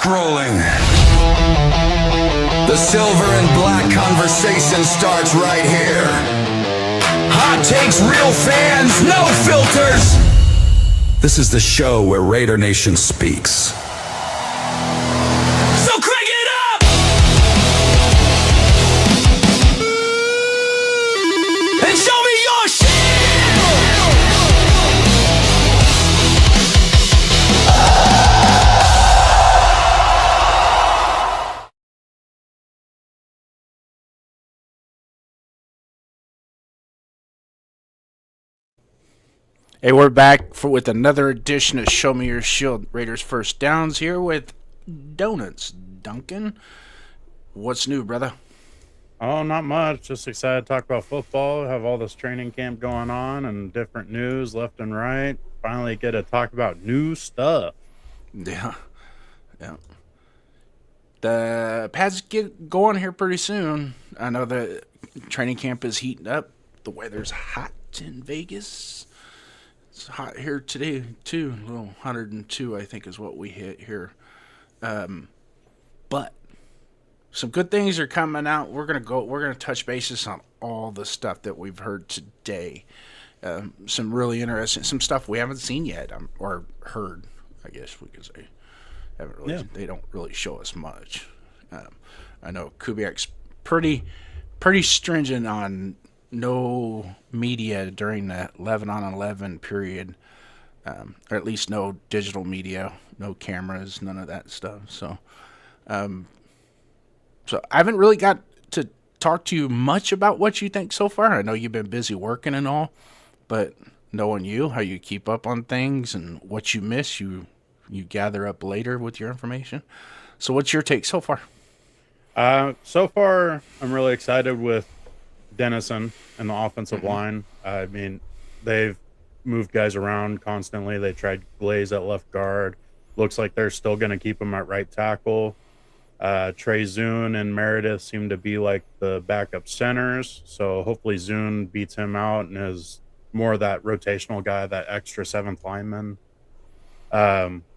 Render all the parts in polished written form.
Rolling. The silver and black conversation starts right here. Hot takes, real fans, no filters. This is the show where Raider Nation speaks. So crank it up! And show me your shit! Hey, we're back with another edition of Show Me Your Shield, Raiders First Downs, here with Donuts. Duncan, what's new, brother? Oh, not much. Just excited to talk about football. Have all this training camp going on and different news left and right. Finally get to talk about new stuff. Yeah. The pads get going here pretty soon. I know the training camp is heating up. The weather's hot in Vegas. It's hot here today, too. A little 102, I think, is what we hit here. But some good things are coming out. We're gonna touch bases on all the stuff that we've heard today. Some really interesting, some stuff we haven't seen yet, or heard, I guess we could say. They don't really show us much. I know Kubiak's pretty stringent on no media during the 11-on-11 period, or at least no digital media, no cameras, none of that stuff. So I haven't really got to talk to you much about what you think so far. I know you've been busy working and all, but knowing you, how you keep up on things and what you miss, you gather up later with your information. So what's your take so far? So far, I'm really excited with Dennison and the offensive line. I mean, they've moved guys around constantly. They tried Glaze at left guard. Looks like they're still going to keep him at right tackle. Trey Zune and Meredith seem to be like the backup centers. So hopefully Zune beats him out and is more of that rotational guy, that extra seventh lineman.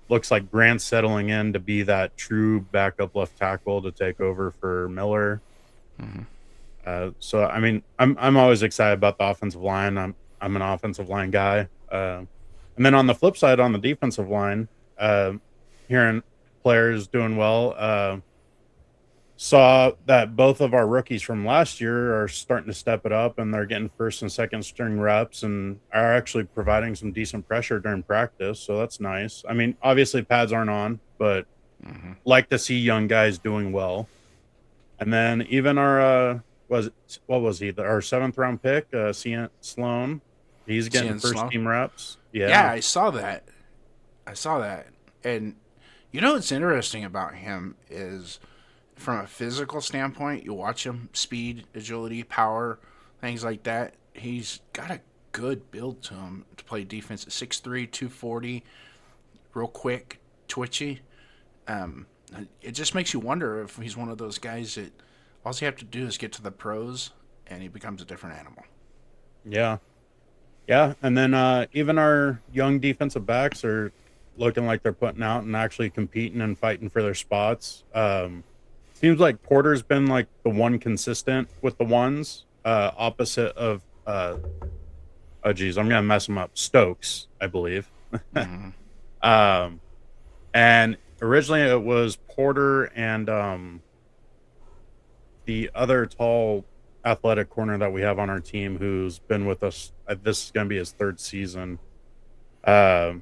Looks like Grant's settling in to be that true backup left tackle to take over for Miller. So I mean, I'm always excited about the offensive line. I'm an offensive line guy. And then on the flip side, on the defensive line, hearing players doing well. Saw that both of our rookies from last year are starting to step it up, and they're getting first and second string reps and are actually providing some decent pressure during practice. So that's nice. I mean, obviously pads aren't on, but like to see young guys doing well. And then even our our 7th round pick, Cian Sloan, he's getting first team reps. Yeah, I saw that. And you know what's interesting about him is, from a physical standpoint, you watch him, speed, agility, power, things like that. He's got a good build to him to play defense at 6'3", 240, real quick, twitchy. It just makes you wonder if he's one of those guys that all you have to do is get to the pros and he becomes a different animal. Yeah. And then even our young defensive backs are looking like they're putting out and actually competing and fighting for their spots. Seems like Porter's been like the one consistent with the ones, opposite of I'm gonna mess him up. Stokes, I believe. And originally it was Porter and the other tall athletic corner that we have on our team who's been with us. This is gonna be his 3rd season. I'm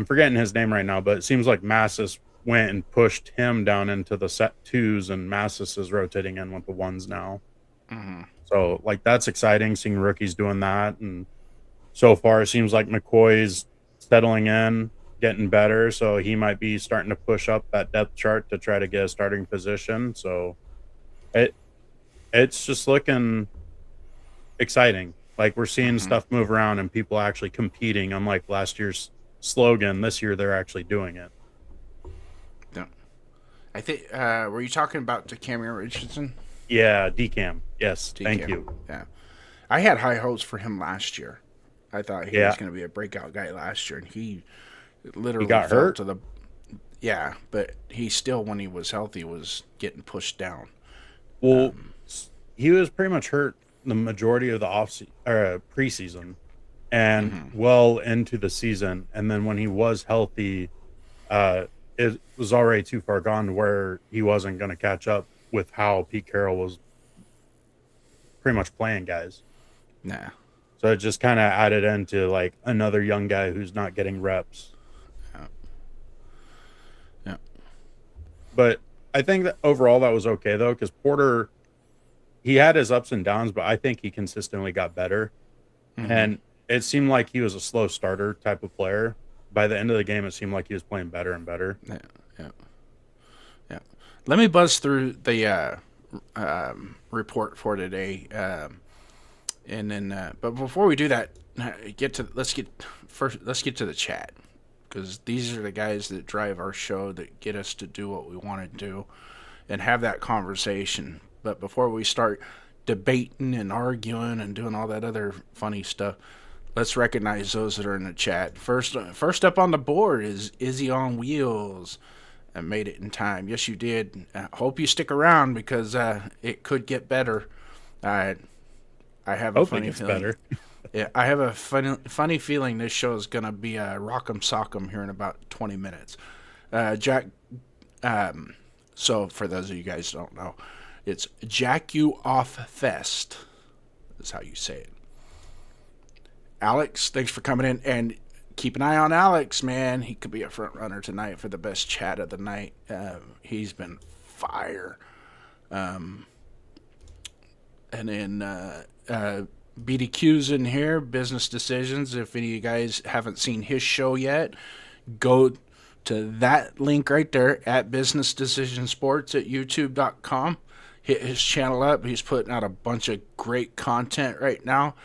forgetting his name right now, but it seems like Massis went and pushed him down into the set 2s, and Massis is rotating in with the 1s now. So like that's exciting, seeing rookies doing that. And so far it seems like McCoy's settling in, getting better, so he might be starting to push up that depth chart to try to get a starting position. So it's just looking exciting. Like we're seeing stuff move around and people actually competing, unlike last year's slogan. This year they're actually doing it. I think, were you talking about Decamerion Richardson? Yeah, Decam. Yes, thank Decam. you. Yeah. I had high hopes for him last year. I thought he was going to be a breakout guy last year, and he literally got hurt. Yeah, but he still, when he was healthy, was getting pushed down. Well, he was pretty much hurt the majority of the preseason and well into the season. And then when he was healthy, uh, it was already too far gone to where he wasn't going to catch up with how Pete Carroll was pretty much playing guys. Nah. So it just kind of added into like another young guy who's not getting reps. Yeah. Yeah. But I think that overall that was okay though, because Porter, he had his ups and downs, but I think he consistently got better. And it seemed like he was a slow starter type of player. By the end of the game, it seemed like he was playing better and better. Yeah. Yeah. Yeah. Let me buzz through the report for today, and then. But before we do that, let's get to the chat, because these are the guys that drive our show, that get us to do what we want to do, and have that conversation. But before we start debating and arguing and doing all that other funny stuff, let's recognize those that are in the chat. First up on the board is Izzy on Wheels. I made it in time. Yes, you did. I hope you stick around, because it could get better. I have a funny feeling. Better. Yeah, I have a funny feeling this show is gonna be a rock'em sock'em here in about 20 minutes. Jack. So for those of you guys who don't know, it's Jack You Off Fest is how you say it. Alex, thanks for coming in, and keep an eye on Alex, man. He could be a front runner tonight for the best chat of the night. He's been fire. And then BDQ's in here, Business Decisions. If any of you guys haven't seen his show yet, go to that link right there at Business Decision Sports at youtube.com. Hit his channel up. He's putting out a bunch of great content right now.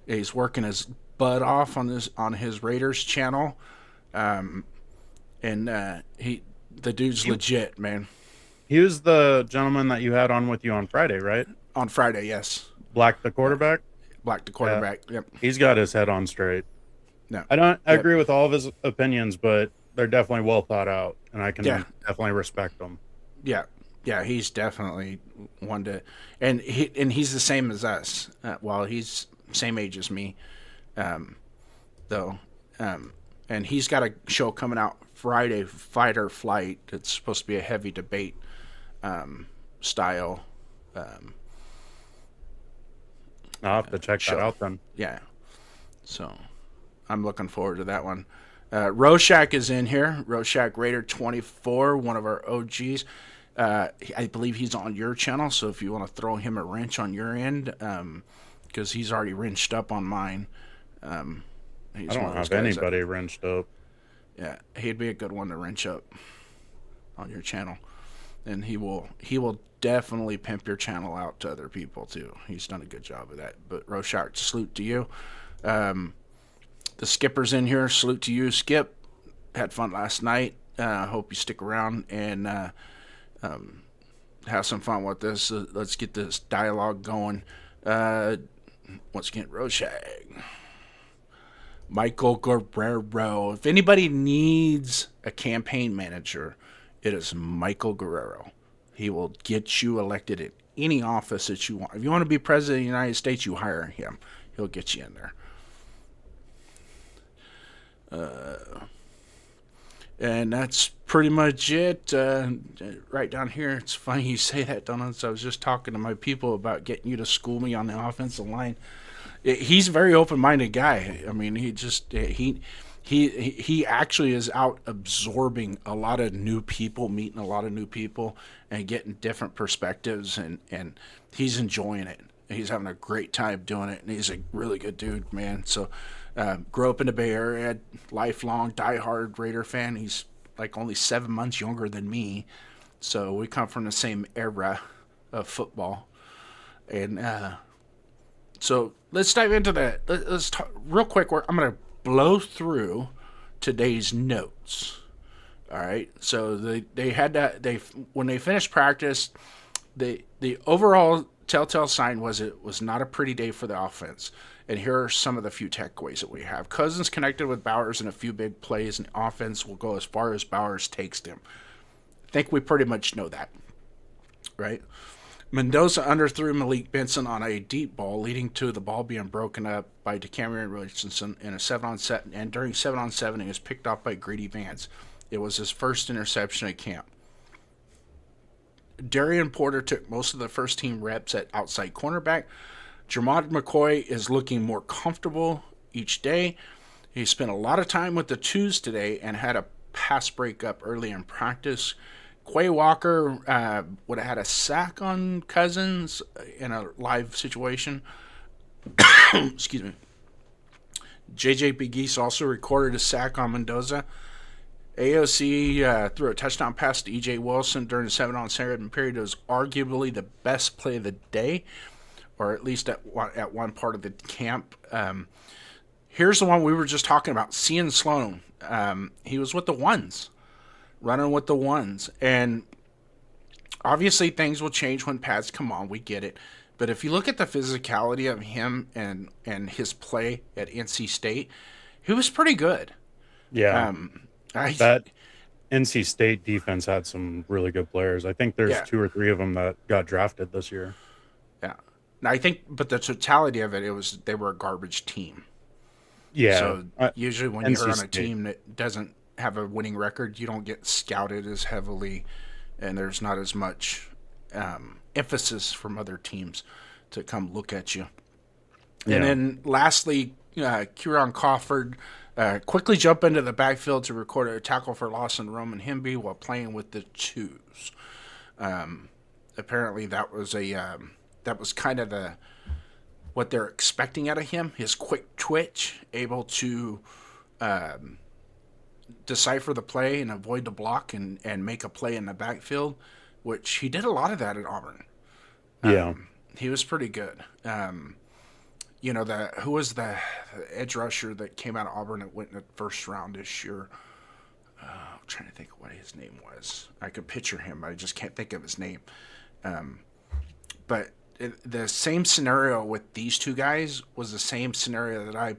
He's working his butt off on his Raiders channel, and the dude's legit, man. He was the gentleman that you had on with you on Friday, right? On Friday, yes. Black the quarterback. Black the quarterback. Yeah. Yep. He's got his head on straight. No, I don't agree with all of his opinions, but they're definitely well thought out, and I can definitely respect them. Yeah. Yeah, he's definitely one to, and he's the same as us. Well, he's same age as me, though, and he's got a show coming out Friday, Fight or Flight. It's supposed to be a heavy debate style. I'll have to check that out then. Yeah, so I'm looking forward to that one. Rorschach is in here. Rorschach Raider 24, one of our OGs. I believe he's on your channel, so if you want to throw him a wrench on your end, because he's already wrenched up on mine. I don't have anybody wrenched up. Yeah, he'd be a good one to wrench up on your channel, and he will definitely pimp your channel out to other people too. He's done a good job of that. But Rorschach, salute to you. The Skipper's in here. Salute to you, Skip. Had fun last night. Hope you stick around and have some fun with this. Let's get this dialogue going. Once again, Rorschach. Michael Guerrero. If anybody needs a campaign manager, it is Michael Guerrero. He will get you elected at any office that you want. If you want to be president of the United States, you hire him. He'll get you in there. And that's pretty much it. Right down here, it's funny you say that, Donuts. I was just talking to my people about getting you to school me on the offensive line. He's a very open-minded guy. I mean, he actually is out absorbing a lot of new people, meeting a lot of new people, and getting different perspectives, and he's enjoying it. He's having a great time doing it, and he's a really good dude, man. So, grew up in the Bay Area, lifelong, diehard Raider fan. He's like only 7 months younger than me, so we come from the same era of football. And so let's dive into that. Let's talk real quick. I'm going to blow through today's notes. All right. So they had that. When they finished practice, the overall telltale sign was it was not a pretty day for the offense. And here are some of the few takeaways that we have. Cousins connected with Bowers in a few big plays, and offense will go as far as Bowers takes them. I think we pretty much know that, right? Mendoza underthrew Malik Benson on a deep ball, leading to the ball being broken up by DeCamerion Richardson in a 7-on-7, and during 7-on-7, he was picked off by Greedy Vance. It was his first interception at camp. Darian Porter took most of the first team reps at outside cornerback. Jermod McCoy is looking more comfortable each day. He spent a lot of time with the twos today and had a pass breakup early in practice. Quay Walker would have had a sack on Cousins in a live situation. Excuse me. J.J. Pegues also recorded a sack on Mendoza. AOC threw a touchdown pass to E.J. Wilson during the 7-on-7 period. It was arguably the best play of the day, or at least at one part of the camp. Here's the one we were just talking about, Cian Sloan. He was with the ones, running with the ones. And obviously things will change when pads come on. We get it. But if you look at the physicality of him and his play at NC State, he was pretty good. Yeah. That NC State defense had some really good players. I think there's 2 or 3 of them that got drafted this year. Yeah. Now, I think, but the totality of it, they were a garbage team. Yeah. So usually when NC you're on a State team that doesn't have a winning record, you don't get scouted as heavily, and there's not as much emphasis from other teams to come look at you. Yeah. And then lastly, Kieran Crawford quickly jumped into the backfield to record a tackle for loss in Roman Hemby while playing with the twos. Apparently that was kind of what they're expecting out of him. His quick twitch, able to decipher the play and avoid the block and make a play in the backfield, which he did a lot of that at Auburn. Yeah. He was pretty good. Who was the edge rusher that came out of Auburn that went in the first round this year? I'm trying to think of what his name was. I could picture him, but I just can't think of his name. But the same scenario with these two guys was the same scenario that I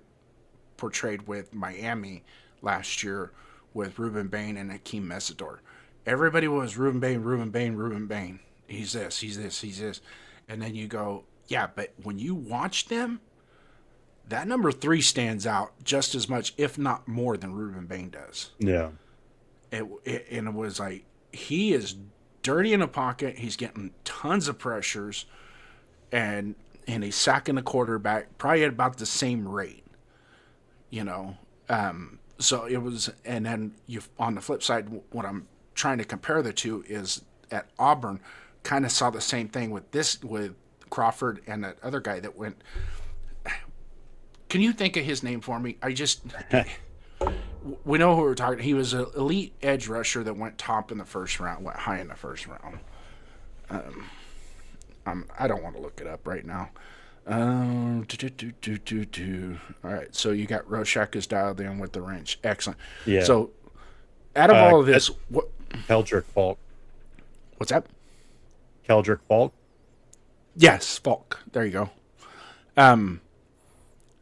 portrayed with Miami last year with Ruben Bain and Hakeem Mesidor. Everybody was Ruben Bain. He's this. And then you go, yeah, but when you watch them, that number 3 stands out just as much, if not more, than Ruben Bain does. Yeah. And it was like, he is dirty in the pocket. He's getting tons of pressures, and he's sacking the quarterback probably at about the same rate. So it was, and then on the flip side, what I'm trying to compare the two is at Auburn, kind of saw the same thing with Crawford and that other guy that went. Can you think of his name for me? We know who we're talking. He was an elite edge rusher that went top in the first round, went high in the first round. I don't want to look it up right now. All right, so you got Rorschach is dialed in with the wrench. Excellent. Yeah. So, out of all of this, Keldrick Falk. What's that? Keldrick Falk. Yes, Falk. There you go.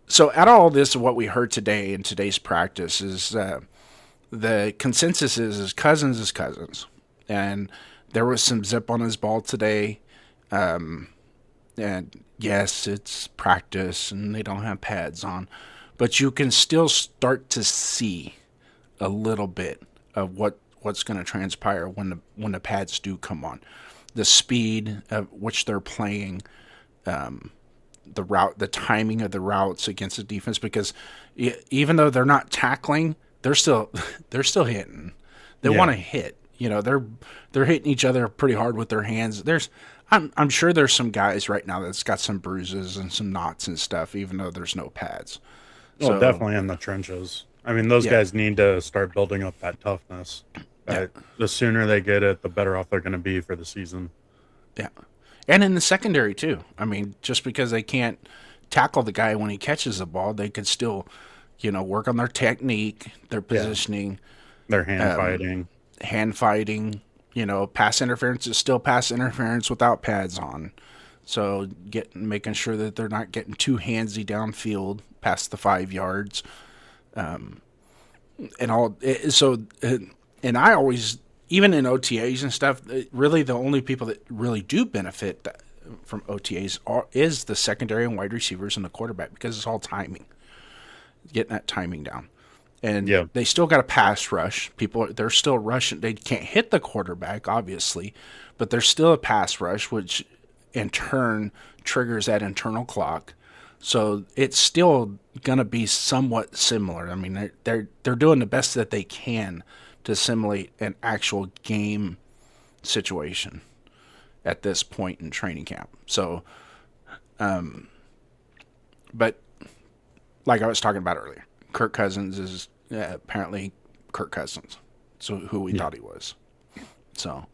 So out of all this, what we heard today in today's practice is the consensus is Cousins, and there was some zip on his ball today. And yes, it's practice and they don't have pads on, but you can still start to see a little bit of what's going to transpire when the pads do come on. The speed at which they're playing, the route, the timing of the routes against the defense, because even though they're not tackling, they're still hitting. They want to hit. They're hitting each other pretty hard with their hands. I'm sure there's some guys right now that's got some bruises and some knots and stuff, even though there's no pads. So, definitely in the trenches. I mean, those guys need to start building up that toughness. The sooner they get it, the better off they're going to be for the season. Yeah. And in the secondary, too. I mean, just because they can't tackle the guy when he catches the ball, they could still, work on their technique, their positioning. Their hand fighting. Pass interference is still pass interference without pads on. So making sure that they're not getting too handsy downfield past the 5 yards, and all. And I always, even in OTAs and stuff, really the only people that really do benefit from OTAs is the secondary and wide receivers and the quarterback, because it's all timing, getting that timing down. And they still got a pass rush. They're still rushing. They can't hit the quarterback, obviously, but there's still a pass rush, which in turn triggers that internal clock. So it's still going to be somewhat similar. I mean, they're doing the best that they can to simulate an actual game situation at this point in training camp. So, but like I was talking about earlier, Kirk Cousins is apparently Kirk Cousins, so who we thought he was. So,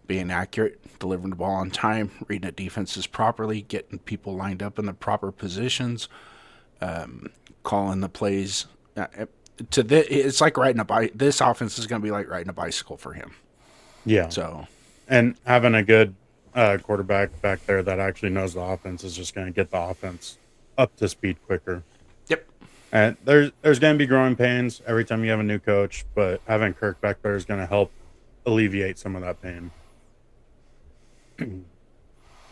being accurate, delivering the ball on time, reading the defenses properly, getting people lined up in the proper positions, calling the plays. It's like riding a bike. This offense is going to be like riding a bicycle for him. Yeah. So, and having a good quarterback back there that actually knows the offense is just going to get the offense up to speed quicker. Yep. And there's going to be growing pains every time you have a new coach, but having Kirk back there is going to help alleviate some of that pain.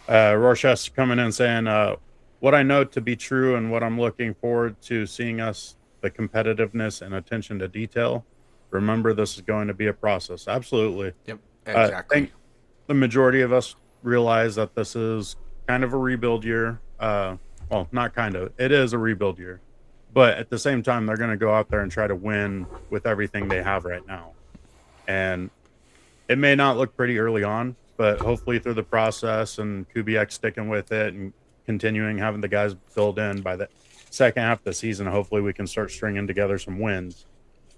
Rorschach coming in saying, what I know to be true and what I'm looking forward to seeing us, the competitiveness and attention to detail. Remember, this is going to be a process. Absolutely. Yep. Exactly. I think the majority of us realize that this is kind of a rebuild year. Well, not kind of. It is a rebuild year. But at the same time, they're going to go out there and try to win with everything they have right now. And it may not look pretty early on, but hopefully through the process and Kubiak sticking with it and continuing having the guys filled in by the second half of the season, hopefully we can start stringing together some wins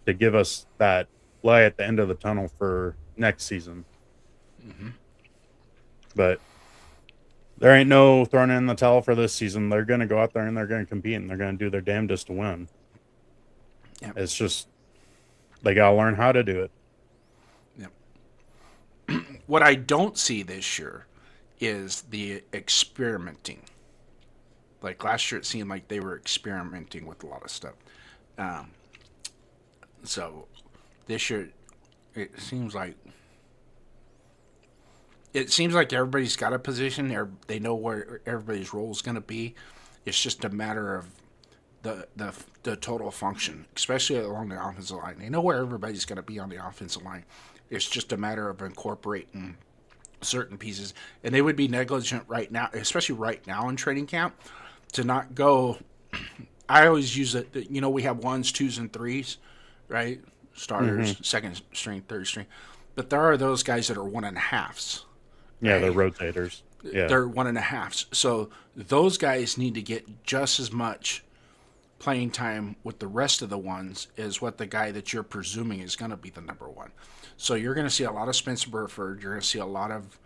to give us that light at the end of the tunnel for next season. Mm-hmm. But there ain't no throwing in the towel for this season. They're going to go out there and they're going to compete and they're going to do their damnedest to win. Yep. It's just they got to learn how to do it. Yep. What I don't see this year is the experimenting. Like last year, it seemed like they were experimenting with a lot of stuff. So this year, it seems like everybody's got a position. They know where everybody's role is going to be. It's just a matter of the total function, especially along the offensive line. They know where everybody's going to be on the offensive line. It's just a matter of incorporating certain pieces. And they would be negligent right now, especially right now in training camp, to not go. I always use it. We have 1s, 2s, and 3s, right? Starters, second string, third string. But there are those guys that are 1.5s. Yeah, they're rotators. Yeah. They're 1.5s. So those guys need to get just as much playing time with the rest of the ones as what the guy that you're presuming is going to be the number one. So you're going to see a lot of Spencer Burford. You're going to see a lot of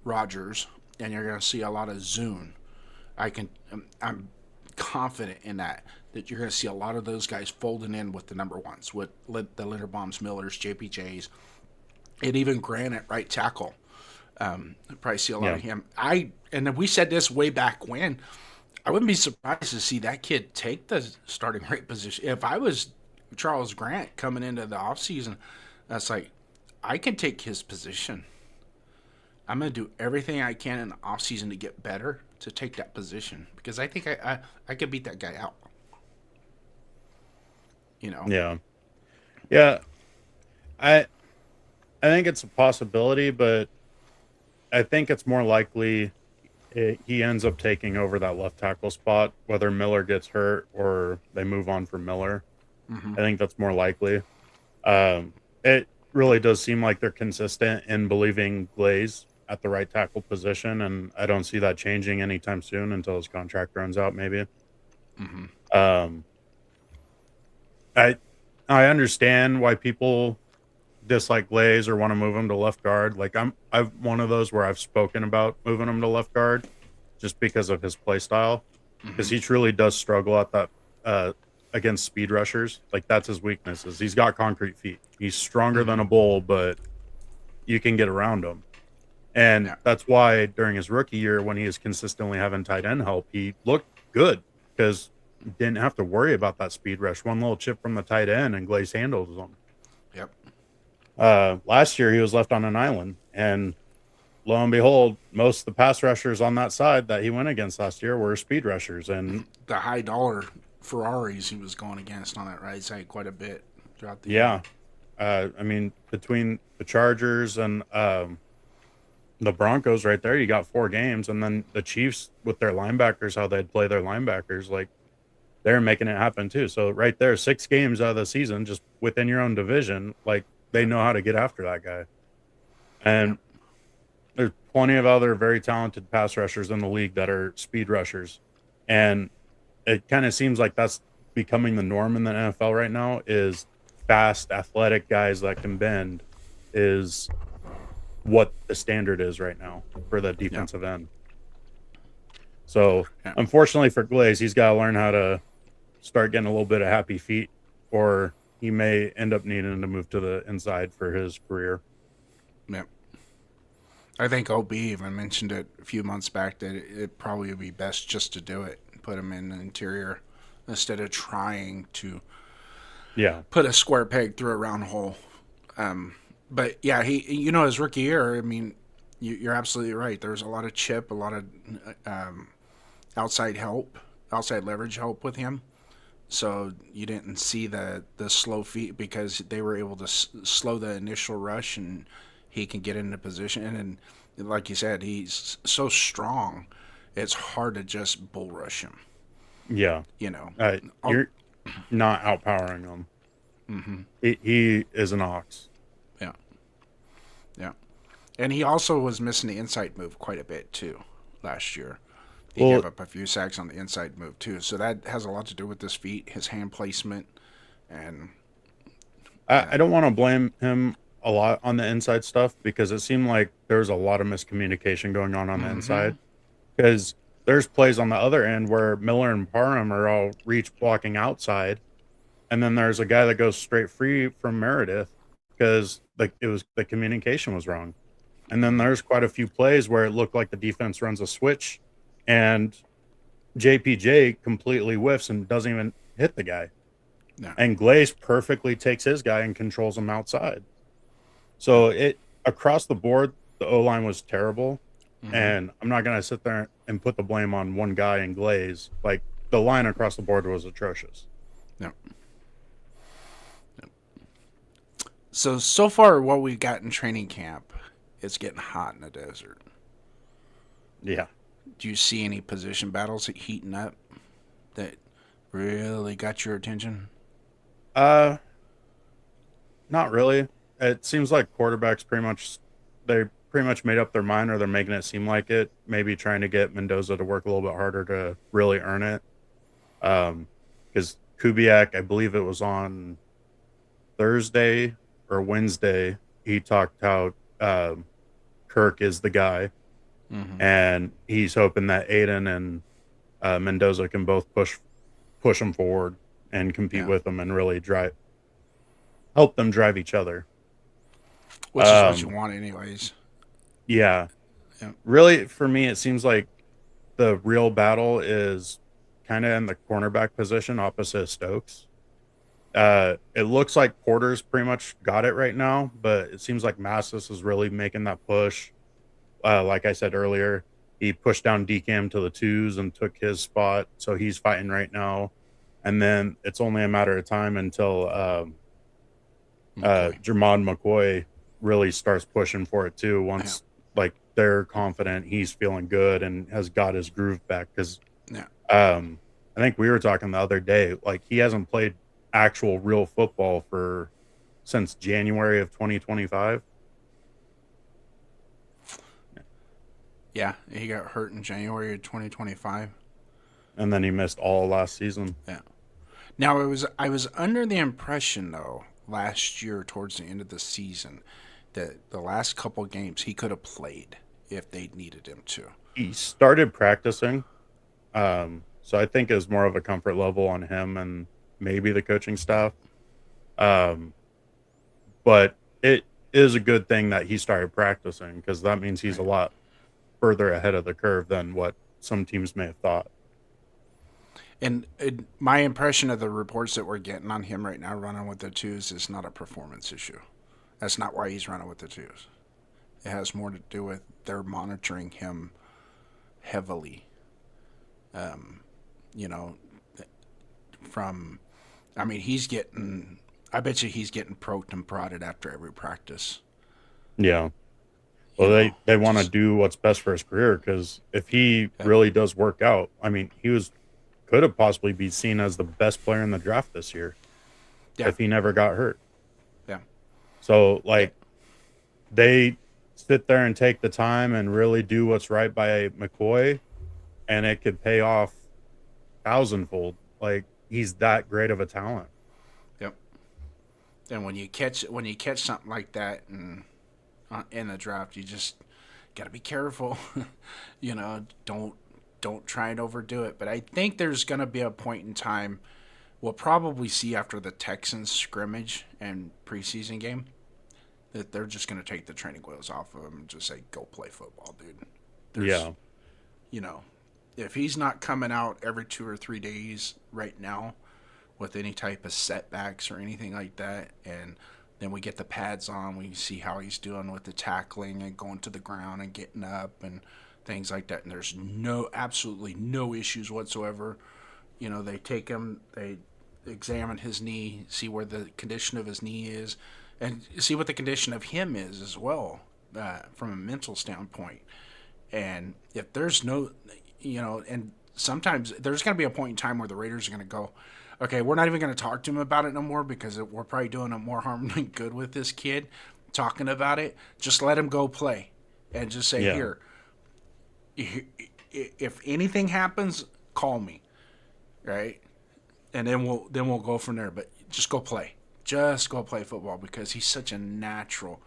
Rogers, and you're going to see a lot of Zune. I'm confident in that you're going to see a lot of those guys folding in with the number ones, with the Linderbaums, Millers, JPJs, and even Grant at right tackle. Probably see a lot of him. And we said this way back when. I wouldn't be surprised to see that kid take the starting right position. If I was Charles Grant coming into the offseason, that's like, I can take his position. I'm going to do everything I can in the offseason to get better to take that position, because I think I could beat that guy out. Yeah. I think it's a possibility, but I think it's more likely he ends up taking over that left tackle spot, whether Miller gets hurt or they move on from Miller. Mm-hmm. I think that's more likely. It really does seem like they're consistent in believing Glaze at the right tackle position, and I don't see that changing anytime soon until his contract runs out, maybe. Mm-hmm. I understand why people dislike Glaze or want to move him to left guard. Like I'm one of those where I've spoken about moving him to left guard just because of his play style, because he truly does struggle at that against speed rushers. Like that's his weakness, is he's got concrete feet. He's stronger than a bull, but you can get around him. And Yeah. that's why during his rookie year, when he was consistently having tight end help, he looked good because he didn't have to worry about that speed rush. One little chip from the tight end and Glaze handles him. Yep. Last year, he was left on an island. And lo and behold, most of the pass rushers on that side that he went against last year were speed rushers. And The high dollar Ferraris he was going against on that right side quite a bit throughout the yeah, year. I mean, between the Chargers and the Broncos right there, you got 4 games. And then the Chiefs with their linebackers, how they'd play their linebackers, like they're making it happen too. So right there, 6 games out of the season, just within your own division, like they know how to get after that guy. And there's plenty of other very talented pass rushers in the league that are speed rushers. And it kind of seems like that's becoming the norm in the NFL right now is fast, athletic guys that can bend is what the standard is right now for the defensive end. So unfortunately for Glaze, he's got to learn how to start getting a little bit of happy feet, or he may end up needing to move to the inside for his career. Yep. I think OB even mentioned it a few months back that it probably would be best just to do it, put him in the interior instead of trying to put a square peg through a round hole. But yeah, his rookie year, I mean, you're absolutely right. There's a lot of chip, a lot of outside leverage help with him. So you didn't see the slow feet because they were able to slow the initial rush, and he can get into position. And like you said, he's so strong, it's hard to just bull rush him. Yeah. You're not outpowering him. Mm-hmm. He is an ox. Yeah. Yeah. And he also was missing the inside move quite a bit, too, last year. He gave up a few sacks on the inside move, too. So that has a lot to do with his feet, his hand placement, and... I don't want to blame him a lot on the inside stuff because it seemed like there was a lot of miscommunication going on the inside. Because there's plays on the other end where Miller and Parham are all reach blocking outside, and then there's a guy that goes straight free from Meredith because the communication was wrong. And then there's quite a few plays where it looked like the defense runs a switch, and JPJ completely whiffs and doesn't even hit the guy. No. And Glaze perfectly takes his guy and controls him outside. So across the board, the O-line was terrible. Mm-hmm. And I'm not going to sit there and put the blame on one guy in Glaze. Like, the line across the board was atrocious. No. So far, what we got in training camp, it's getting hot in the desert. Yeah. Do you see any position battles heating up that really got your attention? Not really. It seems like quarterbacks pretty much made up their mind, or they're making it seem like it. Maybe trying to get Mendoza to work a little bit harder to really earn it. Because Kubiak, I believe it was on Thursday or Wednesday, he talked how Kirk is the guy. Mm-hmm. And he's hoping that Aiden and Mendoza can both push him forward and compete with them and really help them drive each other. Which is what you want anyways. Yeah. Really, for me, it seems like the real battle is kind of in the cornerback position opposite Stokes. It looks like Porter's pretty much got it right now, but it seems like Massis is really making that push. Like I said earlier, he pushed down DCAM to the 2s and took his spot, so he's fighting right now. And then it's only a matter of time until Jermon McCoy really starts pushing for it too. Once like they're confident, he's feeling good and has got his groove back. Because I think we were talking the other day, like he hasn't played actual real football since January of 2025. Yeah, he got hurt in January of 2025. And then he missed all last season. Yeah. Now, I was under the impression, though, last year towards the end of the season, that the last couple games he could have played if they needed him to. He started practicing. So I think it was more of a comfort level on him and maybe the coaching staff. But is a good thing that he started practicing, because that means he's a lot further ahead of the curve than what some teams may have thought. And my impression of the reports that we're getting on him right now running with the twos is not a performance issue. That's not why he's running with the twos. It has more to do with they're monitoring him heavily. You know, from, I mean, I bet you he's getting poked and prodded after every practice. Yeah. Well, they want to do what's best for his career, because if he really does work out, I mean, could have possibly be seen as the best player in the draft this year if he never got hurt. Yeah. So, like, they sit there and take the time and really do what's right by McCoy, and it could pay off thousandfold. Like, he's that great of a talent. Yep. And when you catch something like that in the draft, you just got to be careful. You know, don't try and overdo it. But I think there's going to be a point in time we'll probably see after the Texans scrimmage and preseason game that they're just going to take the training wheels off of him and just say, go play football, dude. You know, if he's not coming out every 2 or 3 days right now with any type of setbacks or anything like that, and then we get the pads on, we see how he's doing with the tackling and going to the ground and getting up and things like that, and there's absolutely no issues whatsoever. You know, they take him, they examine his knee, see where the condition of his knee is, and see what the condition of him is as well, from a mental standpoint. And if there's no, you know, and sometimes there's going to be a point in time where the Raiders are going to go, okay, we're not even going to talk to him about it no more, because we're probably doing him more harm than good with this kid talking about it. Just let him go play and just say, here, if anything happens, call me, right? And then we'll go from there. But just go play. Just go play football, because he's such a natural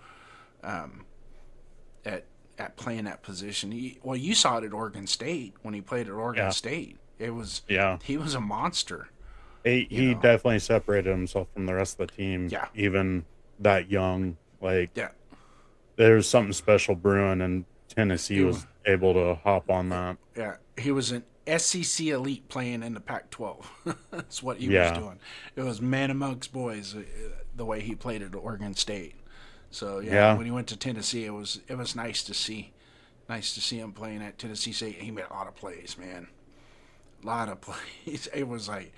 at playing that position. You saw it at Oregon State when he played at Oregon State. He was a monster. He definitely separated himself from the rest of the team. Yeah. Even that young, there's something special brewing, and Tennessee was able to hop on that. Yeah, he was an SEC elite playing in the Pac-12. That's what he was doing. It was man amongst boys, the way he played at Oregon State. So when he went to Tennessee, it was nice to see. Nice to see him playing at Tennessee State. He made a lot of plays, man. A lot of plays. It was like,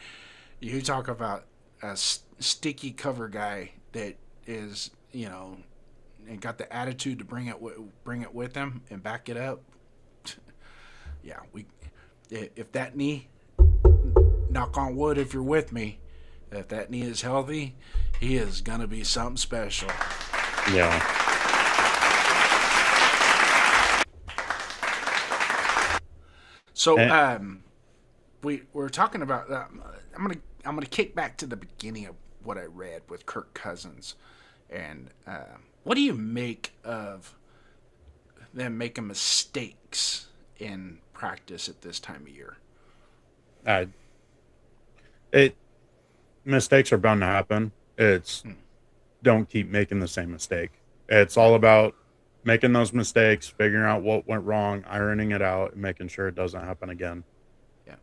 you talk about a sticky cover guy that is, you know, and got the attitude to bring it with him and back it up. Yeah, if that knee, knock on wood if you're with me, if that knee is healthy, he is going to be something special. Yeah. So, we're talking about, I'm gonna kick back to the beginning of what I read with Kirk Cousins, and what do you make of them making mistakes in practice at this time of year? Mistakes are bound to happen. It's don't keep making the same mistake. It's all about making those mistakes, figuring out what went wrong, ironing it out, and making sure it doesn't happen again. Yeah.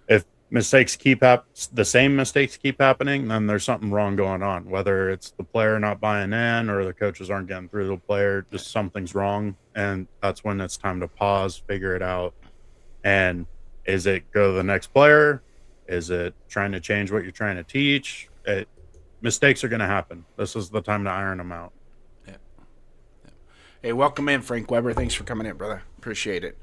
If the same mistakes keep happening, then there's something wrong going on. Whether it's the player not buying in or the coaches aren't getting through the player, just something's wrong, and that's when it's time to pause, figure it out. And is it go to the next player? Is it trying to change what you're trying to teach? Mistakes are going to happen. This is the time to iron them out. Yeah. Hey, welcome in, Frank Weber. Thanks for coming in, brother. Appreciate it.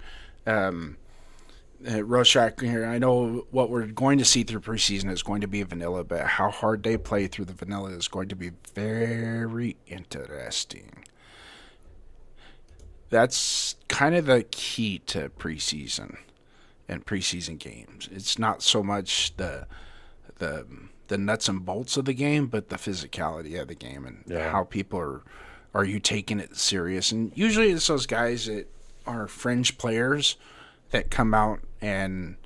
Rorschach here. I know what we're going to see through preseason is going to be vanilla, but how hard they play through the vanilla is going to be very interesting. That's kind of the key to preseason and preseason games. It's not so much the nuts and bolts of the game, but the physicality of the game and how people are you taking it serious. And usually it's those guys that are fringe players that come out, and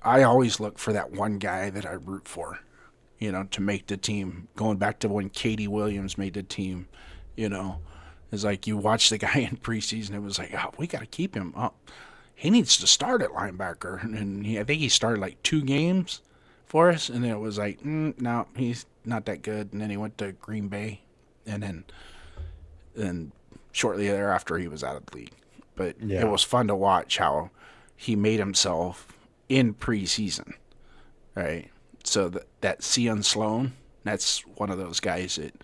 I always look for that one guy that I root for. to make the team. Going back to when Katie Williams made the team, it's like you watch the guy in preseason. It was like, oh, we got to keep him up. He needs to start at linebacker, and I think he started like 2 games for us, and then it was like, no, he's not that good. And then he went to Green Bay, and then shortly thereafter he was out of the league. But it was fun to watch how he made himself in preseason, right? So that Sion Sloan, that's one of those guys that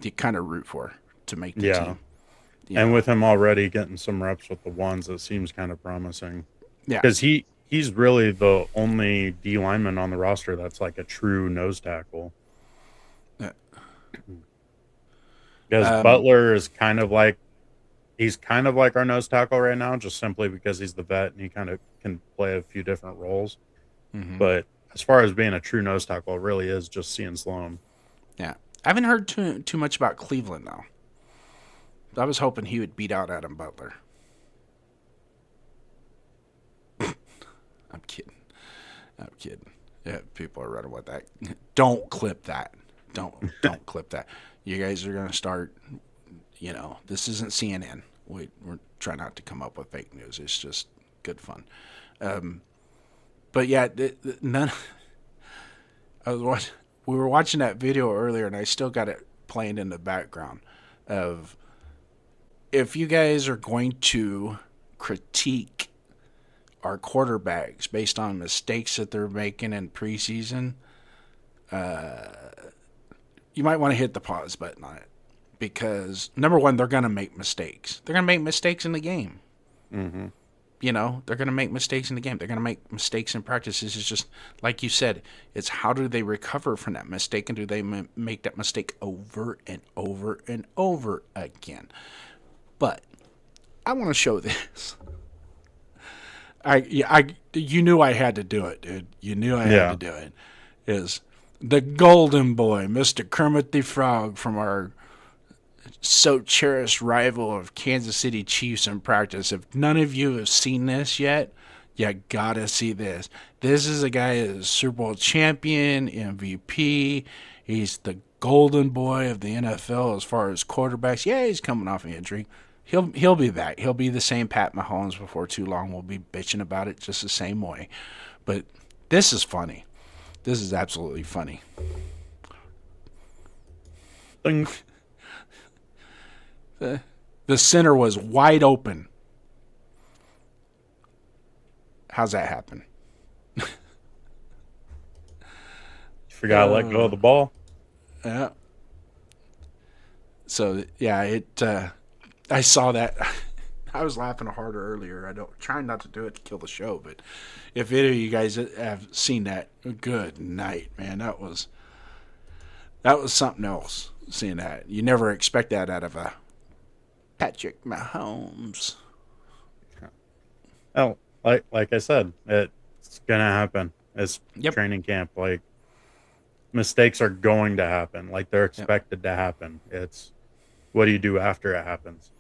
you kind of root for to make the team. And with him already getting some reps with the ones, it seems kind of promising. Yeah, because he's really the only D lineman on the roster that's like a true nose tackle. Because Butler is kind of like our nose tackle right now, just simply because he's the vet and he kind of can play a few different roles. Mm-hmm. But as far as being a true nose tackle, it really is just seeing Sloan. Yeah, I haven't heard too much about Cleveland though. I was hoping he would beat out Adam Butler. I'm kidding. Yeah, people are running with that. Don't clip that. Don't clip that. You guys are gonna start. This isn't CNN. We're trying not to come up with fake news. It's just good fun. But yeah, none. We were watching that video earlier, and I still got it playing in the background of. If you guys are going to critique our quarterbacks based on mistakes that they're making in preseason, you might want to hit the pause button on it. Because, number one, they're going to make mistakes. They're going to make mistakes in the game. Mm-hmm. They're going to make mistakes in the game. They're going to make mistakes in practice. This is just, like you said, it's how do they recover from that mistake, and do they make that mistake over and over and over again? But I want to show this. You knew I had to do it, dude. You knew I had to do it. Is the golden boy, Mr. Kermit the Frog, from our so cherished rival of Kansas City Chiefs in practice. If none of you have seen this yet, you gotta see this. This is a guy that is Super Bowl champion, MVP. He's the golden boy of the NFL as far as quarterbacks. Yeah, he's coming off an injury. He'll be back. He'll be the same Pat Mahomes before too long. We'll be bitching about it just the same way. But this is funny. This is absolutely funny. The center was wide open. How's that happen? Forgot to let go of the ball. Yeah. So yeah, I saw that. I was laughing harder earlier. Trying not to do it to kill the show, but if any of you guys have seen that, good night, man. That was something else. Seeing that, you never expect that out of a Patrick Mahomes. Oh, like I said, it's gonna happen. It's training camp. Like, mistakes are going to happen. Like, they're expected to happen. It's what do you do after it happens?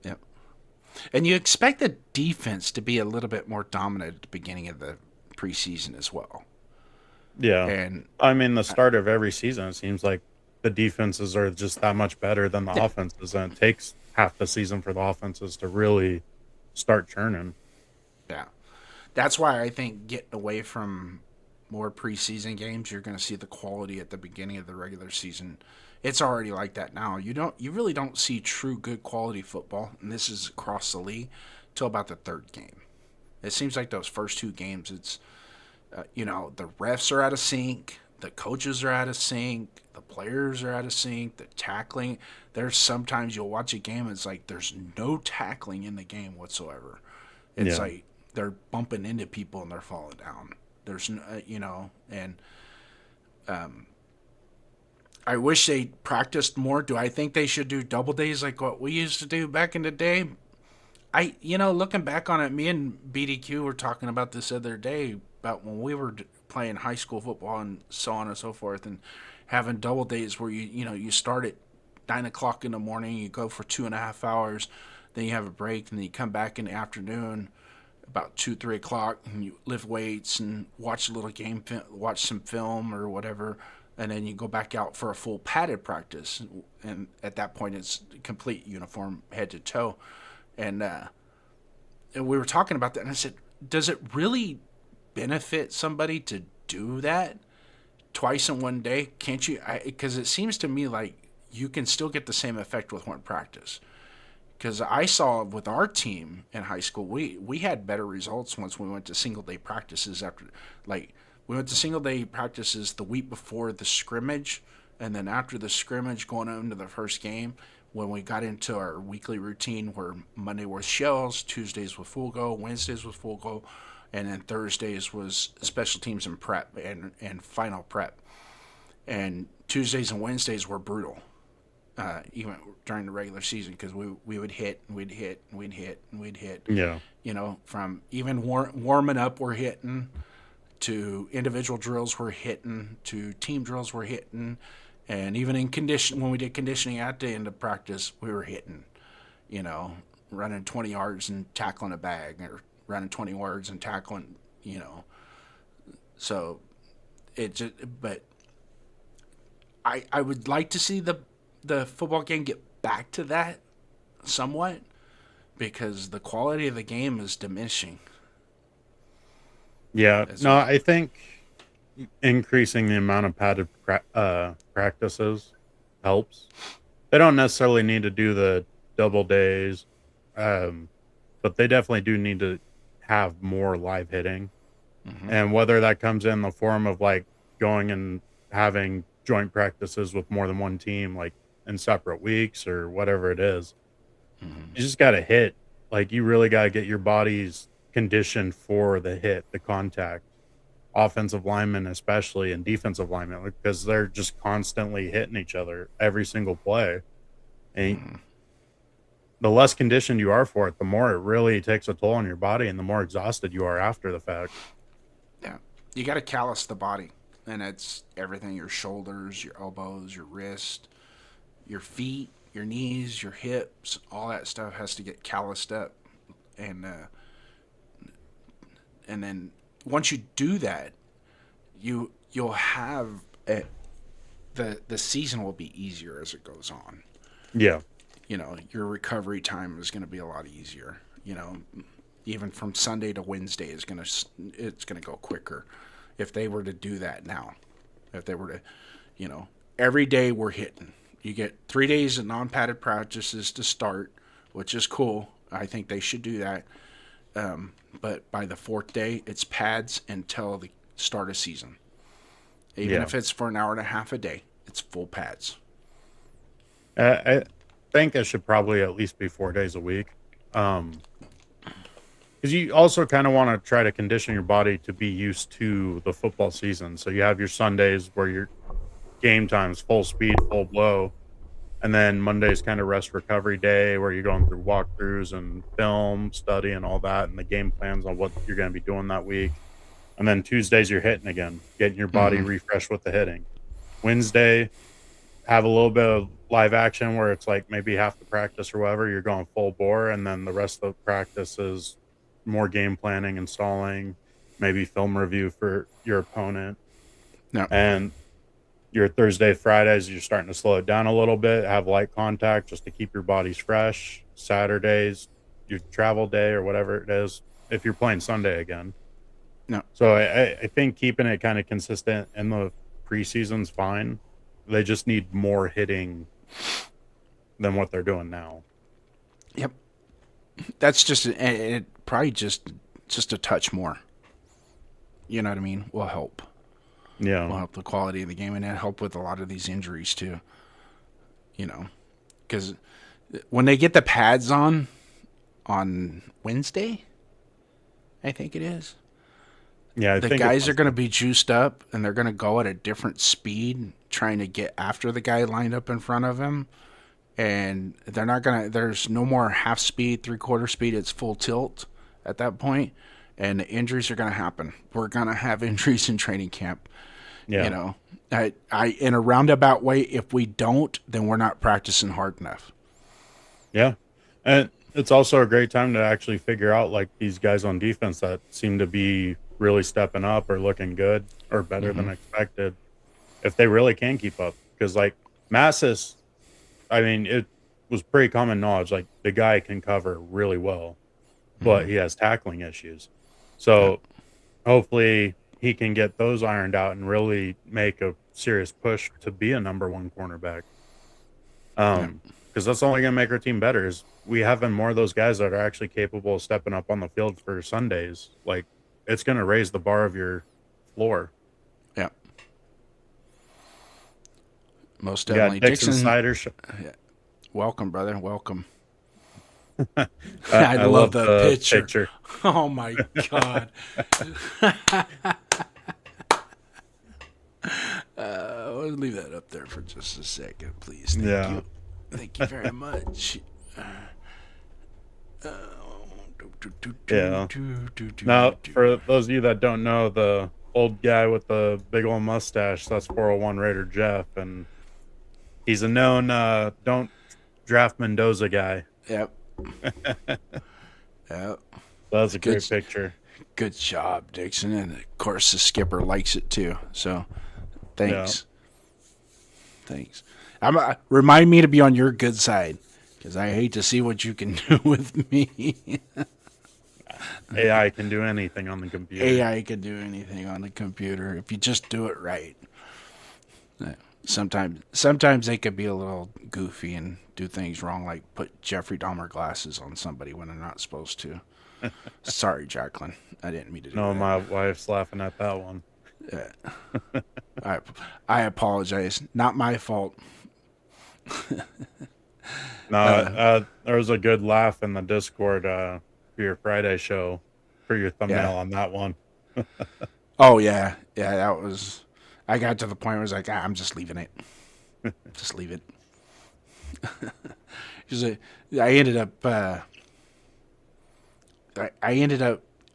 Yep. And you expect the defense to be a little bit more dominant at the beginning of the preseason as well. Yeah. And I mean, the start of every season, it seems like the defenses are just that much better than the offenses, and it takes half the season for the offenses to really start churning. Yeah. That's why I think getting away from more preseason games, you're going to see the quality at the beginning of the regular season. It's already like that now. You really don't see true good quality football, and this is across the league, till about the third game. It seems like those first 2 games, it's the refs are out of sync, the coaches are out of sync, the players are out of sync, the tackling. There's sometimes you'll watch a game and it's like there's no tackling in the game whatsoever. It's like they're bumping into people and they're falling down. There's and I wish they practiced more. Do I think they should do double days like what we used to do back in the day? Looking back on it, me and BDQ were talking about this other day about when we were playing high school football and so on and so forth, and having double days where you start at 9 o'clock in the morning, you go for 2.5 hours, then you have a break, and then you come back in the afternoon. about 2, 3 o'clock, and you lift weights and watch a little game, watch some film or whatever, and then you go back out for a full padded practice. And at that point, it's complete uniform head to toe. And we were talking about that, and I said, does it really benefit somebody to do that twice in one day? Can't you? Because it seems to me like you can still get the same effect with one practice. Because I saw with our team in high school, we had better results once we went to single day practices after, like, we went to single day practices the week before the scrimmage, and then after the scrimmage going into the first game, when we got into our weekly routine where Monday was shells, Tuesdays was full go, Wednesdays was full go, and then Thursdays was special teams and prep and final prep. And Tuesdays and Wednesdays were brutal, even during the regular season, because we would hit and we'd hit and we'd hit and we'd hit. Yeah. You know, from even warming up, we're hitting, to individual drills we're hitting, to team drills we're hitting, and even in when we did conditioning at the end of practice, we were hitting, you know, running 20 yards and tackling a bag, or running 20 yards and tackling, you know. So it just, but I would like to see the football game get back to that somewhat, because the quality of the game is diminishing. Yeah. No, I think increasing the amount of padded practices helps. They don't necessarily need to do the double days, but they definitely do need to have more live hitting. Mm-hmm. And whether that comes in the form of like going and having joint practices with more than one team, like in separate weeks or whatever it is, Mm-hmm. you just got to hit. Like, you really got to get your body's conditioned for the hit, the contact. Offensive linemen, especially, and defensive linemen, because they're just constantly hitting each other every single play. And the less conditioned you are for it, the more it really takes a toll on your body, and the more exhausted you are after the fact. Yeah. You got to callus the body, and it's everything: your shoulders, your elbows, your wrist, your feet, your knees, your hips. All that stuff has to get calloused up. And then once you do that, you'll have the season will be easier as it goes on. Yeah. You know, your recovery time is going to be a lot easier. You know, even from Sunday to Wednesday it's going to go quicker if they were to do that now. If they were to, you know, every day we're hitting. You get 3 days of non-padded practices to start, which is cool. I think they should do that. But by the 4th day, it's pads until the start of season. Even if it's for an hour and a half a day, it's full pads. I think it should probably at least be 4 days a week. Because you also kind of want to try to condition your body to be used to the football season. So you have your Sundays where your game time is full speed, full blow. And then Monday's kind of rest recovery day where you're going through walkthroughs and film study and all that, and the game plans on what you're going to be doing that week. And then Tuesdays you're hitting again, getting your body refreshed with the hitting. Wednesday, have a little bit of live action where it's like maybe half the practice or whatever, you're going full bore, and then the rest of the practice is more game planning, installing, maybe film review for your opponent. No. And your Thursday, Fridays, you're starting to slow it down a little bit, have light contact just to keep your bodies fresh. Saturdays, your travel day or whatever it is, if you're playing Sunday again. No. So I think keeping it kind of consistent in the preseason's fine. They just need more hitting than what they're doing now. Yep. That's just it. Probably just a touch more. You know what I mean? Will help. Yeah. Will help the quality of the game, and it help with a lot of these injuries too. You know, because when they get the pads on Wednesday, I think it is. Yeah, the guys are going to be juiced up, and they're going to go at a different speed, trying to get after the guy lined up in front of him. And they're not going to. There's no more half speed, 3/4 speed. It's full tilt at that point, and the injuries are going to happen. We're going to have injuries in training camp. Yeah. You know, I in a roundabout way, if we don't, then we're not practicing hard enough. Yeah. And it's also a great time to actually figure out like these guys on defense that seem to be really stepping up or looking good or better than expected, if they really can keep up. Because like Massis, I mean, it was pretty common knowledge like the guy can cover really well, but he has tackling issues. So hopefully he can get those ironed out and really make a serious push to be a number one cornerback. Yeah. Because that's only going to make our team better. Is we having more of those guys that are actually capable of stepping up on the field for Sundays. Like it's going to raise the bar of your floor. Yeah. Most You got definitely. Dixon Snyder. Yeah. Welcome, brother. Welcome. I love the picture. Oh my God. I'll leave that up there for just a second, please. Thank Yeah. you. Thank you very much. Yeah. Now, for those of you that don't know, the old guy with the big old mustache, that's 401 Raider Jeff, and he's a known don't draft Mendoza guy. Yep. Yep. That's a great picture. Good job, Dixon. And of course, the skipper likes it too. So thanks. Yeah. Thanks. Remind me to be on your good side because I hate to see what you can do with me. AI can do anything on the computer. AI can do anything on the computer if you just do it right. Sometimes they could be a little goofy and do things wrong, like put Jeffrey Dahmer glasses on somebody when they're not supposed to. Sorry, Jacqueline. I didn't mean to do that. No, my wife's laughing at that one. I apologize. Not my fault. No, there was a good laugh in the Discord for your Friday show for your thumbnail on that one. Oh, yeah. Yeah, that was... I got to the point where I was like, I'm just leaving it. Just leave it. I ended up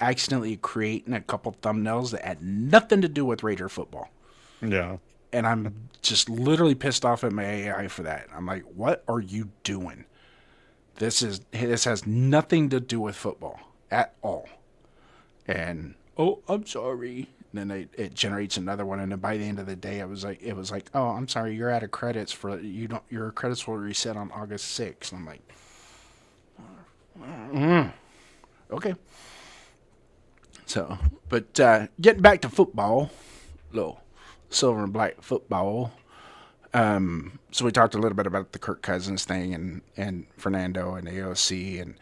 accidentally creating a couple thumbnails that had nothing to do with Raider football. Yeah. And I'm just literally pissed off at my AI for that. I'm like, what are you doing? This has nothing to do with football at all. And I'm sorry. And then it generates another one, and then by the end of the day, it was like, oh, I'm sorry, you're out of credits your credits will reset on August 6th. And I'm like, okay. So, but getting back to football, little silver and black football. So we talked a little bit about the Kirk Cousins thing and Fernando and AOC and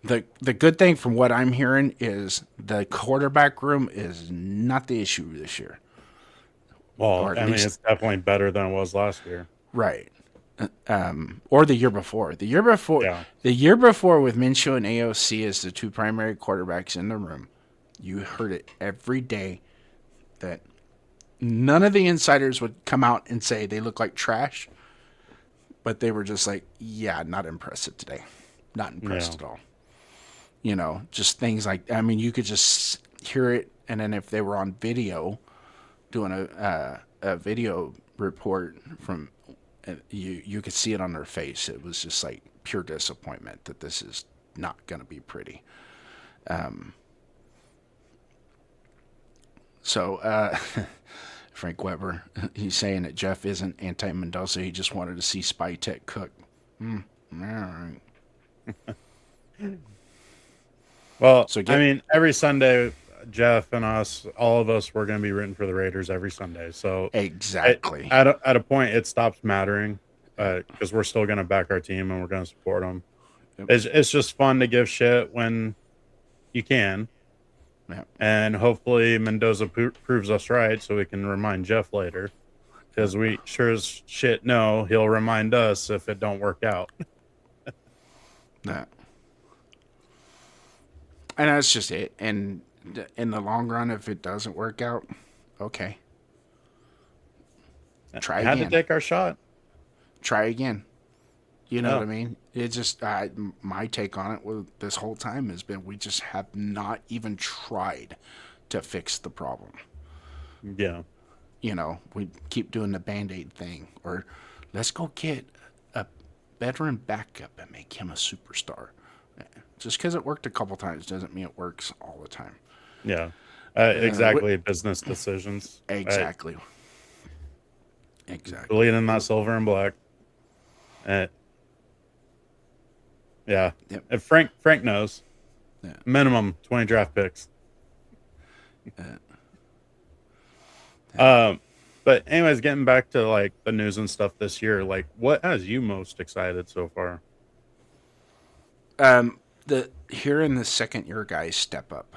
the good thing from what I'm hearing is the quarterback room is not the issue this year. Well, I mean, it's definitely better than it was last year. Right. Or the year before. The year before with Minshew and AOC as the two primary quarterbacks in the room, you heard it every day that none of the insiders would come out and say they look like trash, but they were just like, yeah, not impressive today. Not impressed at all. You know, just things like, I mean, you could just hear it, and then if they were on video, doing a video report from, you could see it on their face. It was just like pure disappointment that this is not going to be pretty. Frank Weber, he's saying that Jeff isn't anti-Mendoza. He just wanted to see Spy Tech cook. All right. Well, I mean, every Sunday, Jeff and us, all of us, we're going to be rooting for the Raiders every Sunday. So exactly, at a point, it stops mattering because we're still going to back our team and we're going to support them. Yep. It's just fun to give shit when you can. Yeah. And hopefully Mendoza proves us right so we can remind Jeff later. Because we sure as shit know he'll remind us if it don't work out. Nah. And that's just it. And in the long run, if it doesn't work out, okay. Try again. Had to take our shot. Try again. You know what I mean? It just, my take on it this whole time has been we just have not even tried to fix the problem. Yeah. You know, we keep doing the Band-Aid thing. Or let's go get a veteran backup and make him a superstar. Just because it worked a couple times doesn't mean it works all the time. Yeah. Exactly. Business decisions. Exactly. Exactly. Believe in that silver and black. Yeah. Yep. If Frank knows. Yeah. Minimum 20 draft picks. But anyways, getting back to like the news and stuff this year, like what has you most excited so far? Hearing the second year guys step up.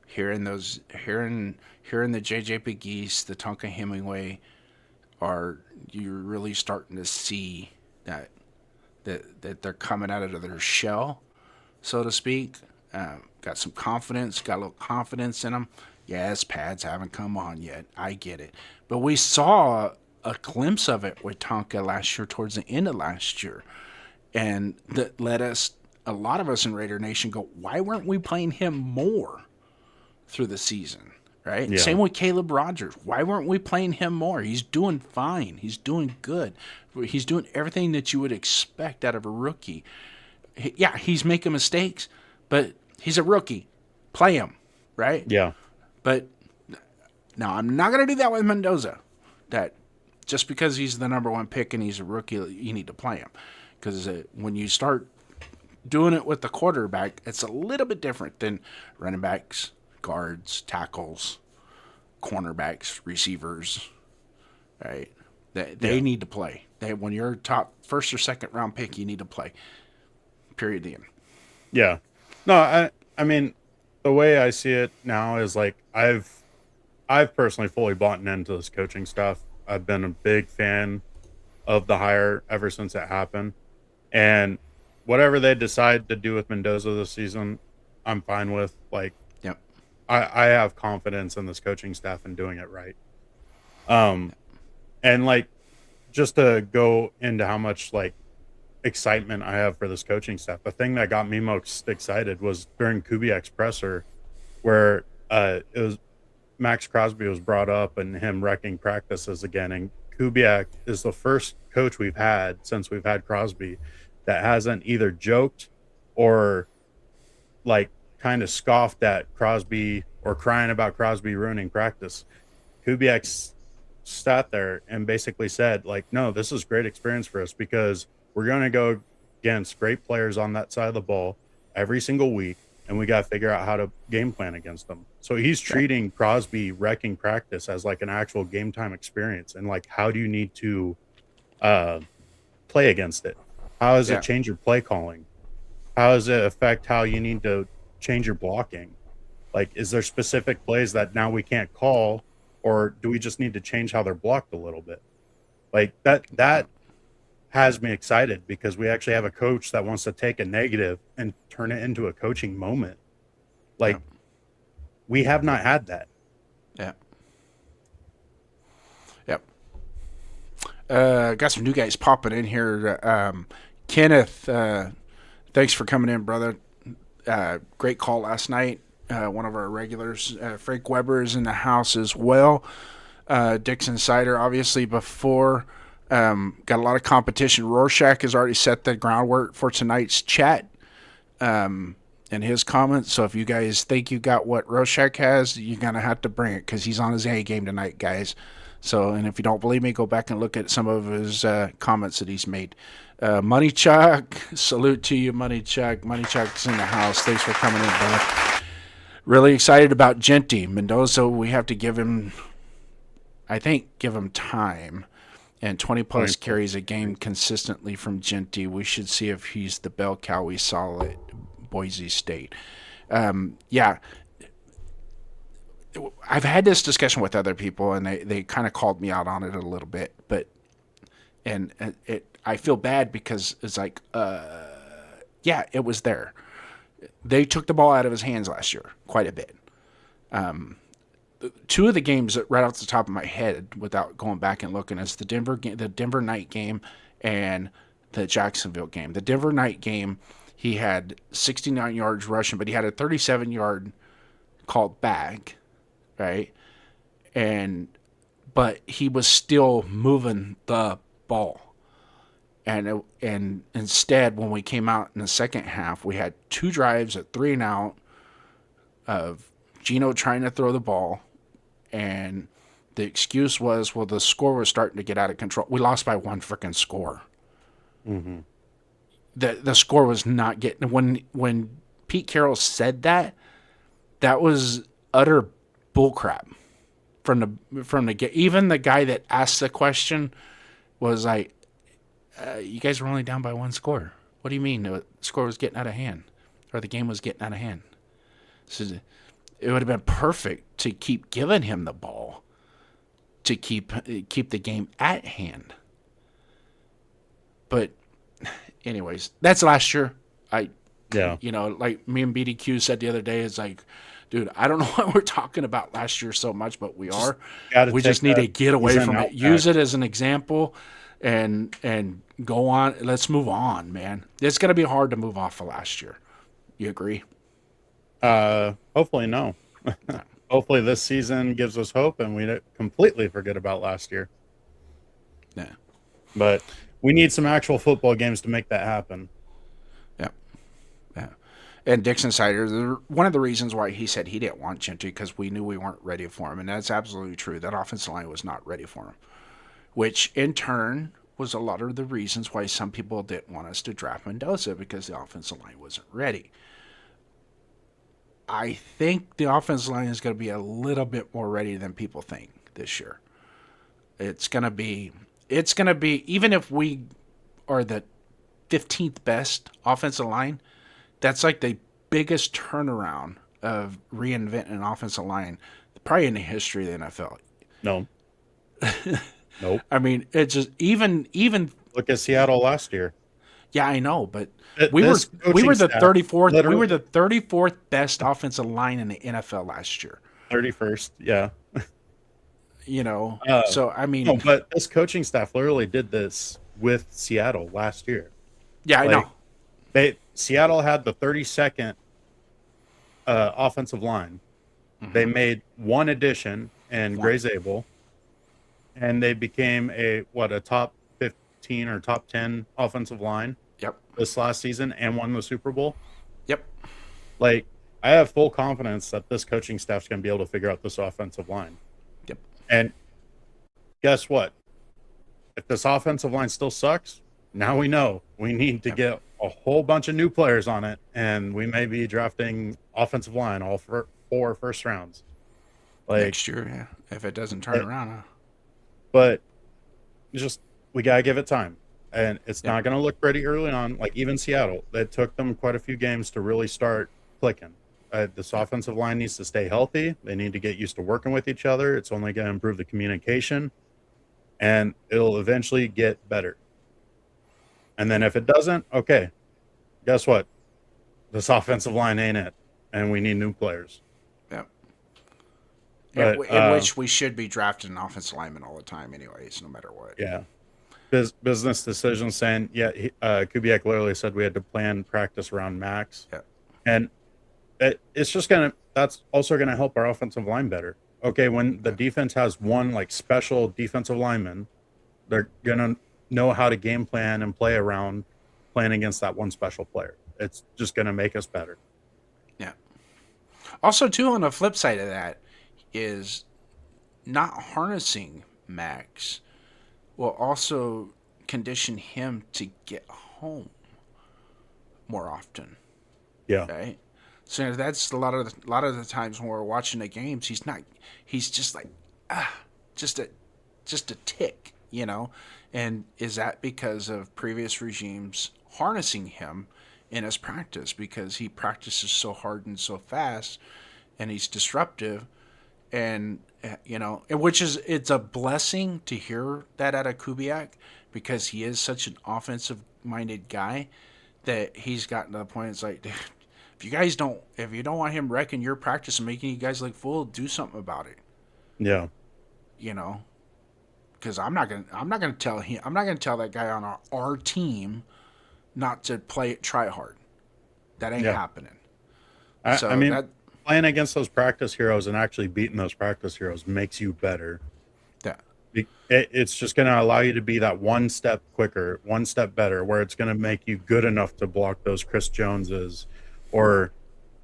Hearing the JJ McGee's, the Tonka Hemingway, you're really starting to see that they're coming out of their shell, so to speak. Got some confidence, got a little confidence in them. Yes, pads haven't come on yet. I get it. But we saw a glimpse of it with Tonka last year, towards the end of last year. And that led a lot of us in Raider Nation go, why weren't we playing him more through the season? Right? Yeah. Same with Caleb Rogers. Why weren't we playing him more? He's doing fine. He's doing good. He's doing everything that you would expect out of a rookie. Yeah, he's making mistakes, but he's a rookie. Play him, right? Yeah. But now I'm not going to do that with Mendoza. That just because he's the number one pick and he's a rookie, you need to play him. Because when you start doing it with the quarterback, it's a little bit different than running backs, guards, tackles, cornerbacks, receivers, right? They need to play. When you're top first or second round pick, you need to play. Period. The end. Yeah. No, I mean, the way I see it now is like I've personally fully bought into this coaching stuff. I've been a big fan of the hire ever since it happened. And whatever they decide to do with Mendoza this season, I'm fine with. Like, yep. I have confidence in this coaching staff and doing it right. And like, just to go into how much like excitement I have for this coaching staff, the thing that got me most excited was during Kubiak's presser, where it was Max Crosby was brought up and him wrecking practices again. And Kubiak is the first coach we've had since we've had Crosby that hasn't either joked or like kind of scoffed at Crosby or crying about Crosby ruining practice. Kubiak sat there and basically said, like, no, this is great experience for us because we're going to go against great players on that side of the ball every single week, and we got to figure out how to game plan against them. So he's treating Crosby wrecking practice as like an actual game time experience, and like, how do you need to play against it? How does it change your play calling? How does it affect how you need to change your blocking? Like, is there specific plays that now we can't call, or do we just need to change how they're blocked a little bit? Like that has me excited because we actually have a coach that wants to take a negative and turn it into a coaching moment. Like, we have not had that. Yeah. Yep. Got some new guys popping in here. Kenneth, thanks for coming in, brother. Great call last night. One of our regulars, Frank Weber, is in the house as well. Dixon Sider, obviously, before. Got a lot of competition. Rorschach has already set the groundwork for tonight's chat and his comments. So if you guys think you got what Rorschach has, you're going to have to bring it because he's on his A game tonight, guys. So, and if you don't believe me, go back and look at some of his comments that he's made. Money Chuck, salute to you, Money Chuck. Money Chuck's in the house. Thanks for coming in, brother. Really excited about Genty. Mendoza, we have to give him time. And 20-plus carries a game consistently from Genty. We should see if he's the bell cow we saw at Boise State. Yeah. I've had this discussion with other people, and they kind of called me out on it a little bit. But I feel bad because it's like, yeah, it was there. They took the ball out of his hands last year quite a bit. Two of the games right off the top of my head, without going back and looking, is the Denver night game and the Jacksonville game. The Denver night game, he had 69 yards rushing, but he had a 37-yard called back, right? But he was still moving the ball. And instead, when we came out in the second half, we had 2 drives at 3 and out of Gino trying to throw the ball, and the excuse was, well, the score was starting to get out of control. We lost by 1 freaking score. Mm-hmm. The score was not getting, when Pete Carroll said that was utter bullcrap from the even the guy that asked the question was like, you guys were only down by 1 score. What do you mean the score was getting out of hand, or the game was getting out of hand? So it would have been perfect to keep giving him the ball to keep the game at hand. But anyways, that's last year. Like me and BDQ said the other day, it's like, dude, I don't know why we're talking about last year so much, but we are. We just need to get away from it. Use it as an example and go on. Let's move on, man. It's going to be hard to move off of last year. You agree? Hopefully no. Hopefully this season gives us hope and we don't completely forget about last year. Yeah. But we need some actual football games to make that happen. Yeah. Yeah. And Dixon Sider, one of the reasons why he said he didn't want Gentry, because we knew we weren't ready for him. And that's absolutely true. That offensive line was not ready for him, which in turn was a lot of the reasons why some people didn't want us to draft Mendoza, because the offensive line wasn't ready. I think the offensive line is going to be a little bit more ready than people think this year. It's going to be, even if we are the 15th best offensive line, that's like the biggest turnaround of reinventing an offensive line probably in the history of the NFL. No. Nope. I mean, it's just even look at Seattle last year. Yeah, I know, but we were the 34th. We were the 34th best offensive line in the NFL last year. 31st, yeah. So I mean, no, but this coaching staff literally did this with Seattle last year. Yeah, I know. Seattle had the 32nd offensive line. Mm-hmm. They made one addition in Gray Zabel, and they became a top 15 or top 10 offensive line. Yep. This last season, and won the Super Bowl. Yep. Like, I have full confidence that this coaching staff's going to be able to figure out this offensive line. Yep. And guess what? If this offensive line still sucks, now we know we need to get a whole bunch of new players on it, and we may be drafting offensive line all for 4 first rounds. Like, next year, yeah. If it doesn't turn around. But just, we got to give it time. And it's not going to look pretty early on. Like, even Seattle, it took them quite a few games to really start clicking. This offensive line needs to stay healthy. They need to get used to working with each other. It's only going to improve the communication, and it'll eventually get better. And then if it doesn't, okay, guess what? This offensive line ain't it, and we need new players. Yep. But, in which we should be drafting an offensive lineman all the time anyways, no matter what. Yeah. Business decisions saying, Kubiak literally said we had to plan practice around Max. Yeah. And it's just that's also going to help our offensive line better. Okay, when the defense has one like special defensive lineman, they're going to know how to game plan and play around playing against that one special player. It's just going to make us better. Yeah. Also, too, on the flip side of that is not harnessing Max will also condition him to get home more often. Yeah. Right. So that's a lot of the times when we're watching the games, he's just like, just a tick, And is that because of previous regimes harnessing him in his practice, because he practices so hard and so fast, and he's disruptive, and it's a blessing to hear that out of Kubiak, because he is such an offensive minded guy that he's gotten to the point. It's like, dude, if you don't want him wrecking your practice and making you guys look fool, do something about it. Yeah. Because I'm not gonna tell that guy on our team not to try hard. That ain't happening. Playing against those practice heroes and actually beating those practice heroes makes you better. Yeah. It's just going to allow you to be that one step quicker, one step better, where it's going to make you good enough to block those Chris Joneses or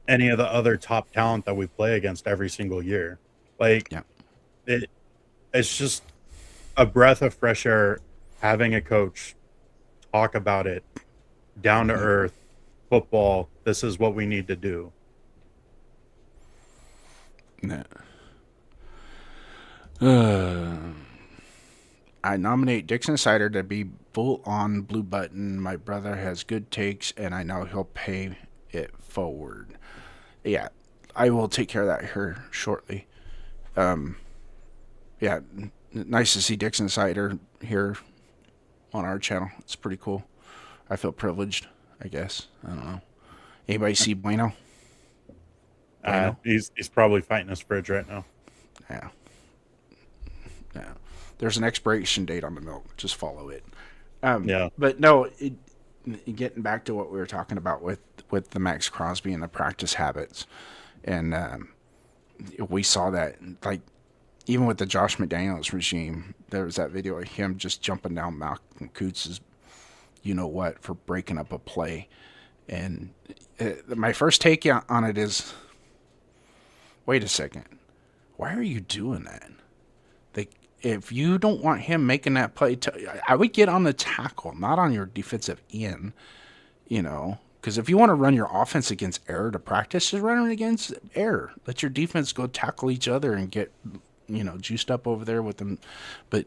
any of the other top talent that we play against every single year. Like Yeah. it, it's just a breath of fresh air having a coach talk about it, down to earth football. This is what we need to do. Nah. I nominate Dixon Cider to be full on blue button. My brother has good takes, and I know he'll pay it forward. Yeah, I will take care of that here shortly. Yeah, nice to see Dixon Cider here on our channel. It's pretty cool. I feel privileged, I guess. I don't know. Anybody see Bueno? He's probably fighting his fridge right now. Yeah. Yeah. There's an expiration date on the milk. Just follow it. Yeah. But no, getting back to what we were talking about with the Max Crosby and the practice habits, and we saw that, like, even with the Josh McDaniels regime, there was that video of him just jumping down Malcolm Kutz's, you know what, for breaking up a play. And my first take on it is, wait a second, why are you doing that? If you don't want him making that play, I would get on the tackle, not on your defensive end, because if you want to run your offense against error to practice, just run it against error. Let your defense go tackle each other and get, juiced up over there with them. But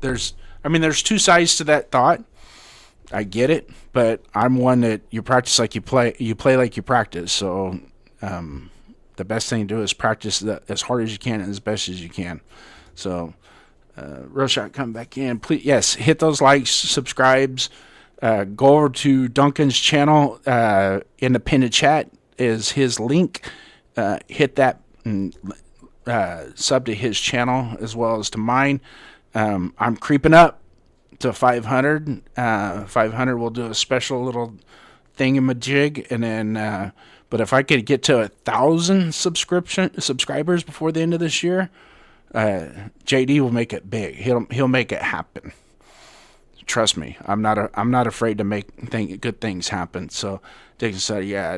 there's two sides to that thought. I get it, but I'm one that you practice like you play like you practice. So, the best thing to do is practice as hard as you can and as best as you can. So, Real Shot, come back in. Please, yes, hit those likes, subscribes. Go over to Duncan's channel. In the pinned chat is his link. Hit that and sub to his channel as well as to mine. I'm creeping up to 500. 500, we'll do a special little thingamajig, and then... but if I could get to 1,000 subscribers before the end of this year, JD will make it big. He'll make it happen. Trust me, I'm not afraid to make good things happen. So Dixon said, "Yeah,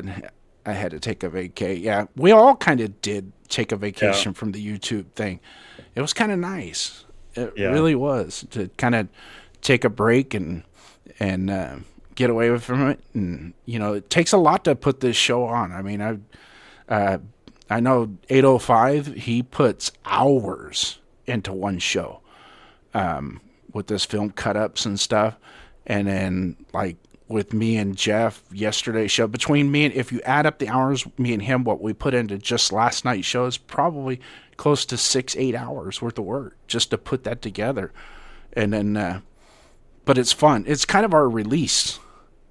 I had to take a vacay." Yeah, we all kind of did take a vacation from the YouTube thing. It was kind of nice. It really was, to kind of take a break and get away from it. And it takes a lot to put this show on. I mean, I know 805, he puts hours into one show, with this film cut-ups and stuff. And then, like, with me and Jeff, yesterday's show, if you add up the hours, me and him, what we put into just last night's show is probably close to 6-8 hours worth of work just to put that together. And then, but it's fun. It's kind of our release,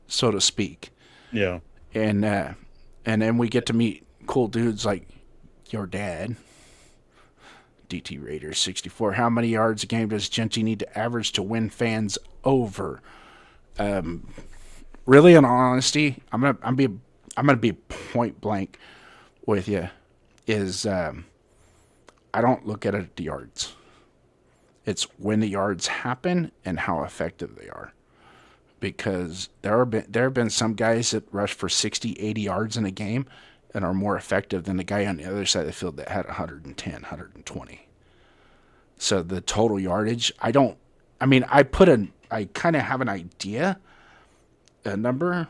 so to speak. Yeah. And then we get to meet cool dudes like your dad, DT Raiders 64. How many yards a game does Genty need to average to win fans over? Really, in all honesty, I'm gonna be point blank with you. I don't look at it at the yards. It's when the yards happen and how effective they are. Because there have been some guys that rush for 60, 80 yards in a game and are more effective than the guy on the other side of the field that had 110, 120. So the total yardage, I kind of have an idea, a number.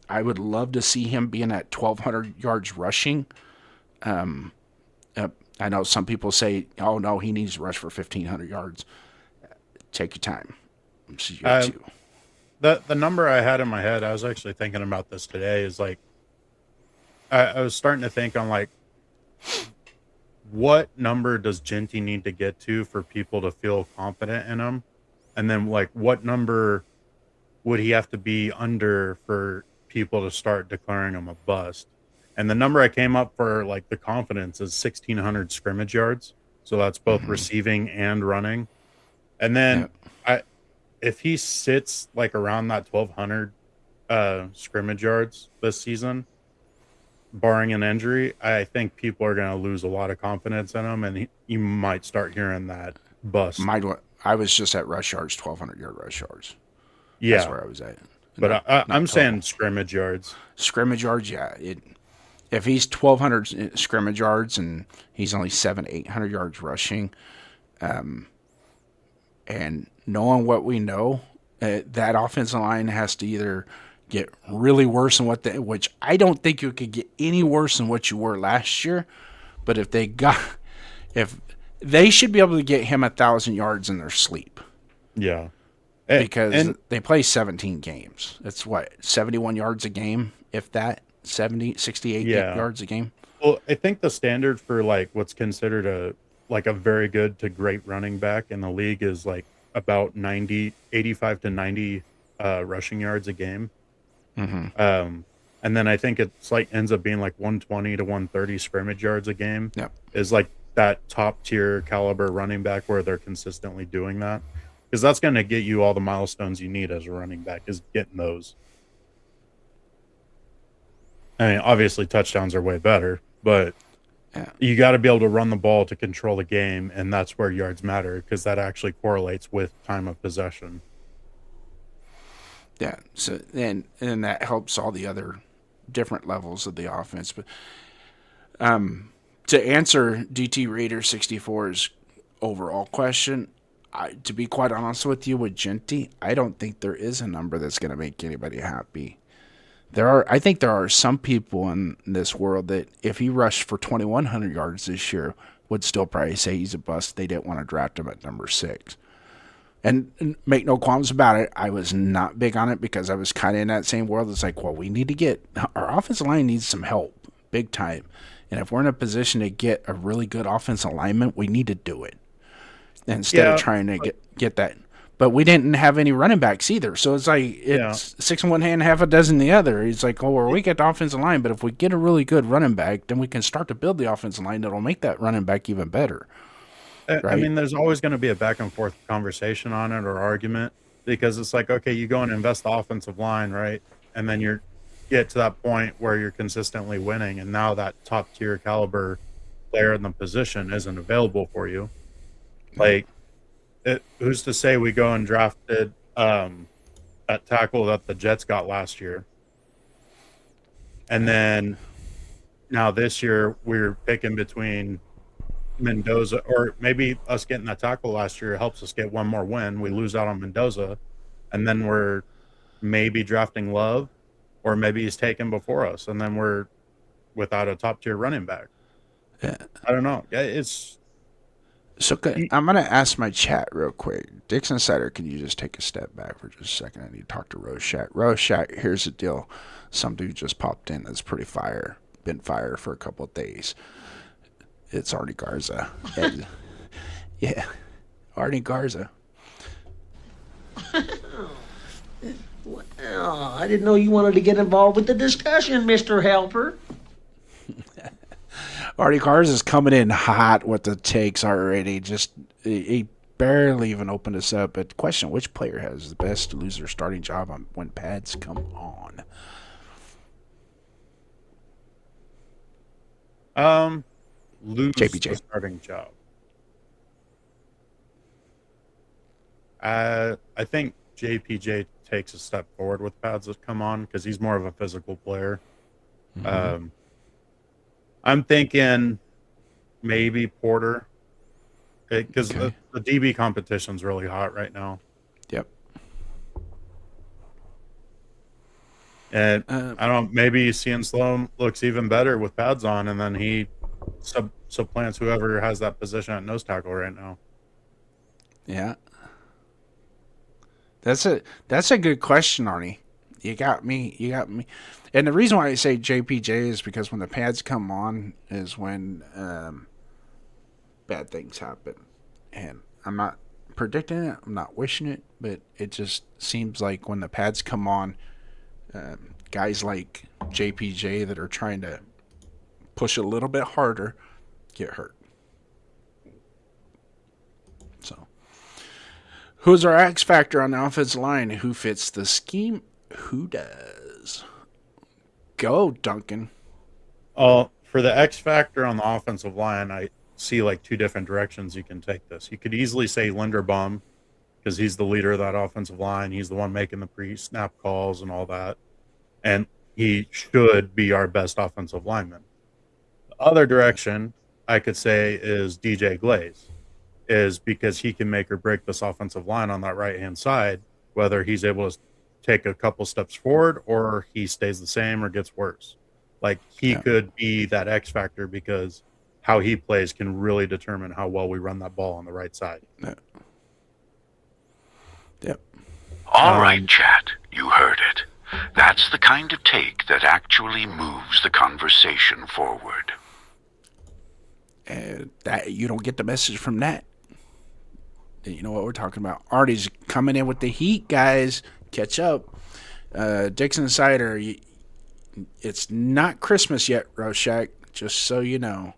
I would love to see him being at 1,200 yards rushing. I know some people say, oh, no, he needs to rush for 1,500 yards. Take your time. The number I had in my head, I was actually thinking about this today, is like, I was starting to think on, like, what number does Genty need to get to for people to feel confident in him? And then, like, what number would he have to be under for people to start declaring him a bust? And the number I came up for, like, the confidence is 1,600 scrimmage yards. So that's both receiving and running. And then if he sits, like, around that 1,200 scrimmage yards this season, barring an injury, I think people are going to lose a lot of confidence in him, and you might start hearing that bust. I was just at rush yards, 1,200-yard rush yards. That's Yeah, where I was at. but Not I'm total. saying scrimmage yards. Scrimmage yards, yeah. If he's 1,200 scrimmage yards and he's only 800 yards rushing, and knowing what we know, that offensive line has to either get really worse than which I don't think you could get any worse than what you were last year. But if they should be able to get him 1,000 yards in their sleep. Yeah, Because they play 17 games. That's what, 71 yards a game, if that, 68 yards a game. Well, I think the standard for like what's considered a very good to great running back in the league is like about 85 to 90 rushing yards a game. And then I think it's like ends up being like 120 to 130 scrimmage yards a game. Yep. Is like that top tier caliber running back where they're consistently doing that. Because that's going to get you all the milestones you need as a running back, is getting those. I mean, obviously touchdowns are way better, but you got to be able to run the ball to control the game, and that's where yards matter, because that actually correlates with time of possession. Yeah. So and that helps all the other different levels of the offense. But to answer DT Raider 64's overall question, to be quite honest with you, with Genty, I don't think there is a number that's going to make anybody happy. I think there are some people in this world that if he rushed for 2,100 yards this year, would still probably say he's a bust. They didn't want to draft him at number 6. And make no qualms about it, I was not big on it because I was kind of in that same world. It's like, well, we need to get our offensive line needs some help, big time. And if we're in a position to get a really good offensive alignment, we need to do it instead of trying to get that. But we didn't have any running backs either. So it's like it's 6 in one hand, half a dozen in the other. It's like, oh, well, we get the offensive line, but if we get a really good running back, then we can start to build the offensive line that'll make that running back even better. Right? I mean, there's always going to be a back and forth conversation on it or argument, because it's like, okay, you go and invest the offensive line, right? And then you get to that point where you're consistently winning, and now that top tier caliber player in the position isn't available for you. Like, who's to say we go and drafted that tackle that the Jets got last year, and then now this year we're picking between Mendoza, or maybe us getting that tackle last year helps us get one more win. We lose out on Mendoza, and then we're maybe drafting Love, or maybe he's taken before us, and then we're without a top tier running back. Yeah. I don't know. It's so good. I'm going to ask my chat real quick. Dixon Sider, can you just take a step back for just a second? I need to talk to Roshat. Roshat, here's the deal. Some dude just popped in that's pretty fire. Been fire for a couple of days. It's Arnie Garza. Yeah. Arnie Garza. Well, I didn't know you wanted to get involved with the discussion, Mr. Helper. Artie Garza's coming in hot with the takes already. Just he barely even opened us up. But question, which player has the best to lose their starting job when pads come on? Lose JPJ. the starting job. I think JPJ takes a step forward with pads that come on, because he's more of a physical player. I'm thinking maybe Porter, because the DB competition's really hot right now. Yep. And I don't know, maybe Cian Sloan looks even better with pads on, and then he supplants whoever has that position at nose tackle right now. Yeah. That's a good question, Arnie. You got me. And the reason why I say JPJ is because when the pads come on is when bad things happen. And I'm not predicting it. I'm not wishing it. But it just seems like when the pads come on, guys like JPJ that are trying to push a little bit harder get hurt. So, who's our X factor on the offensive line? Who fits the scheme? Who does? Go, Duncan. For the X factor on the offensive line, I see like two different directions you can take this. You could easily say Linderbaum because he's the leader of that offensive line. He's the one making the pre-snap calls and all that, and he should be our best offensive lineman. The other direction I could say is DJ Glaze, is because he can make or break this offensive line on that right-hand side, whether he's able to take a couple steps forward or he stays the same or gets worse. Like he could be that X factor because how he plays can really determine how well we run that ball on the right side. Yep. All right, chat. You heard it. That's the kind of take that actually moves the conversation forward. That you don't get the message from that. You know what we're talking about. Artie's coming in with the heat, guys. Catch up. Dixon Cider, it's not Christmas yet, Rorschach, just so you know.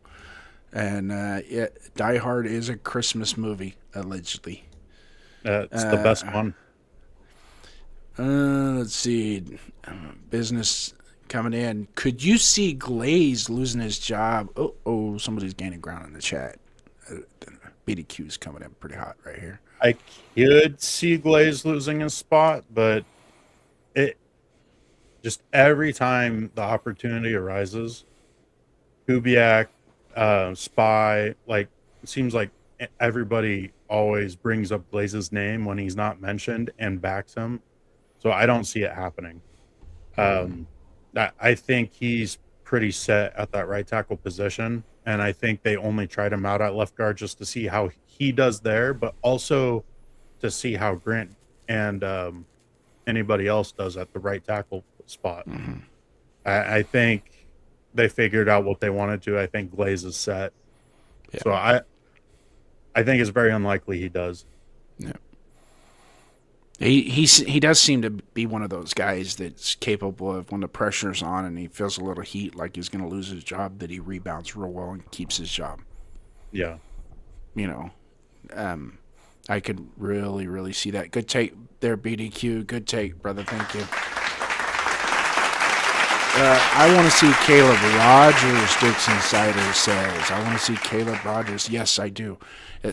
And Die Hard is a Christmas movie, allegedly. It's the best one. Let's see. Business coming in. Could you see Glaze losing his job? Oh, somebody's gaining ground in the chat. BDQ's coming in pretty hot right here. I could see Glaze losing his spot, but it just every time the opportunity arises, Kubiak, Spy, like it seems like everybody always brings up Glaze's name when he's not mentioned and backs him. So I don't see it happening. I think he's pretty set at that right tackle position, and I think they only tried him out at left guard just to see how he does there, but also to see how Grant and anybody else does at the right tackle spot. Mm-hmm. I think they figured out what they wanted to. I think Glaze is set. Yeah. So I think it's very unlikely he does. Yeah. He does seem to be one of those guys that's capable of, when the pressure's on and he feels a little heat like he's going to lose his job, that he rebounds real well and keeps his job. Yeah. You know, I could really, really see that. Good take there, BDQ. Good take, brother. Thank you. I want to see Caleb Rogers, Dixon Cider says. I want to see Caleb Rogers. Yes, I do.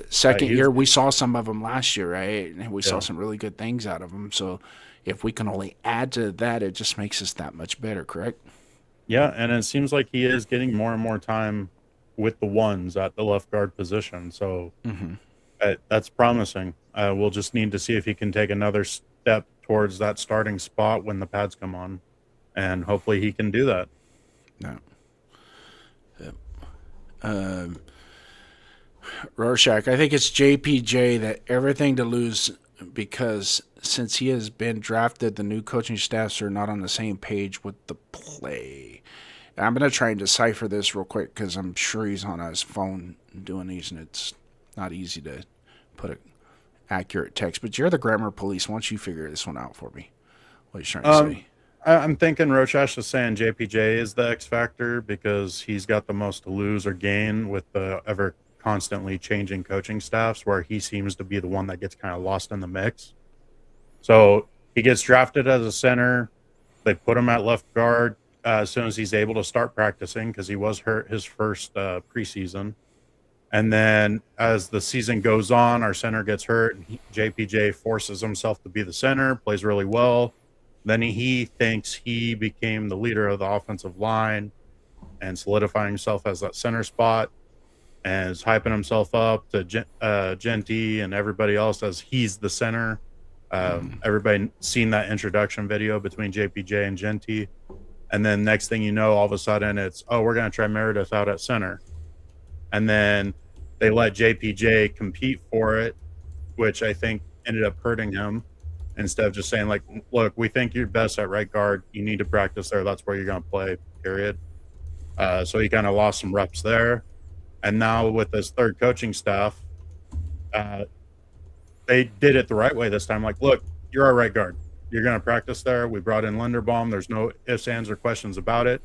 Second year, we saw some of them last year, right? And we saw some really good things out of them. So if we can only add to that, it just makes us that much better, correct? Yeah, and it seems like he is getting more and more time with the ones at the left guard position. So that's promising. We'll just need to see if he can take another step towards that starting spot when the pads come on. And hopefully he can do that. No. Rorschach, I think it's JPJ that everything to lose, because since he has been drafted, the new coaching staffs are not on the same page with the play. And I'm going to try and decipher this real quick because I'm sure he's on his phone doing these, and it's not easy to put an accurate text. But you're the grammar police. Why don't you figure this one out for me? What are you trying to say? I'm thinking Rochash is saying JPJ is the X factor because he's got the most to lose or gain with the ever constantly changing coaching staffs, where he seems to be the one that gets kind of lost in the mix. So he gets drafted as a center. They put him at left guard as soon as he's able to start practicing because he was hurt his first preseason. And then as the season goes on, our center gets hurt. And JPJ forces himself to be the center, plays really well. Then he thinks he became the leader of the offensive line and solidifying himself as that center spot and is hyping himself up to Genty and everybody else as he's the center. Everybody seen that introduction video between JPJ and Genty. And then next thing you know, all of a sudden it's, we're going to try Meredith out at center. And then they let JPJ compete for it, which I think ended up hurting him. Instead of just saying, like, look, we think you're best at right guard. You need to practice there. That's where you're going to play, period. So he kind of lost some reps there. And now with this third coaching staff, they did it the right way this time. Like, look, you're our right guard. You're going to practice there. We brought in Linderbaum. There's no ifs, ands, or questions about it.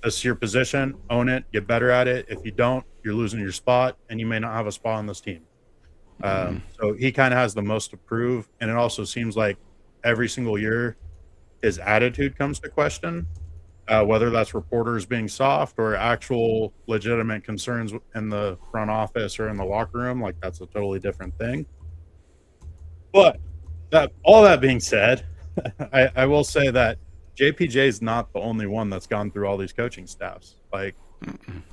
This is your position. Own it. Get better at it. If you don't, you're losing your spot, and you may not have a spot on this team. So he kind of has the most to prove, and it also seems like every single year his attitude comes to question. whether that's reporters being soft or actual legitimate concerns in the front office or in the locker room, like that's a totally different thing. But all that being said, I will say that JPJ is not the only one that's gone through all these coaching staffs. Like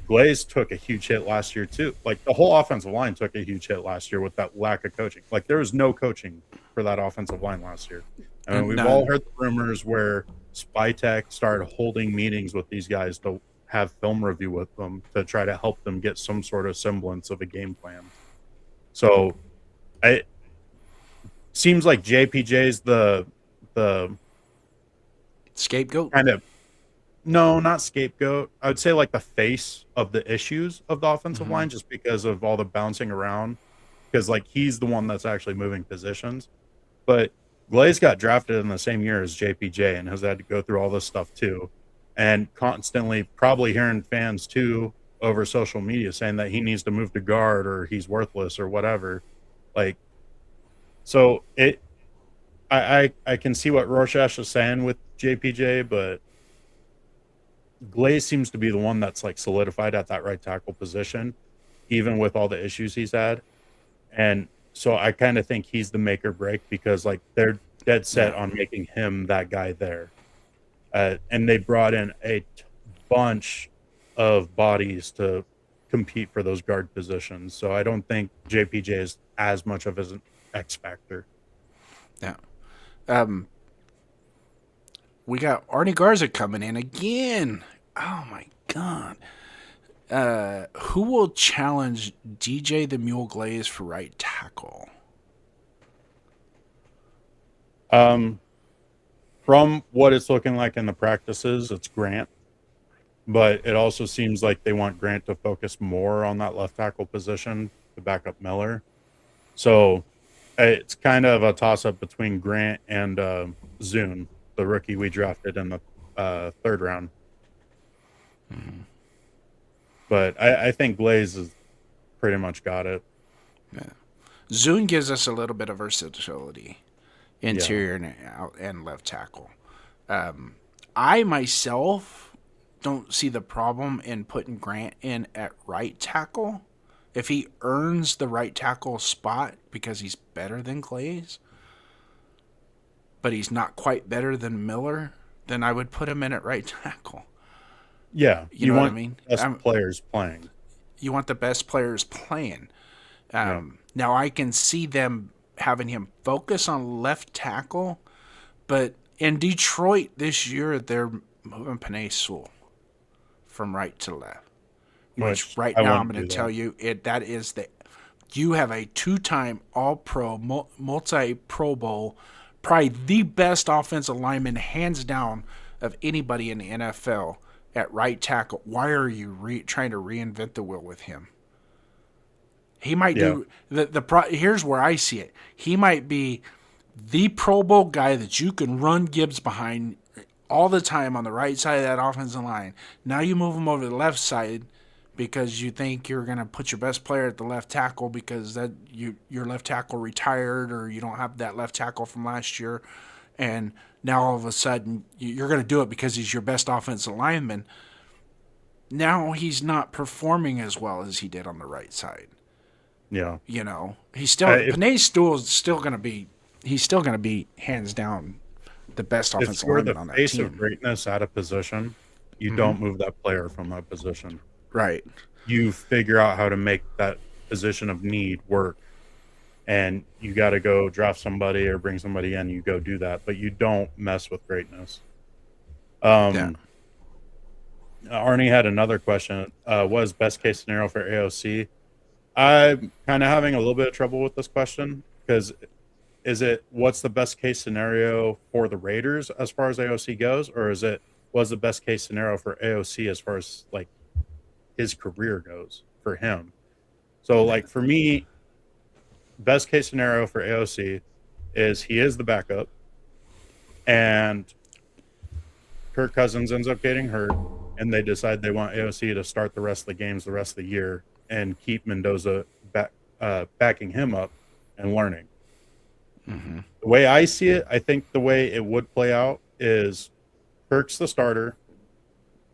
Glaze took a huge hit last year too. Like the whole offensive line took a huge hit last year with that lack of coaching. Like there was no coaching for that offensive line last year. I mean, we've all heard the rumors where Spytech started holding meetings with these guys to have film review with them to try to help them get some sort of semblance of a game plan. So it seems like JPJ's the Scapegoat? kind of, no, not scapegoat. I would say like the face of the issues of the offensive line, just because of all the bouncing around. Because like he's the one that's actually moving positions. But Glaze got drafted in the same year as JPJ and has had to go through all this stuff too. And constantly probably hearing fans too over social media saying that he needs to move to guard or he's worthless or whatever. Like, so I can see what Rorschach is saying with JPJ, but Glaze seems to be the one that's like solidified at that right tackle position, even with all the issues he's had. And so I kind of think he's the make or break because like they're dead set on making him that guy there. And they brought in a bunch of bodies to compete for those guard positions. So I don't think JPJ is as much of an X factor. Yeah. We got Arnie Garza coming in again. Oh my God. Who will challenge DJ the Mule Glaze for right tackle? From what it's looking like in the practices, it's Grant. But it also seems like they want Grant to focus more on that left tackle position to back up Miller. So it's kind of a toss-up between Grant and Zune, the rookie we drafted in the third round. Mm-hmm. But I think Glaze has pretty much got it. Yeah. Zune gives us a little bit of versatility, interior and left tackle. I myself don't see the problem in putting Grant in at right tackle. If he earns the right tackle spot because he's better than Glaze, but he's not quite better than Miller, then I would put him in at right tackle. Yeah, you know want what I mean? Best players playing. You want the best players playing. Now I can see them having him focus on left tackle, but in Detroit this year they're moving Penei Sewell from right to left. Which right now I'm going to tell you that is you have a 2-time All-Pro, multi-Pro Bowl, probably the best offensive lineman hands down of anybody in the NFL at right tackle. Why are you trying to reinvent the wheel with him? He might do here's where I see it. He might be the Pro Bowl guy that you can run Gibbs behind all the time on the right side of that offensive line. Now you move him over to the left side because you think you're going to put your best player at the left tackle because that your left tackle retired or you don't have that left tackle from last year. And now all of a sudden you're going to do it because he's your best offensive lineman. Now he's not performing as well as he did on the right side. Yeah. You know, he's still Penei Sewell is still going to be hands down the best offensive lineman on that team. If you're the face of greatness at a position, you don't move that player from that position. Right. You figure out how to make that position of need work. And you got to go draft somebody or bring somebody in. You go do that, but you don't mess with greatness. Arnie had another question. What is best case scenario for AOC? I'm kind of having a little bit of trouble with this question because what's the best case scenario for the Raiders as far as AOC goes, or what's the best case scenario for AOC as far as like his career goes for him? So like for me, best case scenario for AOC is he is the backup and Kirk Cousins ends up getting hurt and they decide they want AOC to start the rest of the games the rest of the year and keep Mendoza backing him up and learning. Mm-hmm. The way I see it, I think the way it would play out is Kirk's the starter.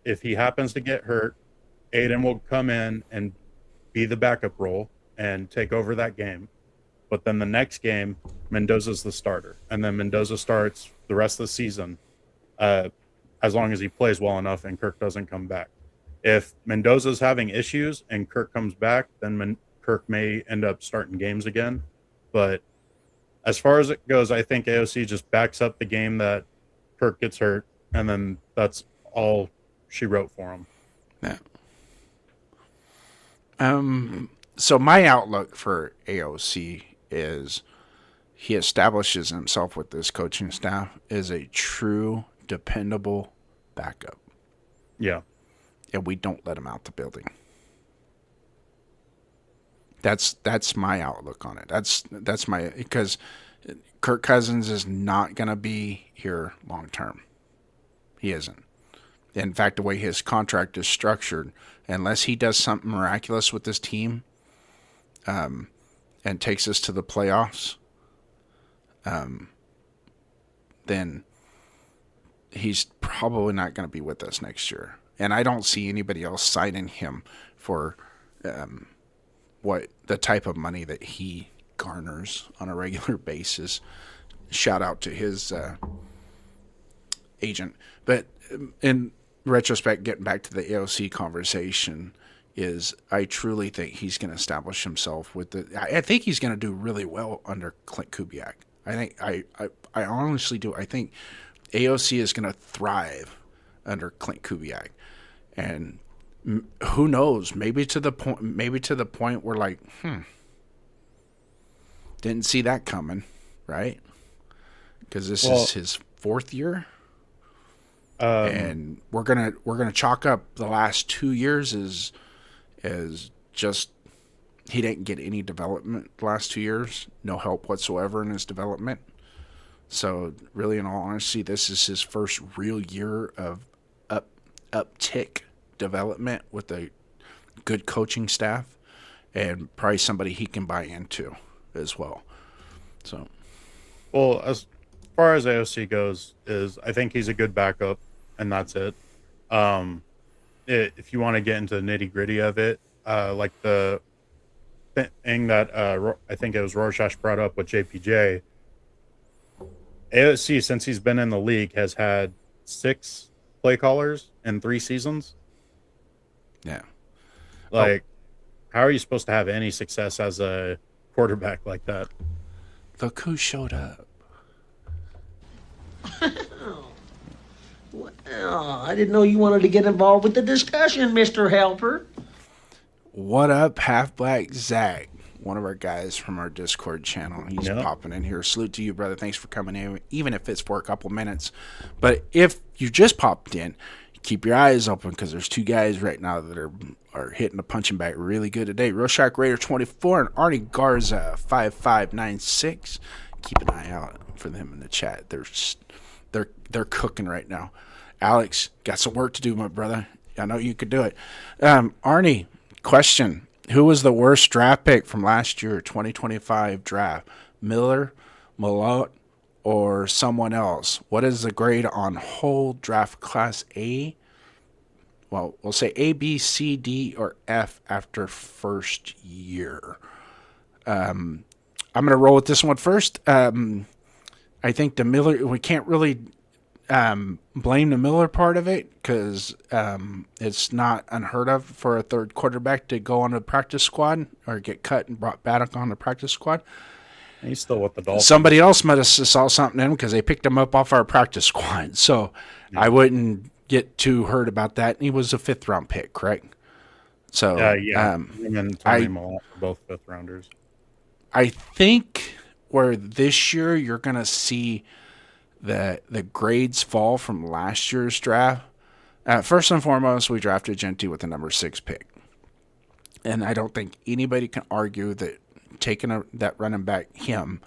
if he happens to get hurt, Aiden will come in and be the backup role and take over that game. But then the next game, Mendoza's the starter. And then Mendoza starts the rest of the season as long as he plays well enough and Kirk doesn't come back. If Mendoza's having issues and Kirk comes back, then Kirk may end up starting games again. But as far as it goes, I think AOC just backs up the game that Kirk gets hurt, and then that's all she wrote for him. Yeah. So my outlook for AOC is he establishes himself with this coaching staff as a true, dependable backup. Yeah. And we don't let him out the building. That's my outlook on it. That's my, because Kirk Cousins is not going to be here long term. He isn't. In fact, the way his contract is structured, unless he does something miraculous with this team, and takes us to the playoffs, then he's probably not going to be with us next year. And I don't see anybody else signing him for what the type of money that he garners on a regular basis. Shout out to his agent. But in retrospect, getting back to the AOC conversation, is I truly think he's going to establish himself with the. I think he's going to do really well under Clint Kubiak. I honestly do. I think AOC is going to thrive under Clint Kubiak, and who knows? Maybe to the point where like, didn't see that coming, right? Because this is his fourth year. And we're gonna chalk up the last 2 years as just he didn't get any development the last 2 years, no help whatsoever in his development. So really, in all honesty, this is his first real year of uptick development with a good coaching staff and probably somebody he can buy into as well. So, well, as far as AOC goes, is I think he's a good backup. And that's it. If you want to get into the nitty gritty of it, like the thing that I think it was Rorschach brought up with JPJ, AOC, since he's been in the league, has had 6 play callers in 3 seasons. Yeah. Like, how are you supposed to have any success as a quarterback like that? Look who showed up. Well, I didn't know you wanted to get involved with the discussion, Mr. Helper. What up, Half Black Zach? One of our guys from our Discord channel. He's popping in here. Salute to you, brother. Thanks for coming in, even if it's for a couple minutes. But if you just popped in, keep your eyes open because there's 2 guys right now that are hitting the punching bag really good today. Rorschach Raider 24 and Arnie Garza 5596. Keep an eye out for them in the chat. They're cooking right now. Alex, got some work to do, my brother. I know you could do it. Arnie, question. Who was the worst draft pick from last year, 2025 draft? Miller, Malott, or someone else? What is the grade on whole draft class A? Well, we'll say A, B, C, D, or F after first year. I'm going to roll with this one first. I think the Miller, we can't really blame the Miller part of it because it's not unheard of for a third quarterback to go on the practice squad or get cut and brought back on the practice squad. He's still with the Dolphins. Somebody else might have saw something in him because they picked him up off our practice squad. So I wouldn't get too hurt about that. And he was a 5th round pick, correct? So and then Tony Malott were both 5th rounders. I think where this year you're going to see the grades fall from last year's draft. First and foremost, we drafted Genty with the number 6 pick. And I don't think anybody can argue that taking that running back, him,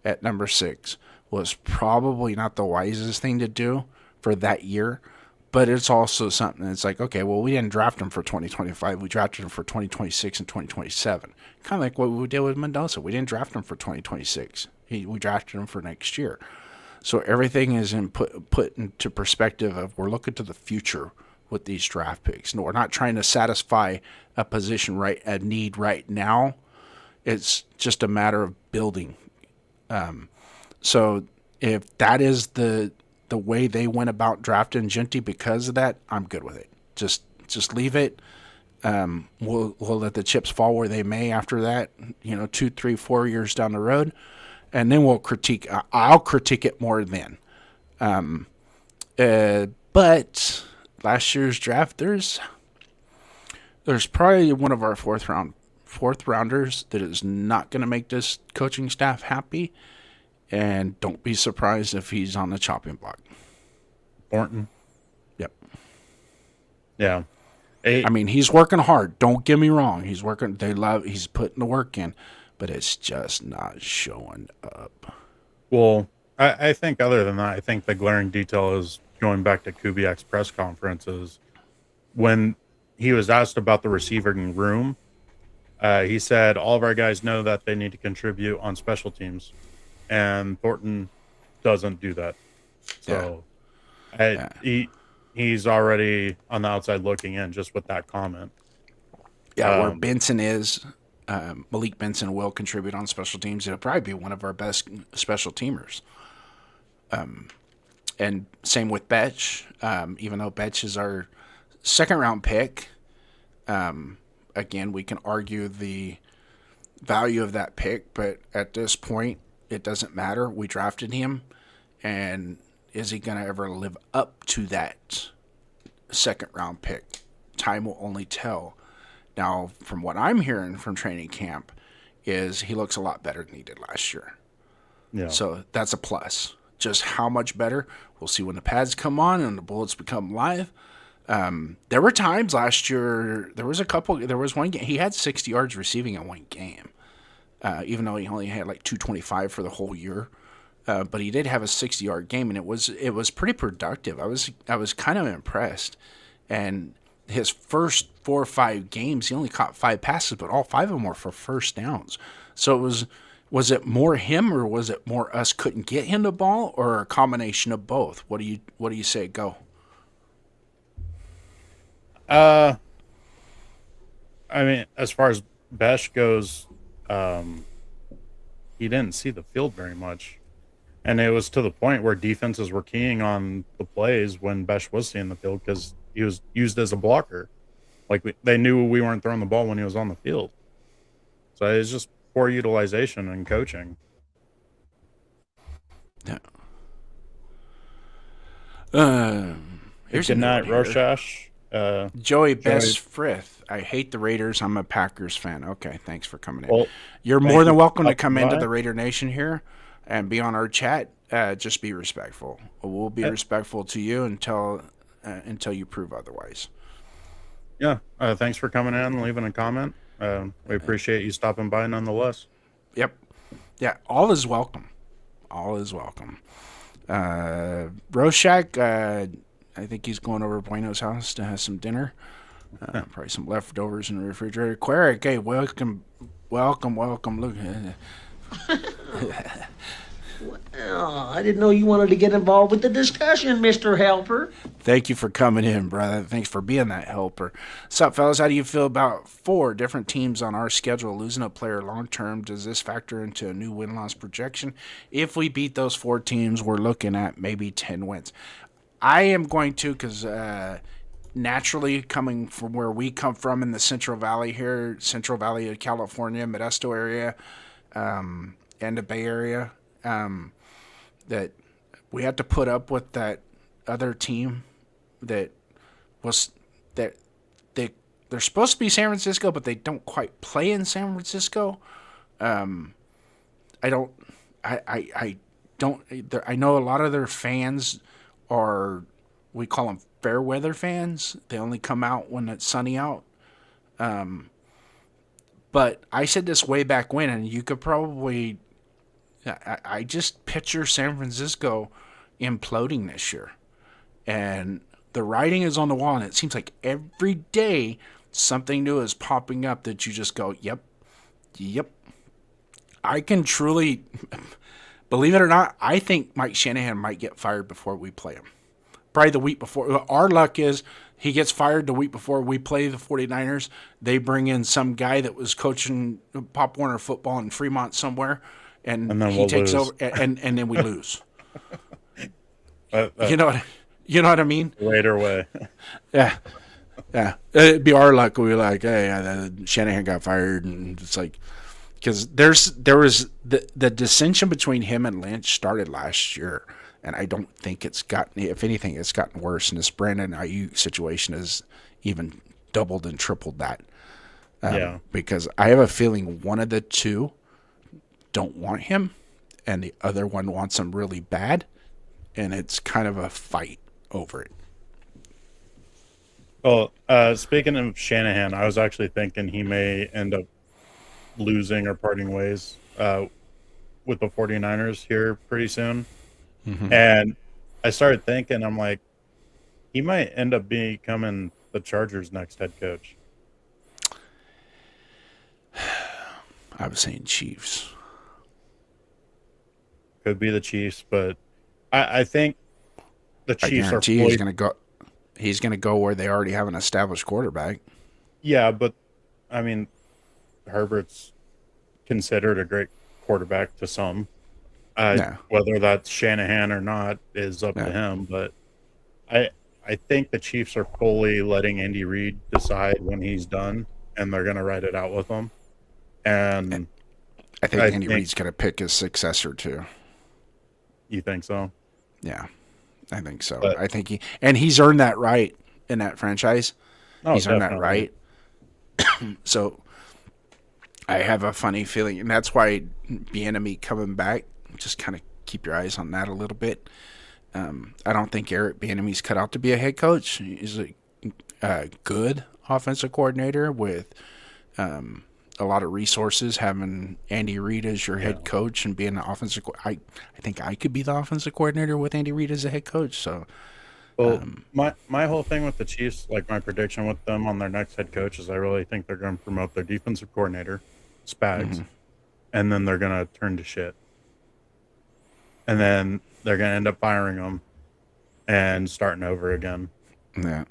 at number 6 was probably not the wisest thing to do for that year. But it's also something that's like, okay, well, we didn't draft him for 2025. We drafted him for 2026 and 2027. Kind of like what we did with Mendoza. We didn't draft him for 2026. We drafted him for next year. So everything is put into perspective of we're looking to the future with these draft picks. No, we're not trying to satisfy a need right now. It's just a matter of building. So if that is the way they went about drafting Genty because of that, I'm good with it. Just leave it. We'll let the chips fall where they may after that, 2, 3, 4 years down the road. And then we'll critique. I'll critique it more then. But last year's draft, there's probably one of our fourth rounders that is not going to make this coaching staff happy. And don't be surprised if he's on the chopping block. Thornton. Yep. Yeah. He's working hard. Don't get me wrong. He's working. He's putting the work in, but it's just not showing up. Well, I think other than that, I think the glaring detail is going back to Kubiak's press conferences. When he was asked about the receiving room, he said, all of our guys know that they need to contribute on special teams. And Thornton doesn't do that. So he's already on the outside looking in just with that comment. Yeah, where Benson is, Malik Benson will contribute on special teams. He'll probably be one of our best special teamers. And same with Betch. Even though Betch is our second-round pick, again, we can argue the value of that pick, but at this point, it doesn't matter. We drafted him, and is he going to ever live up to that second-round pick? Time will only tell. Now, from what I'm hearing from training camp, is he looks a lot better than he did last year. Yeah. So that's a plus. Just how much better, we'll see when the pads come on and the bullets become live. There were times last year, there was one game, he had 60 yards receiving in one game. Even though he only had like 225 for the whole year. But he did have a 60-yard game, and it was pretty productive. I was kind of impressed. And his first 4 or 5 games, he only caught 5 passes, but all 5 of them were for first downs. So was it more him, or was it more us couldn't get him the ball, or a combination of both? What do you say? Go. As far as Besh goes, he didn't see the field very much. And it was to the point where defenses were keying on the plays when Besh was seeing the field because he was used as a blocker. They knew we weren't throwing the ball when he was on the field. So it was just poor utilization and coaching. Yeah. Here's good night, Roshash. Joey Best Frith. I hate the Raiders. I'm a Packers fan. Okay, thanks for coming in. Well, you're more than welcome to come into the Raider Nation here and be on our chat. Just be respectful. We'll be respectful to you until you prove otherwise. Yeah. Thanks for coming in and leaving a comment. We appreciate you stopping by nonetheless. Yep. Yeah, all is welcome. All is welcome. Roshak, I think he's going over to Bueno's house to have some dinner. Probably some leftovers in the refrigerator. Queric, hey, welcome. Look. Well, I didn't know you wanted to get involved with the discussion, Mr. Helper. Thank you for coming in, brother. Thanks for being that helper. What's up, fellas? How do you feel about 4 different teams on our schedule losing a player long term? Does this factor into a new win-loss projection? If we beat those 4 teams, we're looking at maybe 10 wins. I am going to, because naturally coming from where we come from in the Central Valley here, Central Valley of California, Modesto area, and the Bay Area, that we had to put up with that other team that they're supposed to be San Francisco, but they don't quite play in San Francisco. I know a lot of their fans are, we call them fair weather fans. They only come out when it's sunny out. But I said this way back when, and you could probably, I just picture San Francisco imploding this year. And the writing is on the wall, and it seems like every day something new is popping up that you just go, yep. I can truly, believe it or not, I think Mike Shanahan might get fired before we play him. probably the week before. Our luck is he gets fired the week before we play the 49ers. They bring in some guy that was coaching Pop Warner football in Fremont somewhere, and And then he we'll takes lose. over, and then we lose. Uh, uh, You know what I mean? Later way. Yeah. Yeah, it'd be our luck. We were like, hey, Shanahan got fired, and it's like, because there was the dissension between him and Lynch started last year, and I don't think it's gotten. If anything, it's gotten worse. And this Brandon Ayuk situation has even doubled and tripled that. Yeah. Because I have a feeling one of the two don't want him, and the other one wants him really bad, and it's kind of a fight over it. Well, speaking of Shanahan, I was actually thinking he may end up losing or parting ways with the 49ers here pretty soon. Mm-hmm. And I started thinking, I'm like, he might end up becoming the Chargers' next head coach. I was saying Chiefs. Could be the Chiefs, but I think the I Chiefs are guarantee fully... he's going to go. He's going to go where they already have an established quarterback. Yeah, but I mean, Herbert's considered a great quarterback to some. Yeah. Whether that's Shanahan or not is up Yeah. to him. But I think the Chiefs are fully letting Andy Reid decide when he's done, and they're going to ride it out with him. And I think Andy Reid's going to pick his successor too. You think so? Yeah, I think so. But- I think he's earned that right in that franchise. Oh, He's earned that definitely. right. So I have a funny feeling, and that's why Bieniemy coming back. Just kind of keep your eyes on that a little bit. I don't think Eric Bieniemy's cut out to be a head coach. He's a good offensive coordinator with a lot of resources. Having Andy Reid as your head coach and being an offensive, I think I could be the offensive coordinator with Andy Reid as a head coach. So, Well, my whole thing with the Chiefs, like my prediction with them on their next head coach, is I really think they're going to promote their defensive coordinator, Spags, and then they're going to turn to shit. And then they're going to end up firing him and starting over again. yeah,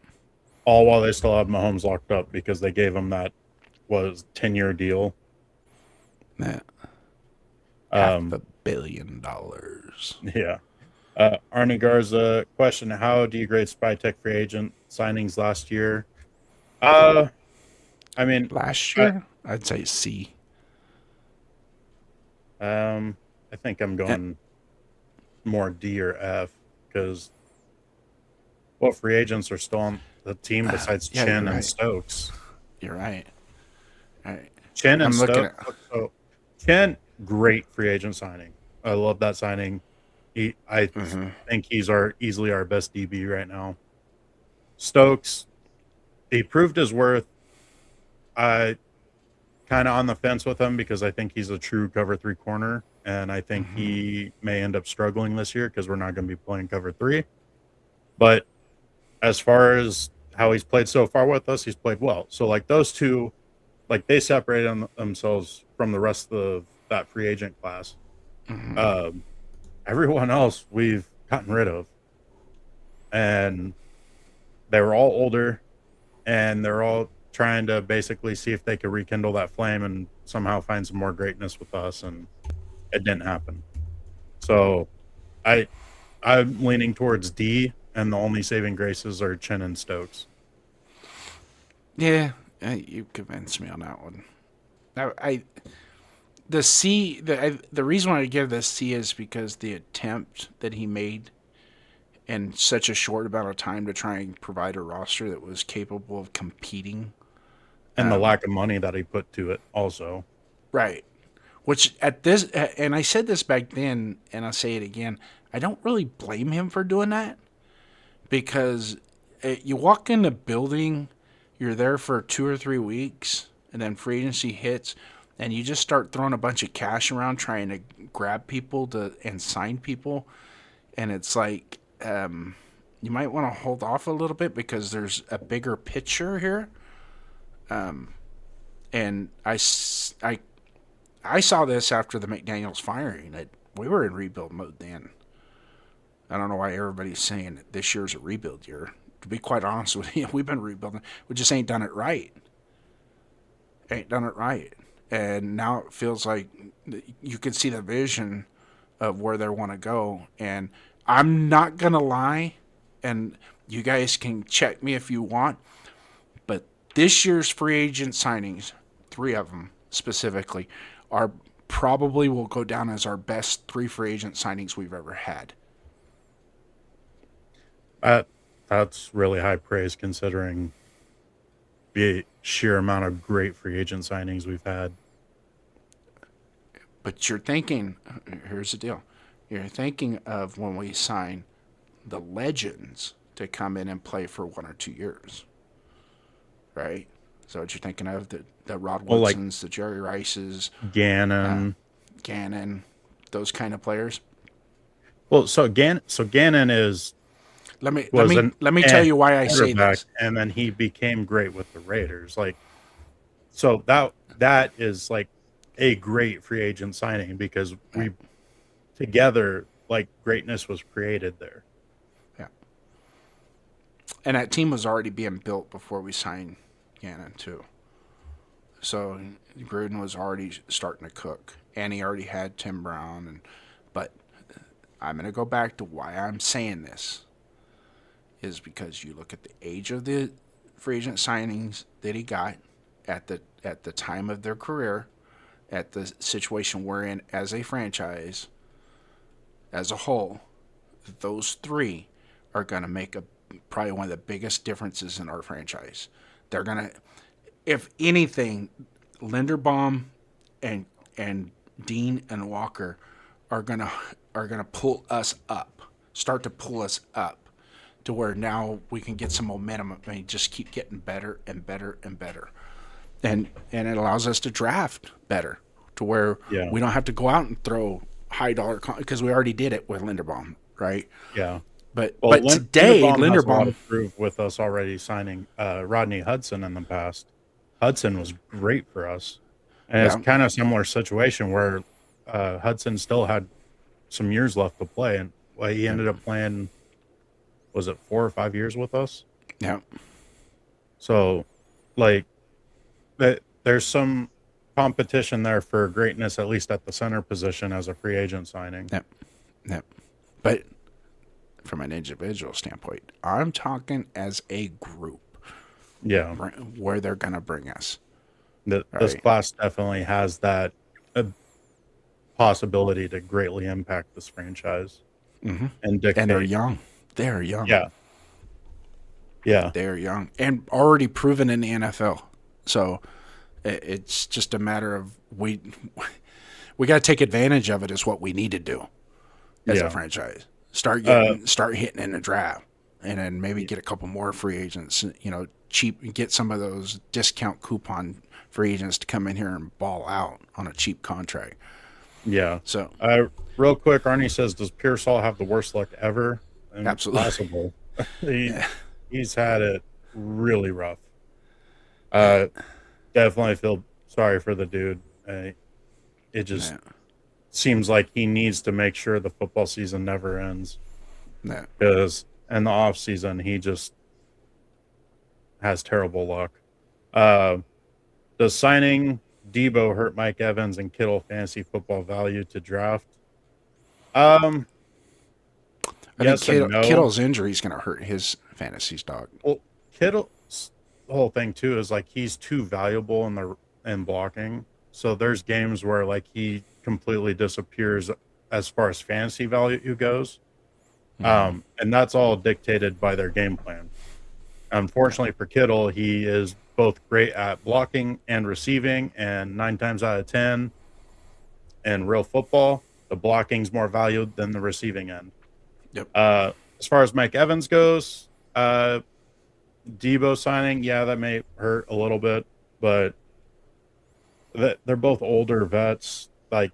All while they still have Mahomes locked up because they gave him that 10-year deal. yeah, $500 million. Yeah. Arnie Garza, question: how do you grade SpyTech free agent signings last year? I mean, Last year, I'd say C. I think I'm going more D or F because free agents are still on the team besides Yeah, Chin you're and right. Stokes. You're right. All right. Chin and I'm looking Stokes. So, Chin, great free agent signing. I love that signing. I think he's easily our best DB right now. Stokes, he proved his worth. I kind of on the fence with him because I think he's a true cover 3 corner, and I think he may end up struggling this year because we're not going to be playing cover 3. But as far as how he's played so far with us, he's played well. So like those two, like they separated themselves from the rest of that free agent class. Everyone else we've gotten rid of, and they were all older, and they're all trying to basically see if they could rekindle that flame and somehow find some more greatness with us, and it didn't happen. So I'm leaning towards D, and the only saving graces are Chin and Stokes. Yeah, you convinced me on that one. The C, the reason why I give this C is because the attempt that he made in such a short amount of time to try and provide a roster that was capable of competing. And the lack of money that he put to it also. Right. Which at this, and I said this back then, and I'll say it again, I don't really blame him for doing that, because you walk in the building, you're there for 2 or 3 weeks, and then free agency hits, and you just start throwing a bunch of cash around trying to grab people and sign people, and it's like you might want to hold off a little bit because there's a bigger picture here. And I saw this after the McDaniels firing. We were in rebuild mode then. I don't know why everybody's saying that this year's a rebuild year. To be quite honest with you, we've been rebuilding. We just ain't done it right. Ain't done it right. And now it feels like you can see the vision of where they want to go. And I'm not going to lie, and you guys can check me if you want, but this year's free agent signings, 3 of them specifically, are probably will go down as our best 3 free agent signings we've ever had. That's really high praise considering the sheer amount of great free agent signings we've had. But you're thinking, here's the deal. You're thinking of when we sign the legends to come in and play for 1 or 2 years, right? So what you're thinking of, the Rod Woodsons, the Jerry Rices, Gannon, those kind of players. Well, so Gannon is Let me tell you why I say this. And then he became great with the Raiders. So that is like a great free agent signing because we together, greatness was created there. Yeah. And that team was already being built before we signed Gannon too. So Gruden was already starting to cook, and he already had Tim Brown. But I'm going to go back to why I'm saying this is because you look at the age of the free agent signings that he got at the time of their career, at the situation we're in as a franchise, as a whole. Those 3 are going to make probably one of the biggest differences in our franchise. They're going to, if anything, Linderbaum and Dean and Walker are going to pull us up, start to pull us up to where now we can get some momentum and just keep getting better and better and better. And it allows us to draft better to where we don't have to go out and throw high dollar because we already did it with Linderbaum, right? Yeah. But today Linderbaum has proved with us already signing Rodney Hudson in the past. Hudson was great for us. And it's kind of similar situation where Hudson still had some years left to play, and he ended up playing, was it 4 or 5 years with us? Yeah. So, there's some competition there for greatness, at least at the center position as a free agent signing. Yep. But from an individual standpoint, I'm talking as a group. Yeah. Where they're going to bring us. This class definitely has that possibility to greatly impact this franchise. Mm-hmm. And they're young. They're young. Yeah. They're young and already proven in the NFL. So it's just a matter of we got to take advantage of it is what we need to do as a franchise. Start hitting in the draft, and then maybe get a couple more free agents, cheap, get some of those discount coupon free agents to come in here and ball out on a cheap contract. Yeah. So real quick, Arnie says, does Pearsall have the worst luck ever? And absolutely. Possible. He's had it really rough. Definitely feel sorry for the dude. It just seems like he needs to make sure the football season never ends. Because in the off season, he just has terrible luck. Does signing Debo hurt Mike Evans and Kittle fantasy football value to draft? I think Kittle's injury is going to hurt his fantasy stock. Well, Kittle's whole thing too is he's too valuable in blocking. So there's games where he completely disappears as far as fantasy value goes. And that's all dictated by their game plan. Unfortunately for Kittle, he is both great at blocking and receiving, and 9 times out of 10 in real football, the blocking's more valued than the receiving end. Yep. As far as Mike Evans goes, Debo signing, that may hurt a little bit, but they're both older vets. I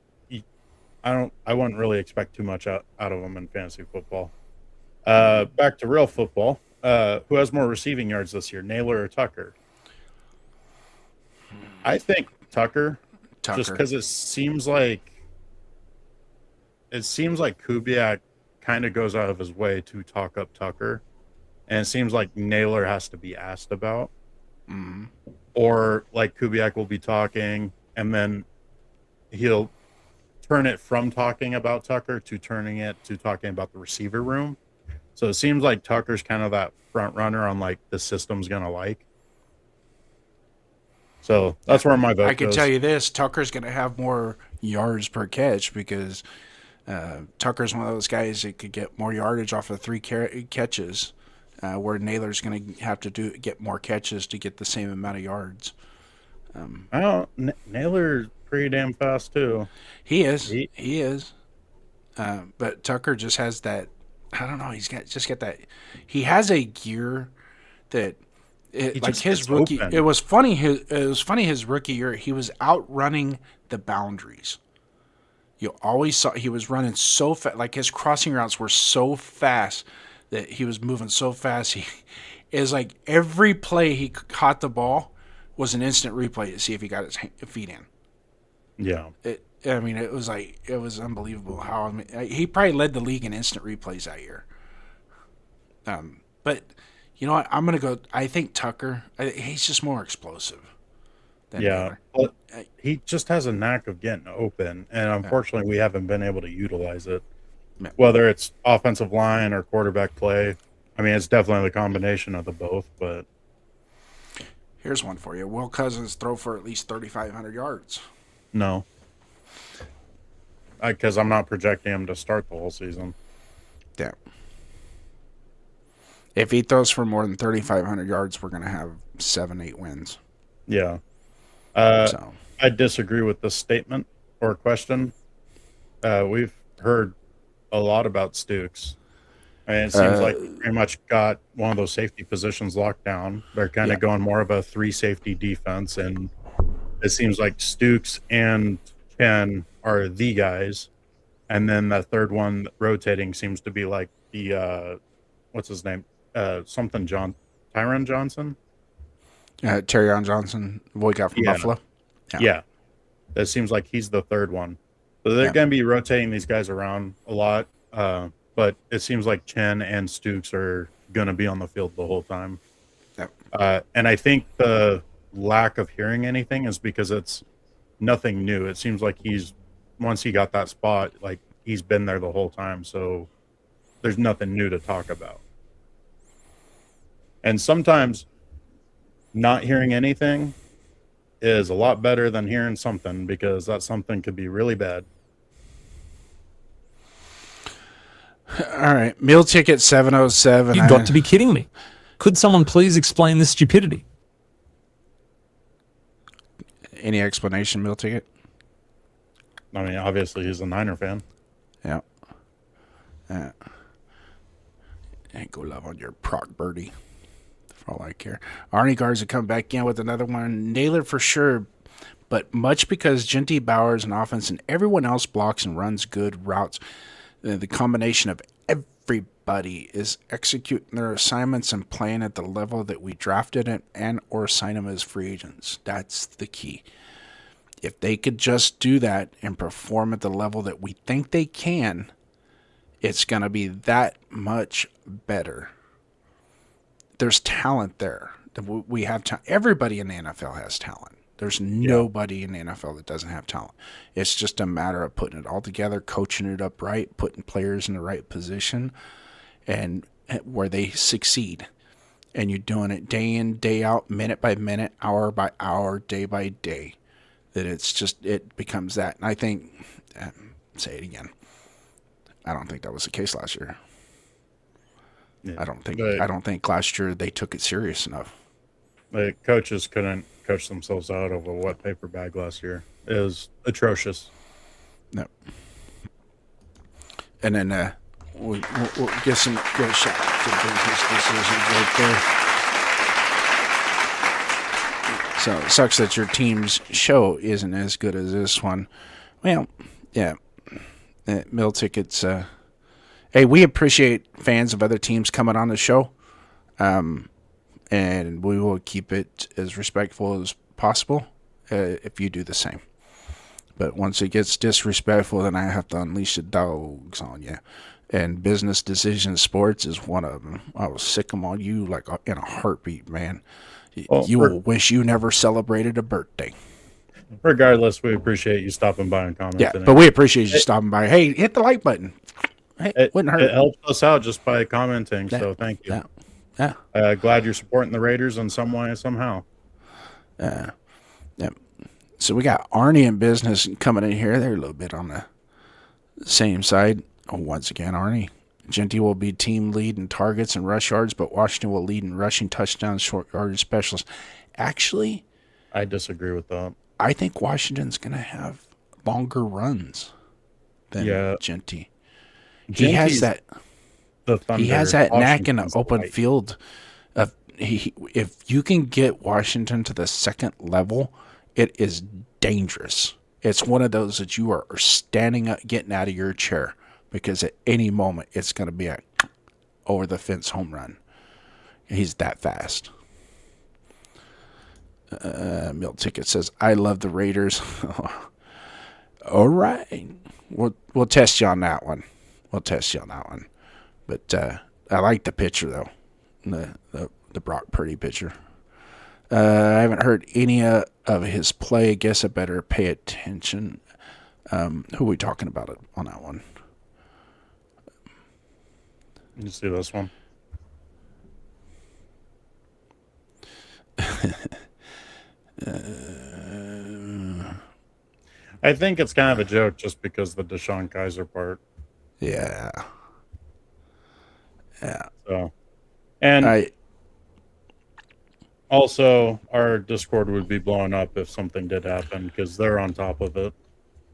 wouldn't really expect too much out of them in fantasy football. Back to real football. Who has more receiving yards this year, Naylor or Tucker? I think Tucker. Just because it seems like Kubiak kind of goes out of his way to talk up Tucker, and it seems like Naylor has to be asked about, or like Kubiak will be talking, and then he'll turn it from talking about Tucker to turning it to talking about the receiver room. So it seems like Tucker's kind of that front runner on like the system's gonna like. So that's where my vote I can goes. tell you this: Tucker's going to have more yards per catch because Tucker's one of those guys that could get more yardage off of 3 catches, where Naylor's going to have to get more catches to get the same amount of yards. Naylor's pretty damn fast too. He is. He is. But Tucker just has that. I don't know. He's got that. He has a gear that. Like his rookie, open. it was funny. His rookie year, he was outrunning the boundaries. You always saw he was running so fast. Like his crossing routes were so fast that he was moving so fast. He is like every play he caught the ball was an instant replay to see if he got his feet in. Yeah. It was unbelievable how he probably led the league in instant replays that year. But. You know what? I'm going to go. I think Tucker, he's just more explosive than Naylor. But he just has a knack of getting open, and unfortunately, we haven't been able to utilize it. Yeah. Whether it's offensive line or quarterback play, I mean, it's definitely the combination of the both. But here's one for you: Will Cousins throw for at least 3,500 yards? no, because I'm not projecting him to start the whole season. Yeah. If he throws for more than 3,500 yards, we're going to have 7-8 wins. Yeah. So I disagree with this statement or question. We've heard a lot about Stukes. I mean, it seems like we pretty much got one of those safety positions locked down. They're kind of going more of a 3-safety defense, and it seems like Stukes and Chen are the guys. And then the third one rotating seems to be like the, what's his name? Tyron Johnson? Terrion Johnson, boy got from Buffalo. Yeah. It seems like he's the third one. So they're going to be rotating these guys around a lot. But it seems like Chen and Stukes are going to be on the field the whole time. Yep. And I think the lack of hearing anything is because it's nothing new. It seems like once he got that spot, like he's been there the whole time. So there's nothing new to talk about. And sometimes not hearing anything is a lot better than hearing something, because that something could be really bad. All right. Meal ticket 707. You've got to be kidding me. Could someone please explain this stupidity? Any explanation, meal ticket? I mean, obviously he's a Niner fan. Yeah. Ain't go love on your proc birdie. For all I care. Arnie Garza come back in with another one. Naylor for sure, but much because Genty, Bowers, and offense and everyone else blocks and runs good routes. The combination of everybody is executing their assignments and playing at the level that we drafted it and or sign them as free agents. That's the key. If they could just do that and perform at the level that we think they can, it's going to be that much better. There's talent there. We have everybody in the NFL has talent. There's nobody in the NFL that doesn't have talent. It's just a matter of putting it all together, coaching it up right, putting players in the right position, and where they succeed. And you're doing it day in, day out, minute by minute, hour by hour, day by day. That it becomes that. And I think, say it again, I don't think that was the case last year. Yeah. I don't think last year they took it serious enough. The coaches couldn't coach themselves out of a wet paper bag last year. It was atrocious. No. And then we'll give a shot to the business decisions right there. So it sucks that your team's show isn't as good as this one. Well, yeah. Mill tickets. Hey, we appreciate fans of other teams coming on the show. And we will keep it as respectful as possible if you do the same. But once it gets disrespectful, then I have to unleash the dogs on you. And business decision sports is one of them. I will sick them on you like in a heartbeat, man. Well, You will wish you never celebrated a birthday. regardless, we appreciate you stopping by and Yeah, commenting. but we appreciate you stopping by. Hey, hit the like button. Hey, wouldn't hurt. It helps us out just by commenting, Yeah, so thank you. Yeah. Glad you're supporting the Raiders in some way, somehow. Yeah. So we got Arnie in business coming in here. They're a little bit on the same side. Oh, once again, Arnie. Genty will be team lead in targets and rush yards, but Washington will lead in rushing touchdowns, short yardage specialists. Actually, I disagree with that. I think Washington's going to have longer runs than Genty. He has that. The Thunder. He has that knack in an Washington's open light. field. If you can get Washington to the second level, it is dangerous. It's one of those that you are standing up, getting out of your chair, because at any moment it's going to be a over the fence home run. He's that fast. Mill Ticket says, "I love the Raiders." All right, we'll test you on that one. But I like the picture though, the Brock Purdy picture. I haven't heard any of his play. I guess I better pay attention. Who are we talking about on that one? You see this one? I think it's kind of a joke just because the Deshaun Kaiser part. Yeah. So, and also our Discord would be blowing up if something did happen because they're on top of it.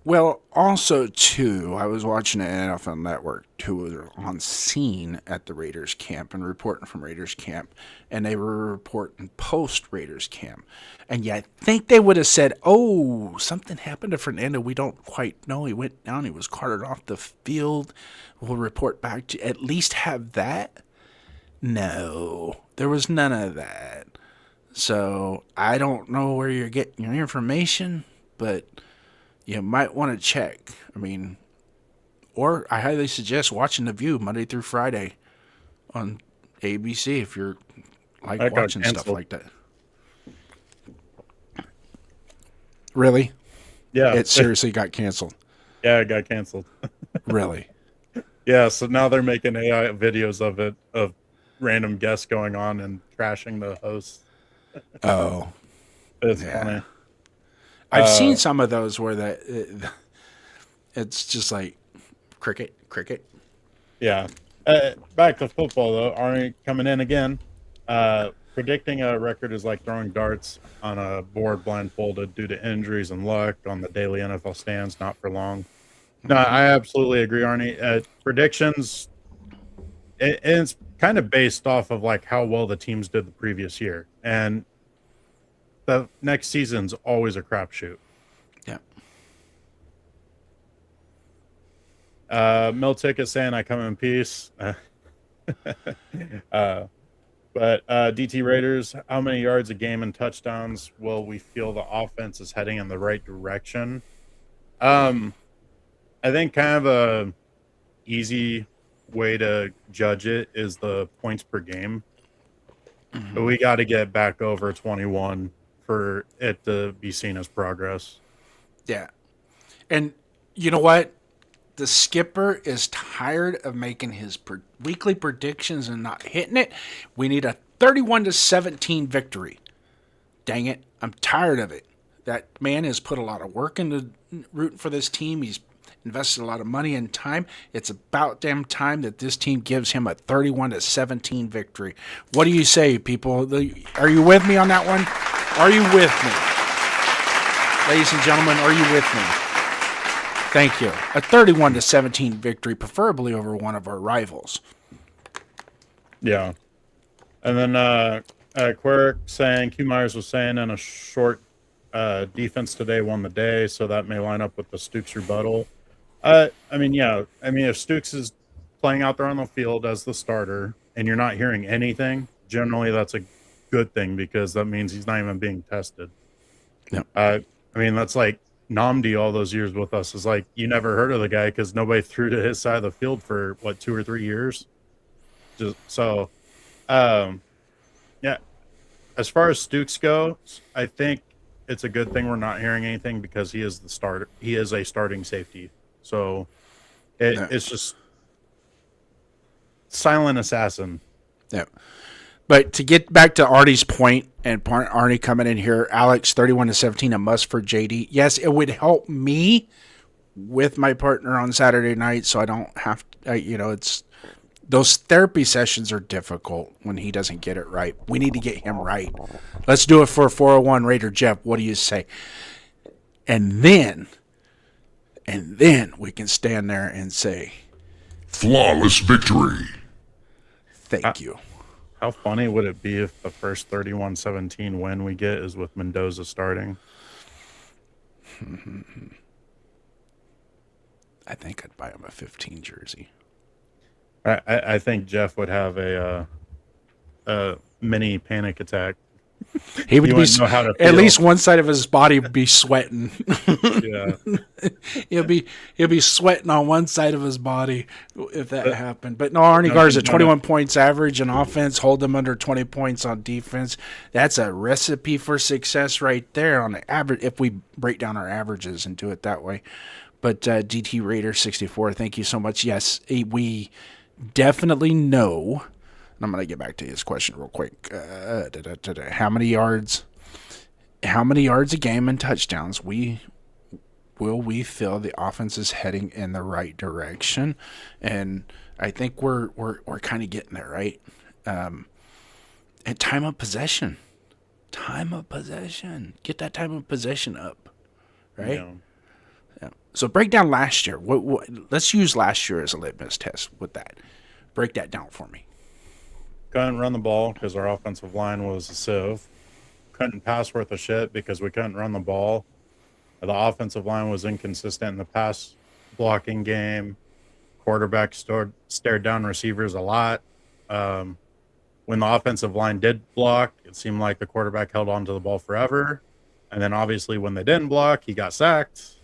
Well, also, too, I was watching an NFL Network who was on scene at the Raiders camp and reporting from Raiders camp, and they were reporting post-Raiders camp. And yeah, I think they would have said, oh, something happened to Fernando. We don't quite know. He went down. He was carted off the field. We'll report back to at least have that. No, there was none of that. So I don't know where you're getting your information, but you might want to check. I mean, or I highly suggest watching The View Monday through Friday on ABC if you're like watching stuff like that. Really? Yeah. It seriously got canceled. Yeah, it got canceled. Really? Yeah, so now they're making AI videos of it, of random guests going on and trashing the hosts. Oh. It's funny. I've seen some of those where it's just like cricket. Yeah. Back to football, though. Arnie coming in again. Predicting a record is like throwing darts on a board blindfolded due to injuries and luck on the daily NFL stands, not for long. No, I absolutely agree, Arnie. Predictions, it's kind of based off of like how well the teams did the previous year. And the next season's always a crapshoot. Yeah. Mill Ticket saying I come in peace. But DT Raiders, how many yards a game and touchdowns will we feel the offense is heading in the right direction? I think kind of a easy way to judge it is the points per game. Mm-hmm. But we got to get back over 21 for it to be seen as progress. Yeah. And you know what? The skipper is tired of making his weekly predictions and not hitting it. We need a 31-17 victory. Dang it. I'm tired of it. That man has put a lot of work into rooting for this team. He's invested a lot of money and time. It's about damn time that this team gives him a 31-17 victory. What do you say, people? Are you with me on that one? Are you with me? Ladies and gentlemen, are you with me? Thank you. A 31-17 victory, preferably over one of our rivals. Yeah. And then Quirk saying, Q Myers was saying, in a short defense today won the day, so that may line up with the Stooks rebuttal. I mean, if Stooks is playing out there on the field as the starter and you're not hearing anything, generally that's a good thing because that means he's not even being tested. Yeah. I mean, that's like Namdi all those years with us is like you never heard of the guy because nobody threw to his side of the field for what 2 or 3 years. Just so, yeah. As far as Stukes goes, I think it's a good thing we're not hearing anything because he is the starter. He is a starting safety, so it's just silent assassin. Yeah. But to get back to Arnie's point, and Arnie coming in here, Alex, 31-17, a must for JD. Yes, it would help me with my partner on Saturday night, so I don't have to, it's those therapy sessions are difficult when he doesn't get it right. We need to get him right. Let's do it for 401 Raider Jeff. What do you say? And then we can stand there and say, flawless victory. thank you. How funny would it be if the first 31-17 win we get is with Mendoza starting? I think I'd buy him a 15 jersey. I think Jeff would have a mini panic attack. He would be know how to at feel. least one side of his body would be sweating. Yeah. he'll be sweating on one side of his body if that happened. But no, Arnie Garza, 21 points average on offense, hold them under 20 points on defense. That's a recipe for success right there on the average. If we break down our averages and do it that way. But DT Raider 64, thank you so much. Yes, we definitely know. I'm going to get back to his question real quick. How many yards a game and touchdowns will we feel the offense is heading in the right direction? And I think we're kind of getting there, right? And time of possession. Get that time of possession up, right? Yeah. So break down last year. Let's use last year as a litmus test with that. Break that down for me. Couldn't run the ball because our offensive line was a sieve. Couldn't pass worth a shit because we couldn't run the ball. The offensive line was inconsistent in the pass blocking game. Quarterback stared down receivers a lot. When the offensive line did block, it seemed like the quarterback held on to the ball forever. And then obviously when they didn't block, he got sacked.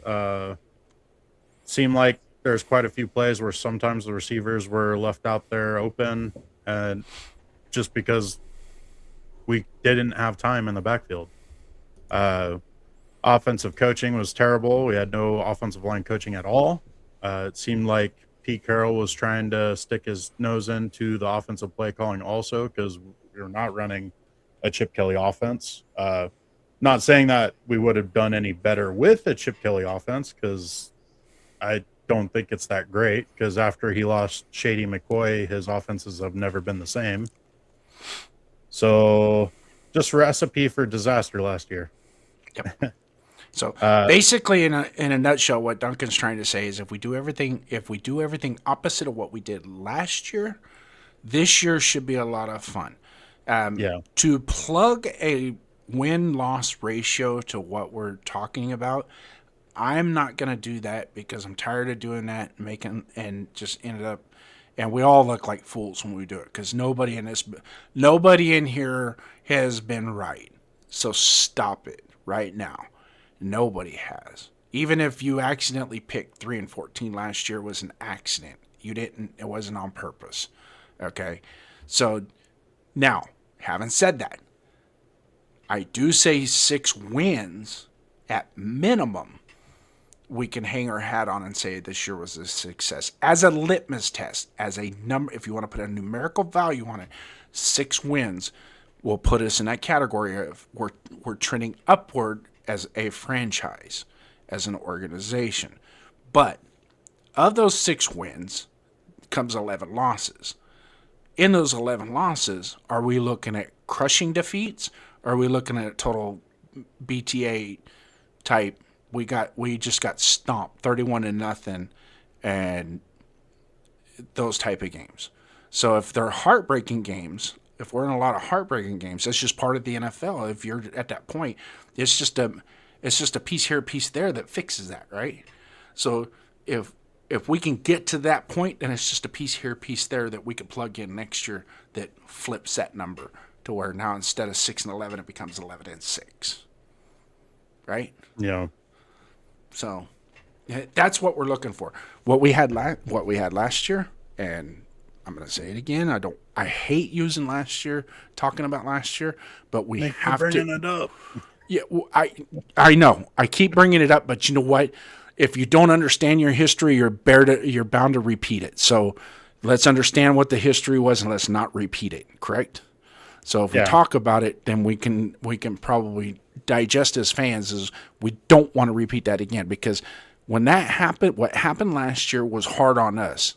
Seemed like there's quite a few plays where sometimes the receivers were left out there open, and just because we didn't have time in the backfield. Offensive coaching was terrible. We had no offensive line coaching at all. It seemed like Pete Carroll was trying to stick his nose into the offensive play calling also because we were not running a Chip Kelly offense. Not saying that we would have done any better with a Chip Kelly offense because I don't think it's that great because after he lost Shady McCoy, his offenses have never been the same. So just recipe for disaster last year. Yep. So basically, in a nutshell, what Duncan's trying to say is if we do everything opposite of what we did last year, this year should be a lot of fun. To plug a win-loss ratio to what we're talking about, I'm not going to do that because I'm tired of doing that and just ended up, and we all look like fools when we do it because nobody in here has been right. So stop it right now. Nobody has. Even if you accidentally picked 3-14 last year, was an accident. You didn't. It wasn't on purpose. Okay. So now, having said that, I do say 6 wins at minimum. We can hang our hat on and say this year was a success. As a litmus test, as a number, if you want to put a numerical value on it, 6 wins will put us in that category of we're trending upward as a franchise, as an organization. But of those 6 wins comes 11 losses. In those 11 losses, are we looking at crushing defeats? Or are we looking at total BTA type? We just got stomped 31-0 and those type of games. So if they're heartbreaking games, if we're in a lot of heartbreaking games, that's just part of the NFL. If you're at that point, it's just a piece here, piece there that fixes that, right? So if we can get to that point, then it's just a piece here, piece there that we could plug in next year that flips that number to where now instead of 6-11, it becomes 11-6, right? Yeah. So that's what we're looking for. What we had last year, and I'm going to say it again. I hate using last year, talking about last year, but we have to bringing it up. Yeah, well, I know. I keep bringing it up, but you know what? If you don't understand your history, you're bound to repeat it. So let's understand what the history was, and let's not repeat it. Correct? So if we talk about it, then we can probably digest as fans. Is we don't want to repeat that again, because when that happened, what happened last year was hard on us.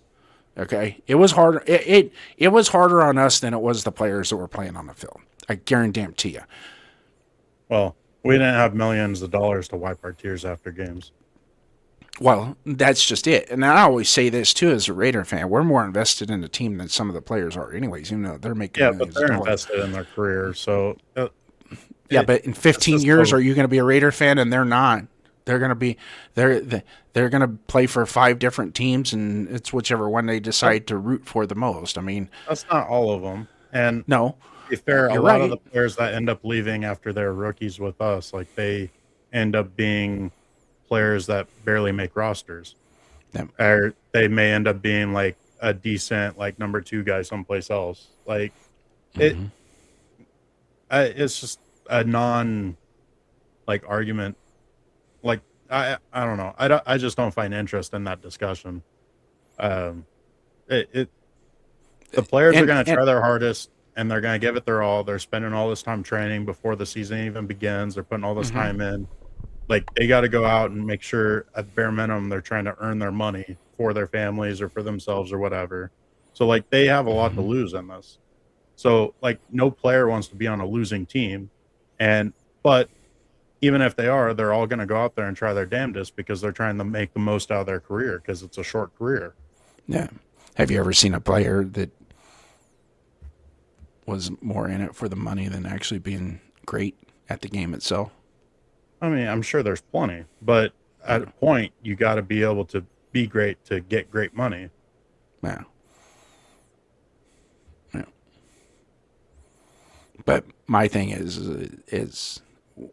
Okay, it was harder. It was harder on us than it was the players that were playing on the field. I guarantee you. Well, we didn't have millions of dollars to wipe our tears after games. Well, that's just it. And I always say this, too, as a Raider fan. We're more invested in the team than some of the players are anyways, even though they're making millions but they're invested in their career. So, but in 15 years, are you going to be a Raider fan? And they're not. They're going to be they're going to play for 5 different teams, and it's whichever one they decide to root for the most. I mean, that's not all of them. And no, to be fair, a you're lot right. of the players that end up leaving after they're rookies with us, like they end up being players that barely make rosters. Yeah. Or they may end up being like a decent like number 2 guy someplace else. Like it's just a non like argument. Like I don't know. I just don't find interest in that discussion. The players are going to try their hardest and they're going to give it their all. They're spending all this time training before the season even begins. They're putting all this time in. Like they got to go out and make sure at bare minimum they're trying to earn their money for their families or for themselves or whatever. So like they have a lot to lose in this. So like no player wants to be on a losing team, but even if they are, they're all going to go out there and try their damnedest because they're trying to make the most out of their career because it's a short career. Yeah. Have you ever seen a player that was more in it for the money than actually being great at the game itself? I mean, I'm sure there's plenty, but at a point, you got to be able to be great to get great money. Yeah. Yeah. But my thing is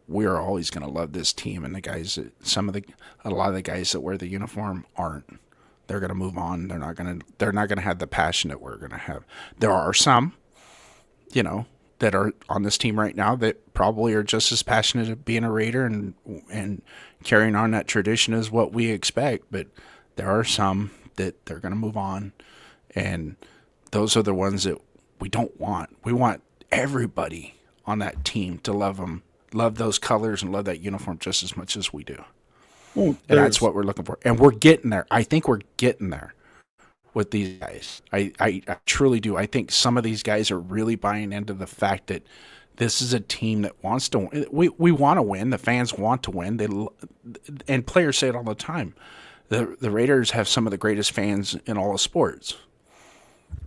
we are always going to love this team, and the guys, a lot of the guys that wear the uniform aren't. They're going to move on. They're not going to have the passion that we're going to have. There are some, that are on this team right now that probably are just as passionate of being a Raider and carrying on that tradition as what we expect. But there are some that they're going to move on, and those are the ones that we don't want. We want everybody on that team to love them, love those colors, and love that uniform just as much as we do. Well, and that's what we're looking for. And we're getting there. I think we're getting there with these guys. I truly do. I think some of these guys are really buying into the fact that this is a team that wants to win. We want to win. The fans want to win. And players say it all the time. The Raiders have some of the greatest fans in all of sports.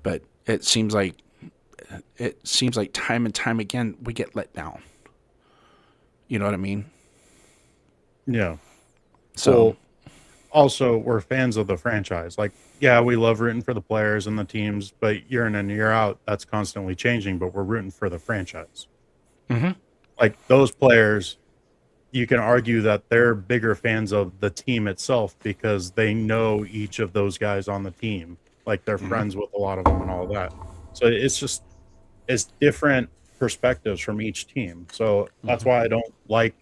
But it seems like time and time again we get let down. You know what I mean? Yeah. So well, also we're fans of the franchise. Like, yeah, we love rooting for the players and the teams, but year in and year out, that's constantly changing. But we're rooting for the franchise. Mm-hmm. Like those players, you can argue that they're bigger fans of the team itself because they know each of those guys on the team. Like they're friends with a lot of them and all that. So it's different perspectives from each team. So that's why I don't like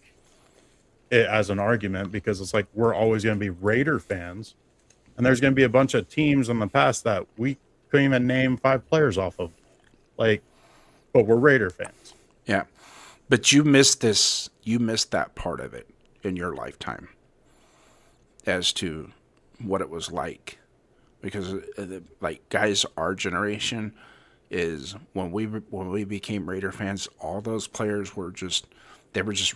it as an argument, because it's like we're always going to be Raider fans, and there's going to be a bunch of teams in the past that we couldn't even name 5 players off of, like, but we're Raider fans. Yeah, but you missed that part of it in your lifetime as to what it was like, because like guys our generation is when we became Raider fans, all those players were just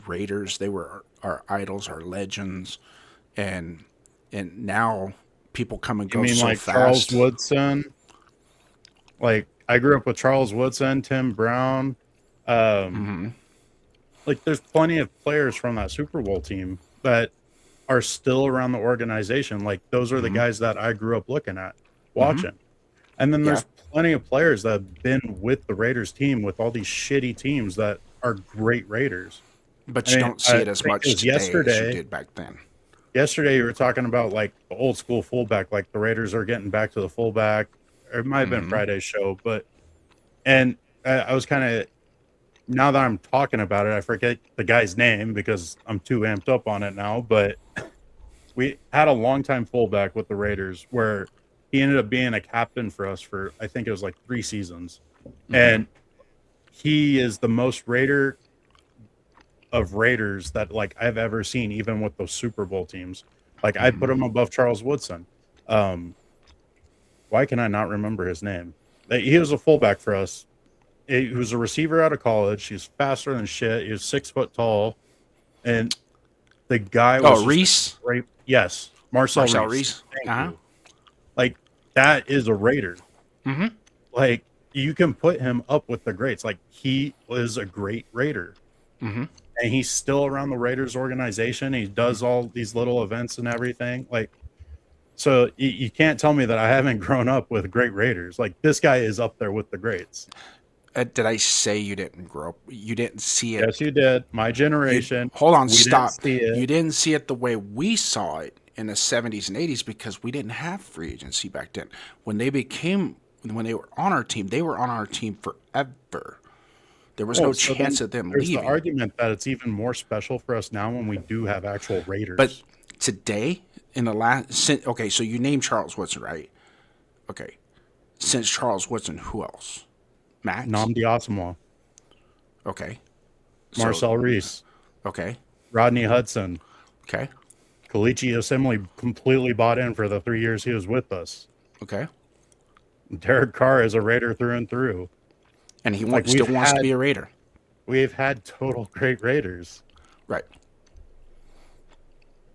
Raiders. They were our idols, our legends, and now people come and go You mean so like fast. Charles Woodson? Like I grew up with Charles Woodson, Tim Brown. Like there's plenty of players from that Super Bowl team that are still around the organization. Like those are the guys that I grew up looking at, watching. And then there's plenty of players that have been with the Raiders team with all these shitty teams that are great Raiders. But you don't see it as much today as you did back then. yesterday you were talking about like the old school fullback, like the Raiders are getting back to the fullback. Or it might have been Friday's show, and I was kind of, now that I'm talking about it, I forget the guy's name because I'm too amped up on it now. But we had a longtime fullback with the Raiders where he ended up being a captain for us for, I think it was like 3 seasons. And he is the most Raider of Raiders that like I've ever seen, even with those Super Bowl teams. Like I put him above Charles Woodson. Why can I not remember his name? He was a fullback for us. He was a receiver out of college. He's faster than shit. He was 6 foot tall, and the guy was Reese. Great. Yes, Marcel Reese. Thank you. Like that is a Raider. Like you can put him up with the greats. Like he was a great Raider, and he's still around the Raiders organization. He does all these little events and everything. Like, so you can't tell me that I haven't grown up with great Raiders. Like this guy is up there with the greats. Did I say you didn't grow up? You didn't see it. Yes, you did. My generation. Hold on, we stop. Didn't see it. You didn't see it the way we saw it in the 70s and 80s because we didn't have free agency back then. When they were on our team, they were on our team forever. There was no chance of them leaving. There's the argument that it's even more special for us now when we do have actual Raiders. But today, in the last, okay, so you named Charles Woodson, right? Okay, since Charles Woodson, who else? Max? Nnamdi Asomugha. Okay. Marcel Reese. Okay. Rodney Hudson. Okay. Kalichi Assembly completely bought in for the 3 years he was with us. Okay. Derek Carr is a Raider through and through. And he still wants to be a Raider. We've had total great Raiders. Right.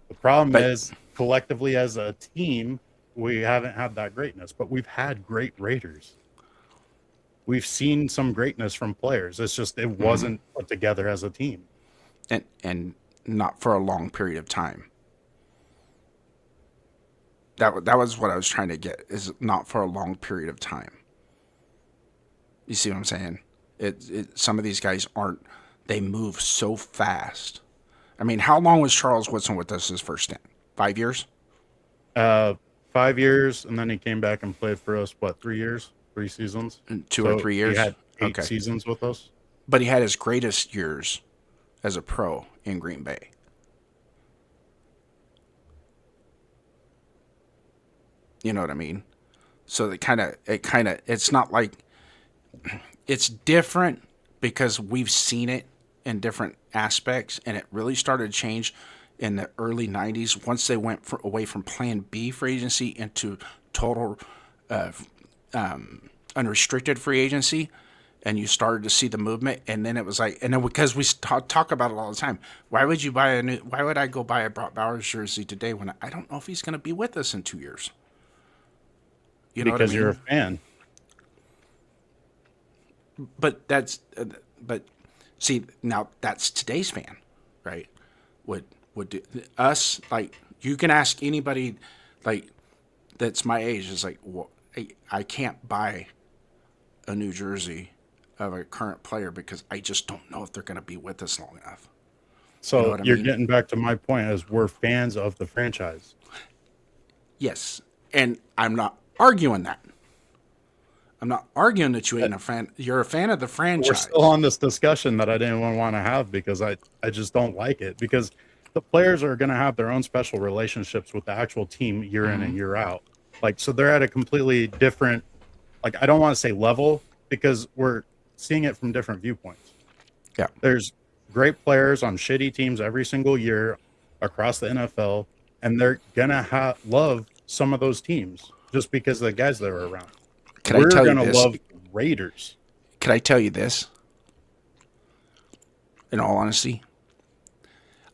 The problem is, collectively as a team, we haven't had that greatness, but we've had great Raiders. We've seen some greatness from players. It's just it wasn't put together as a team. And not for a long period of time. That was what I was trying to get, is not for a long period of time. You see what I'm saying? Some of these guys they move so fast. I mean, how long was Charles Woodson with us his first stint? 5 years? 5 years, and then he came back and played for us, 3 years? 3 seasons? 2 or 3 years? He had 8 seasons with us. But he had his greatest years as a pro in Green Bay. You know what I mean? So it's not like, it's different because we've seen it in different aspects, and it really started to change in the early 90s once they went away from Plan B free agency into total unrestricted free agency, and you started to see the movement. And then it was like, and then because we talk about it all the time, why would I go buy a Brock Bowers jersey today when I don't know if he's going to be with us in 2 years? You know because what I mean? you're a fan. But see, now that's today's fan, right? Would do us, like, you can ask anybody like that's my age, is like, well, I can't buy a new jersey of a current player because I just don't know if they're going to be with us long enough. So You know what I you're mean? getting back to my point, as we're fans of the franchise. Yes, and I'm not arguing that. I'm not arguing that you ain't a fan. You're a fan of the franchise. We're still on this discussion that I didn't want to have because I just don't like it, because the players are going to have their own special relationships with the actual team year in and year out. Like, so they're at a completely different, like, I don't want to say level, because we're seeing it from different viewpoints. Yeah. There's great players on shitty teams every single year across the NFL, and they're going to love some of those teams just because of the guys that are around. We're going to love Raiders. Can I tell you this? In all honesty,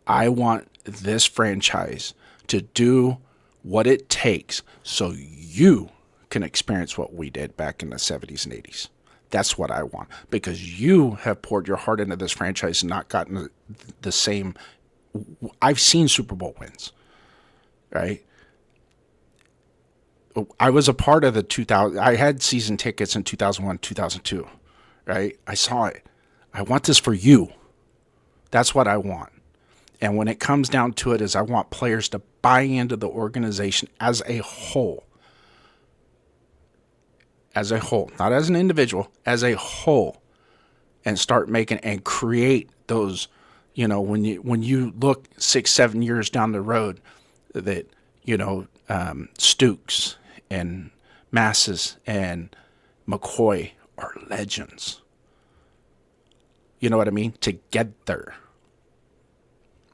I want this franchise to do what it takes so you can experience what we did back in the 70s and 80s. That's what I want, because you have poured your heart into this franchise and not gotten the same. I've seen Super Bowl wins, right? I was a part of the 2000. I had season tickets in 2001, 2002, right? I saw it. I want this for you. That's what I want. And when it comes down to it, is I want players to buy into the organization as a whole. As a whole, not as an individual, as a whole, and start making and create those, when you look 6-7 years down the road, that Stooks and Masses and McCoy are legends. You know what I mean? Together.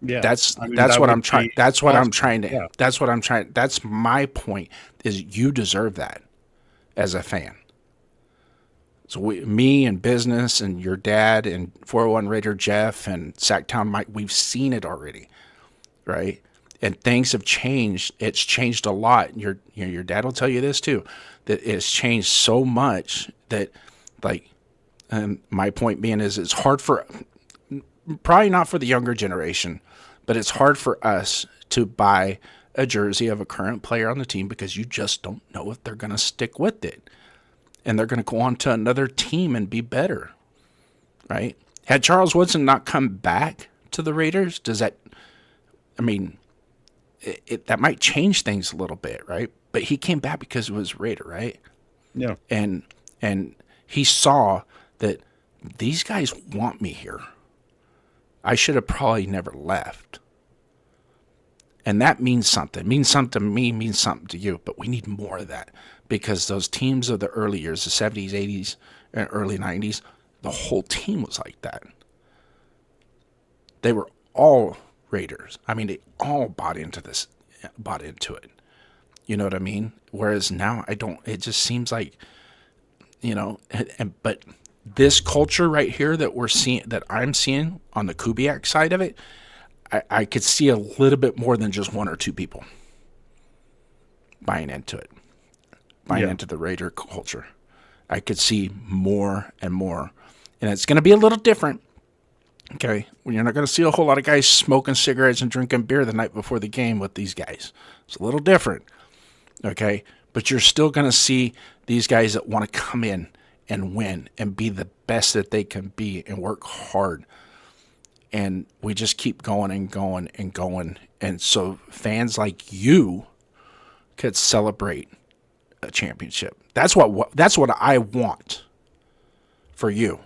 Yeah, That's that what would I'm trying. be That's what I'm awesome. trying to. Yeah. That's what I'm trying. That's my point. Is you deserve that as a fan. So me and business and your dad and 401 Raider Jeff and Sacktown Mike, we've seen it already, right? And things have changed. It's changed a lot. Your dad will tell you this too, that it's changed so much that, like, my point being is it's hard for, probably not for the younger generation, but it's hard for us to buy a jersey of a current player on the team because you just don't know if they're going to stick with it. And they're going to go on to another team and be better, right? Had Charles Woodson not come back to the Raiders, that might change things a little bit, right? But he came back because he was a Raider, right? Yeah. And he saw that these guys want me here. I should have probably never left. And that means something. It means something to me, means something to you. But we need more of that because those teams of the early years, the 70s, 80s, and early 90s, the whole team was like that. They were all Raiders. They all bought into it. You know what I mean? Whereas now I don't. It just seems like, but this culture right here that we're seeing, that I'm seeing on the Kubiak side of it, I could see a little bit more than just one or two people buying into it, into the Raider culture. I could see more and more, and it's going to be a little different. Okay, well, you're not going to see a whole lot of guys smoking cigarettes and drinking beer the night before the game with these guys. It's a little different. Okay, but you're still going to see these guys that want to come in and win and be the best that they can be and work hard. And we just keep going and going and going. And so fans like you could celebrate a championship. That's what I want for you.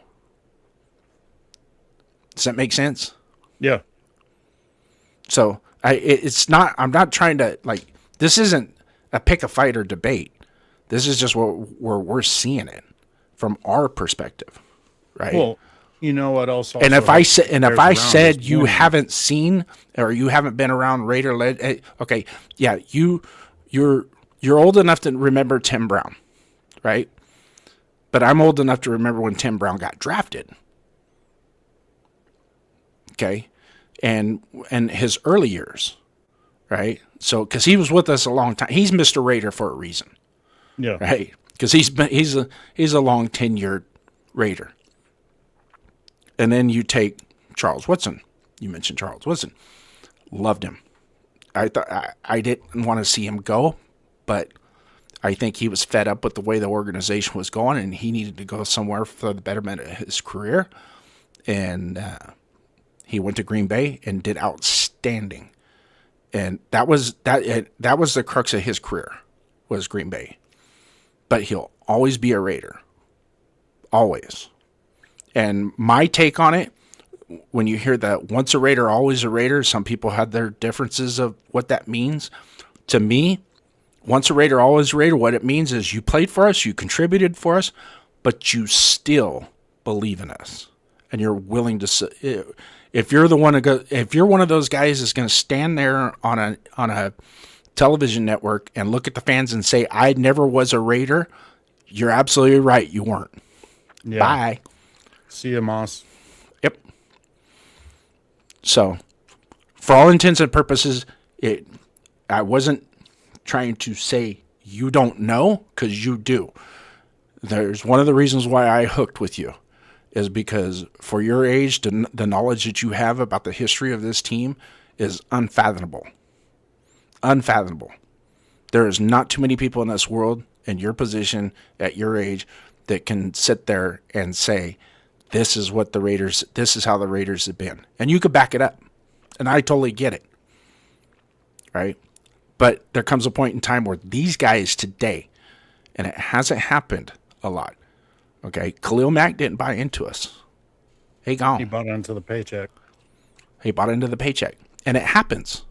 Does that make sense? Yeah. So I'm not trying to, like, this isn't a pick a fight or debate. This is just where we're seeing it from our perspective, right? Well, you know what else? And if I said you morning. haven't seen or you haven't been around Raider led, okay, yeah, you're old enough to remember Tim Brown, right? But I'm old enough to remember when Tim Brown got drafted. Okay, and his early years, right? So because he was with us a long time, he's Mr. Raider for a reason, Yeah. right? Because he's a long tenured Raider. And then you take Charles Woodson. You mentioned Charles Woodson. Loved him. I thought I didn't want to see him go, but I think he was fed up with the way the organization was going, and he needed to go somewhere for the betterment of his career. And he went to Green Bay and did outstanding. And that was the crux of his career, was Green Bay. But he'll always be a Raider. Always. And my take on it, when you hear that once a Raider, always a Raider, some people had their differences of what that means. To me, once a Raider, always a Raider, what it means is you played for us, you contributed for us, but you still believe in us. And you're willing to, if you're the one to go, if you're one of those guys that's going to stand there on a television network and look at the fans and say, I never was a Raider, you're absolutely right. You weren't. Yeah. Bye. See you, Moss. Yep. So, for all intents and purposes, I wasn't trying to say you don't know, because you do. There's one of the reasons why I hooked with you is because for your age, the knowledge that you have about the history of this team is unfathomable. Unfathomable. There is not too many people in this world in your position at your age that can sit there and say, this is how the Raiders have been. And you could back it up. And I totally get it. Right? But there comes a point in time where these guys today, and it hasn't happened a lot. Okay? Khalil Mack didn't buy into us. He gone. He bought into the paycheck. He bought into the paycheck. And it happens.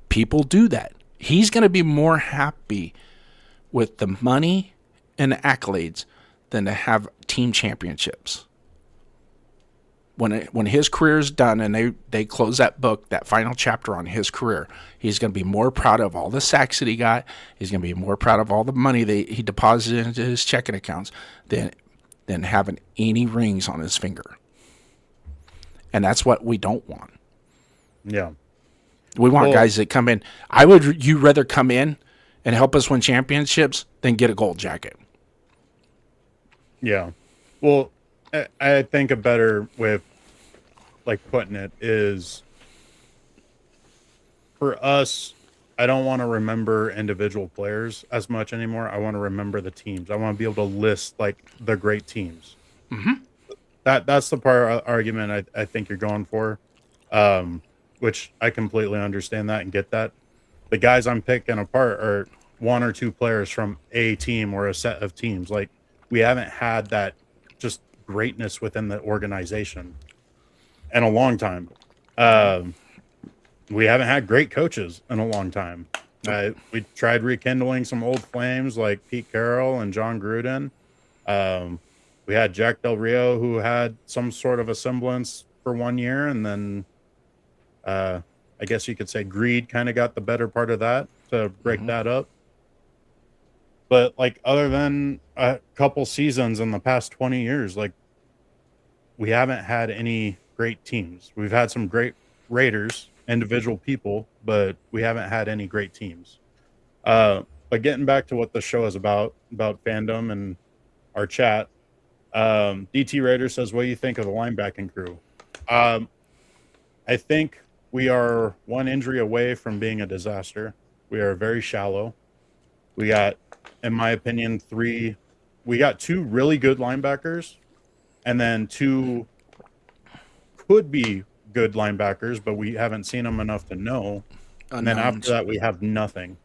People do that. He's going to be more happy with the money and the accolades than to have team championships. When his career is done and they close that book, that final chapter on his career, he's going to be more proud of all the sacks that he got. He's going to be more proud of all the money that he deposited into his checking accounts than having any rings on his finger. And that's what we don't want. Yeah. We want guys that come in. You rather come in and help us win championships than get a gold jacket. Yeah. Well, I think a better way of putting it is, for us, I don't want to remember individual players as much anymore. I want to remember the teams. I want to be able to list the great teams. Mm-hmm. That's the argument I think you're going for, which I completely understand that and get that. The guys I'm picking apart are one or two players from a team or a set of teams. We haven't had that just greatness within the organization in a long time. We haven't had great coaches in a long time. We tried rekindling some old flames like Pete Carroll and John Gruden. We had Jack Del Rio, who had some sort of a semblance for 1 year, and then I guess you could say greed kind of got the better part of that to break that up. But other than a couple seasons in the past 20 years, we haven't had any great teams. We've had some great Raiders, individual people, but we haven't had any great teams. But getting back to what the show is about fandom and our chat, DT Raider says, what do you think of the linebacking crew? I think we are one injury away from being a disaster. We are very shallow. We got, in my opinion, we got two really good linebackers and then two could be good linebackers, but we haven't seen them enough to know. And then after that, we have nothing.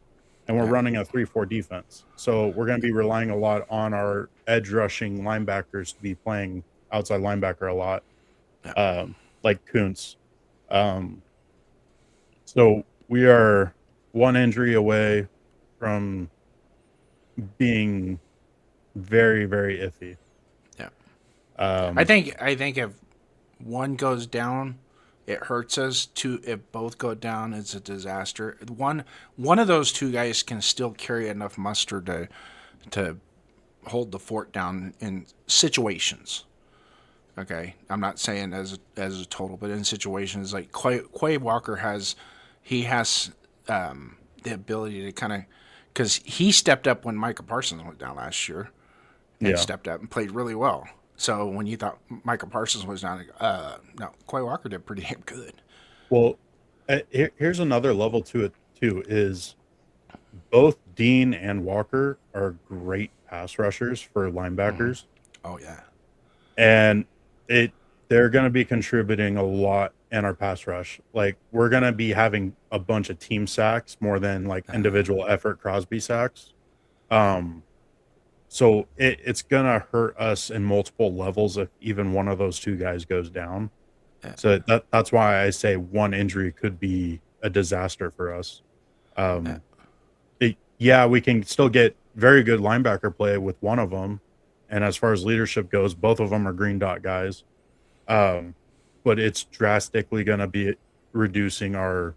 And we're running a 3-4 defense. So we're going to be relying a lot on our edge rushing linebackers to be playing outside linebacker a lot, like Kuntz. So we are one injury away from being very, very iffy. Yeah. I think if one goes down, it hurts us. If both go down, it's a disaster. One of those two guys can still carry enough muster to hold the fort down in situations. Okay, I'm not saying as a total, but in situations like Quay Walker has the ability to kind of, because he stepped up when Micah Parsons went down last year, and stepped up and played really well. So when you thought Micah Parsons was down, no, Quay Walker did pretty damn good. Well, here's another level to it too. Is both Dean and Walker are great pass rushers for linebackers. Oh yeah, and they're going to be contributing a lot in our pass rush. We're going to be having a bunch of team sacks more than individual effort Crosby sacks. So it's going to hurt us in multiple levels if even one of those two guys goes down. Yeah. So that's why I say one injury could be a disaster for us. We can still get very good linebacker play with one of them. And as far as leadership goes, both of them are green dot guys. But it's drastically going to be reducing our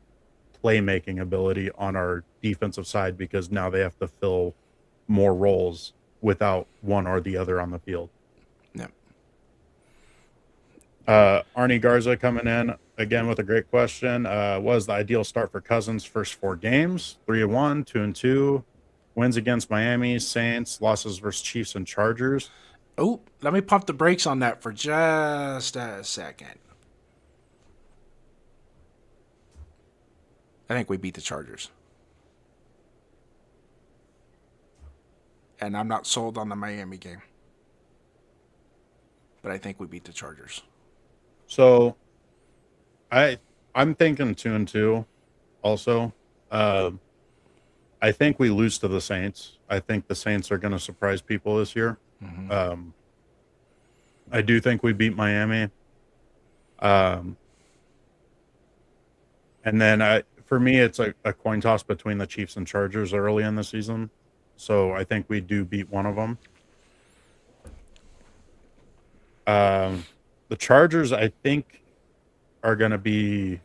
playmaking ability on our defensive side because now they have to fill more roles without one or the other on the field. Yep. Arnie Garza coming in again with a great question. What is the ideal start for Cousins' first 4 games? 3-1, 2-2, wins against Miami, Saints, losses versus Chiefs and Chargers. Oh, let me pump the brakes on that for just a second. I think we beat the Chargers. And I'm not sold on the Miami game. But I think we beat the Chargers. So I I'm thinking 2-2 also. I think we lose to the Saints. I think the Saints are going to surprise people this year. I do think we beat Miami. And then for me, it's a coin toss between the Chiefs and Chargers early in the season. So I think we do beat one of them. The Chargers, I think, are going to be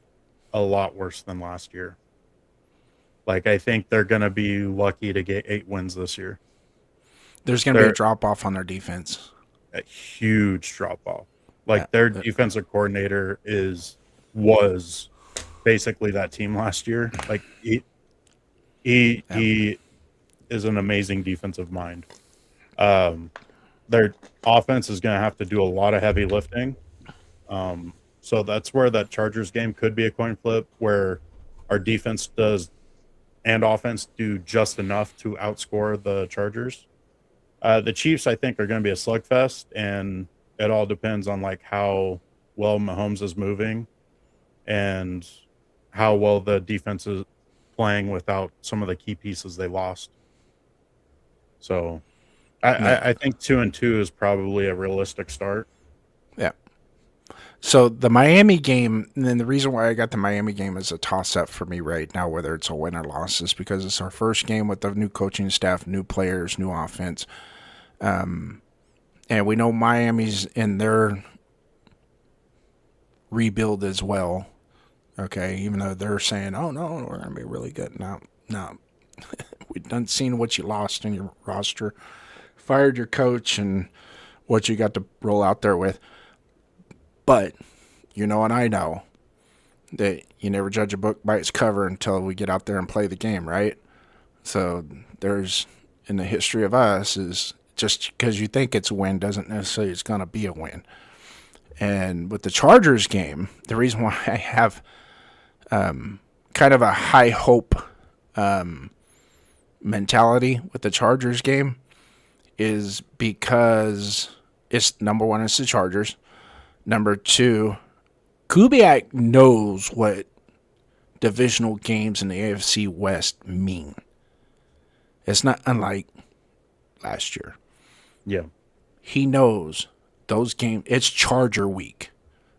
a lot worse than last year. Like, I think they're going to be lucky to get 8 wins this year. There's going to be a drop-off on their defense. A huge drop-off. Like, their defensive coordinator was basically that team last year. Like, he is an amazing defensive mind. Their offense is going to have to do a lot of heavy lifting. So that's where that Chargers game could be a coin flip, where our defense and offense do just enough to outscore the Chargers. The Chiefs, I think, are going to be a slugfest, and it all depends on like how well Mahomes is moving and how well the defense is playing without some of the key pieces they lost. So I think 2-2 is probably a realistic start. Yeah. So the Miami game, and then the reason why I got the Miami game as a toss-up for me right now, whether it's a win or loss, is because it's our first game with the new coaching staff, new players, new offense. And we know Miami's in their rebuild as well. Okay, even though they're saying, "Oh no, we're going to be really good." No, we've done seen what you lost in your roster, fired your coach, and what you got to roll out there with. But you know, and I know that you never judge a book by its cover until we get out there and play the game, right? So there's in the history of us is just because you think it's a win doesn't necessarily it's going to be a win. And with the Chargers game, the reason why I have kind of a high hope mentality with the Chargers game is because it's number one, it's the Chargers. Number two, Kubiak knows what divisional games in the AFC West mean. It's not unlike last year. Yeah. He knows those games. It's Charger week.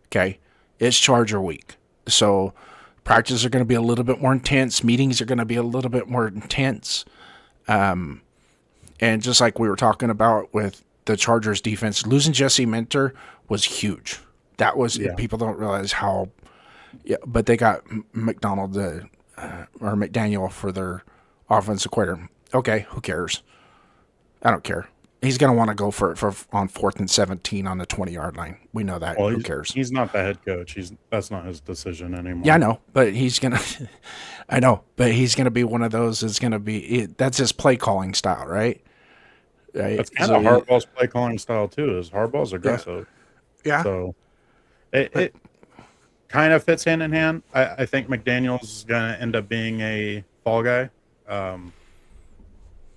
Okay? It's Charger week. So practices are going to be a little bit more intense. Meetings are going to be a little bit more intense. And just like we were talking about with the Chargers defense, losing Jesse Minter was huge. That was people don't realize how. Yeah, but they got McDaniel for their offensive coordinator. Okay, who cares? I don't care. He's going to want to go for on 4th and 17 on the 20-yard line. We know that. Well, who cares? He's not the head coach. That's not his decision anymore. Yeah, I know, but he's gonna. I know, but he's gonna be one of those. That's gonna be. That's his play calling style, right? Right. That's kind of Harbaugh's play calling style too. Is Harbaugh's aggressive? Yeah. So it kind of fits hand in hand. I think McDaniel's is gonna end up being a fall guy,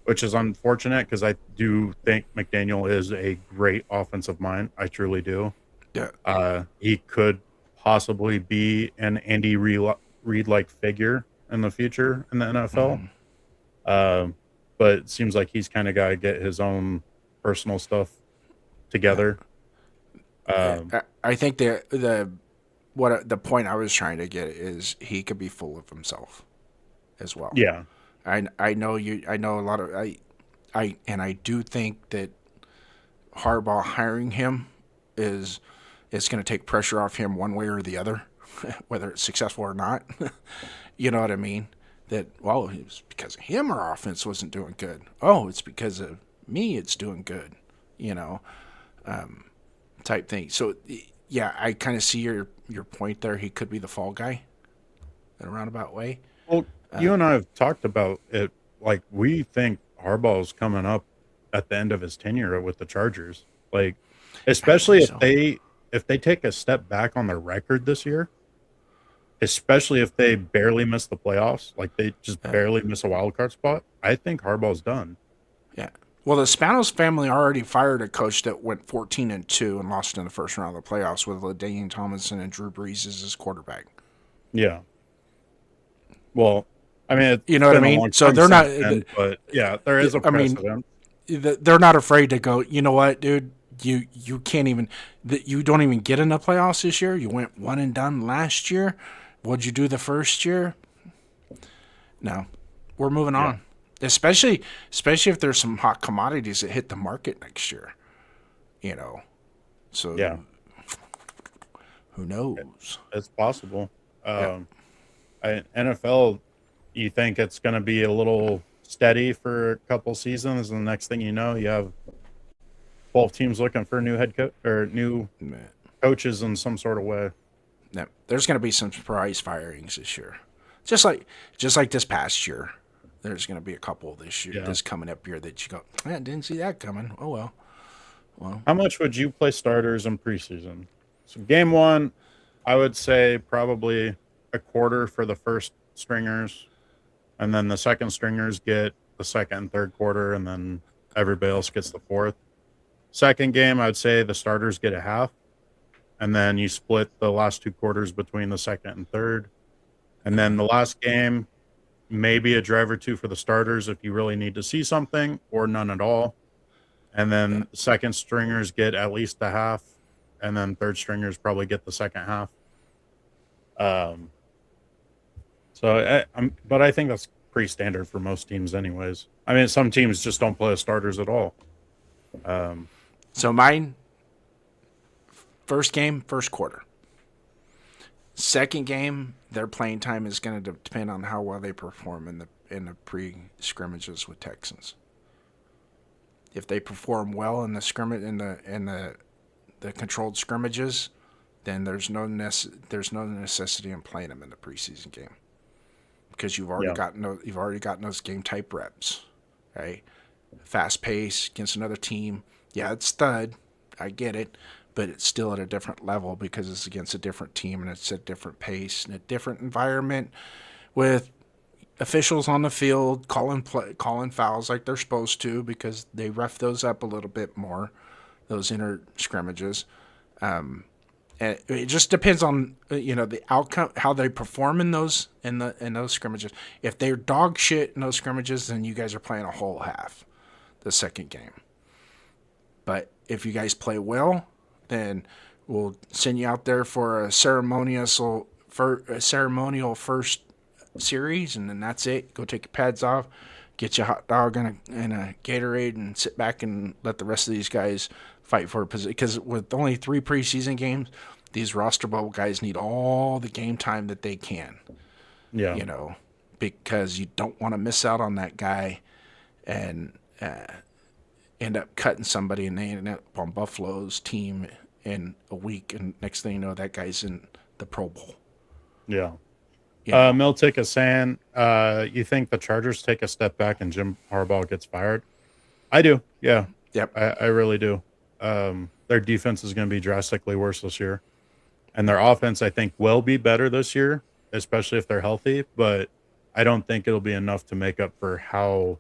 which is unfortunate because I do think McDaniel is a great offensive mind. I truly do. Yeah. He could possibly be an Andy Reid-like figure in the future in the NFL. But it seems like he's kind of got to get his own personal stuff together. I think the point I was trying to get is he could be full of himself as well. Yeah. I know a lot of I do think that Harbaugh hiring him it's going to take pressure off him one way or the other, whether it's successful or not. You know what I mean? That, well, it was because of him our offense wasn't doing good. Oh, it's because of me it's doing good, type thing. So, yeah, I kind of see your point there. He could be the fall guy in a roundabout way. Well, you and I have talked about it. Like, we think Harbaugh's coming up at the end of his tenure with the Chargers. Like, especially if they take a step back on their record this year, especially if they barely miss the playoffs, like they just barely miss a wild card spot, I think Harbaugh's done. Yeah. Well, the Spanos family already fired a coach that went 14-2 and lost in the first round of the playoffs with LaDainian Tomlinson and Drew Brees as his quarterback. Yeah. Well, I mean, it's You know what I been a mean? long So time they're not. since then, but yeah, there is a I mean, precedent. they're not afraid to go. You know what, dude? You can't even. You don't even get in the playoffs this year. You went one and done last year. What'd you do the first year? No, we're moving Yeah. on. Especially if there's some hot commodities that hit the market next year. You know, so Yeah, who knows? it's possible. Yeah. NFL, you think it's going to be a little steady for a couple seasons, and the next thing you know, you have 12 teams looking for a new head coach or new Man. coaches in some sort of way. No, there's going to be some surprise firings this year, just like this past year. There's going to be a couple this year, Yeah. this coming up year that you go, I didn't see that coming. Oh well. How much would you play starters in preseason? So game one, I would say probably a quarter for the first stringers, and then the second stringers get the second and third quarter, and then everybody else gets the fourth. Second game, I'd say the starters get a half, and then you split the last two quarters between the second and third. And then the last game, maybe a drive or two for the starters if you really need to see something, or none at all. And then second stringers get at least a half, and then third stringers probably get the second half. But I think that's pretty standard for most teams, anyways. I mean, some teams just don't play starters at all. So mine, first game, first quarter. Second game, their playing time is going to depend on how well they perform in the pre scrimmages with Texans. If they perform well in the scrimmage in the controlled scrimmages, then there's no necessity in playing them in the preseason game because you've already gotten those game type reps, right? Fast pace against another team. Yeah, it's stud. I get it. But it's still at a different level because it's against a different team and it's a different pace and a different environment with officials on the field calling fouls like they're supposed to because they ref those up a little bit more, those inner scrimmages. And it just depends on the outcome, how they perform in those scrimmages. If they're dog shit in those scrimmages, then you guys are playing a whole half, the second game. But if you guys play well, then we'll send you out there for a ceremonial first series, and then that's it. Go take your pads off, get you a hot dog and a Gatorade, and sit back and let the rest of these guys fight for a position. Because with only 3 preseason games, these roster bubble guys need all the game time that they can. Yeah. Because you don't want to miss out on that guy and end up cutting somebody, and they end up on Buffalo's team in a week, and next thing you know, that guy's in the Pro Bowl. Yeah. Yeah. Miltic is saying, you think the Chargers take a step back and Jim Harbaugh gets fired? I do. Yeah. Yep. I really do. Their defense is going to be drastically worse this year. And their offense, I think, will be better this year, especially if they're healthy. But I don't think it'll be enough to make up for how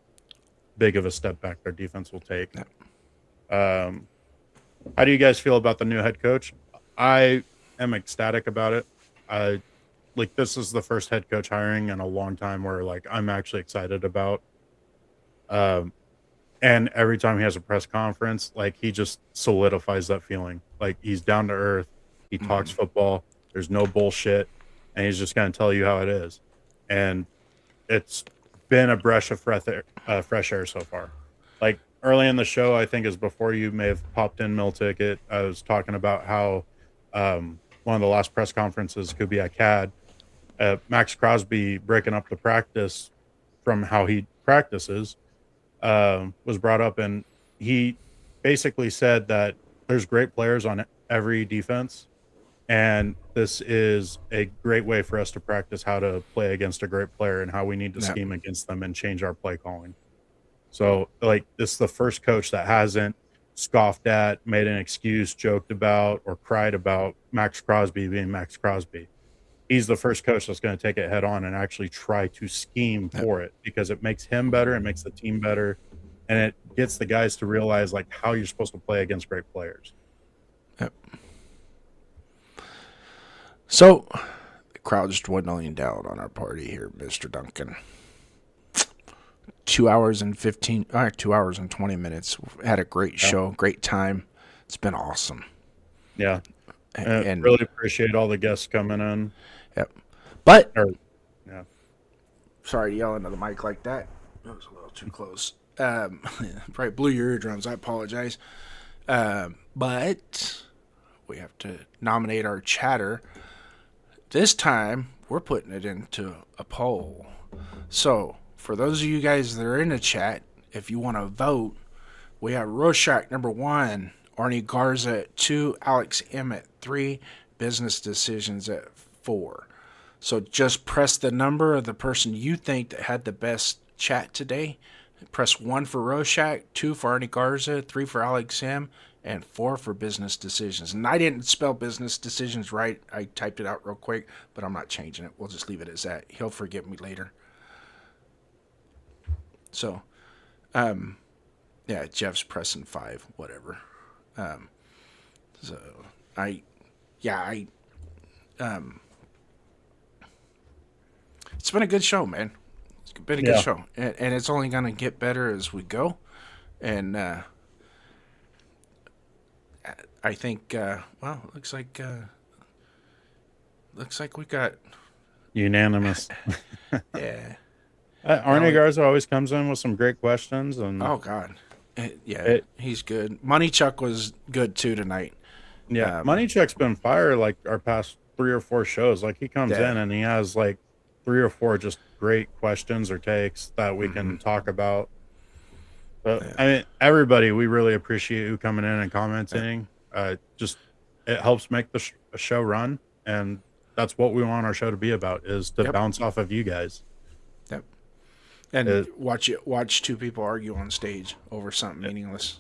big of a step back their defense will take. Yep. How do you guys feel about the new head coach? I am ecstatic about it. This is the first head coach hiring in a long time where I'm actually excited about. And every time he has a press conference, he just solidifies that feeling. He's down to earth. He talks football. There's no bullshit, and he's just going to tell you how it is. And it's been a breath of fresh air so far. Early in the show, I think is before you may have popped in, Mill Ticket, I was talking about how one of the last press conferences could be at CAD. Max Crosby breaking up the practice from how he practices was brought up, and he basically said that there's great players on every defense, and this is a great way for us to practice how to play against a great player and how we need to scheme against them and change our play calling. So, this is the first coach that hasn't scoffed at, made an excuse, joked about, or cried about Max Crosby being Max Crosby. He's the first coach that's going to take it head on and actually try to scheme for it, because it makes him better, it makes the team better, and it gets the guys to realize how you're supposed to play against great players. Yep. So, crowd's dwindling down on our party here, Mr. Duncan. 2 hours and 2 hours and 20 minutes. Had a great show, great time. It's been awesome. Yeah. And really appreciate all the guests coming in. Yep. But Yeah. sorry to yell into the mic like that. That was a little too close. Probably blew your eardrums. I apologize. But we have to nominate our chatter. This time, we're putting it into a poll. So, for those of you guys that are in the chat, if you want to vote, we have Rorschach number 1, Arnie Garza at 2, Alex M at 3, Business Decisions at 4. So just press the number of the person you think that had the best chat today. Press 1 for Rorschach, 2 for Arnie Garza, 3 for Alex M, and 4 for Business Decisions. And I didn't spell Business Decisions right. I typed it out real quick, but I'm not changing it. We'll just leave it as that. He'll forgive me later. So, yeah, Jeff's pressing 5, whatever. It's been a good show, man. It's been a good show, and it's only gonna get better as we go. And I think, well, looks like we got unanimous. Yeah. Arnie Garza always comes in with some great questions, and oh god, he's good. Money Chuck was good too tonight. Yeah, Money Chuck's been fire like our past 3 or 4 shows. Like he comes in and he has like 3 or 4 just great questions or takes that we can talk about. But I mean, everybody, we really appreciate you coming in and commenting. Just it helps make the show run, and that's what we want our show to be about, is to bounce off of you guys. Yep. And watch 2 people argue on stage over something meaningless.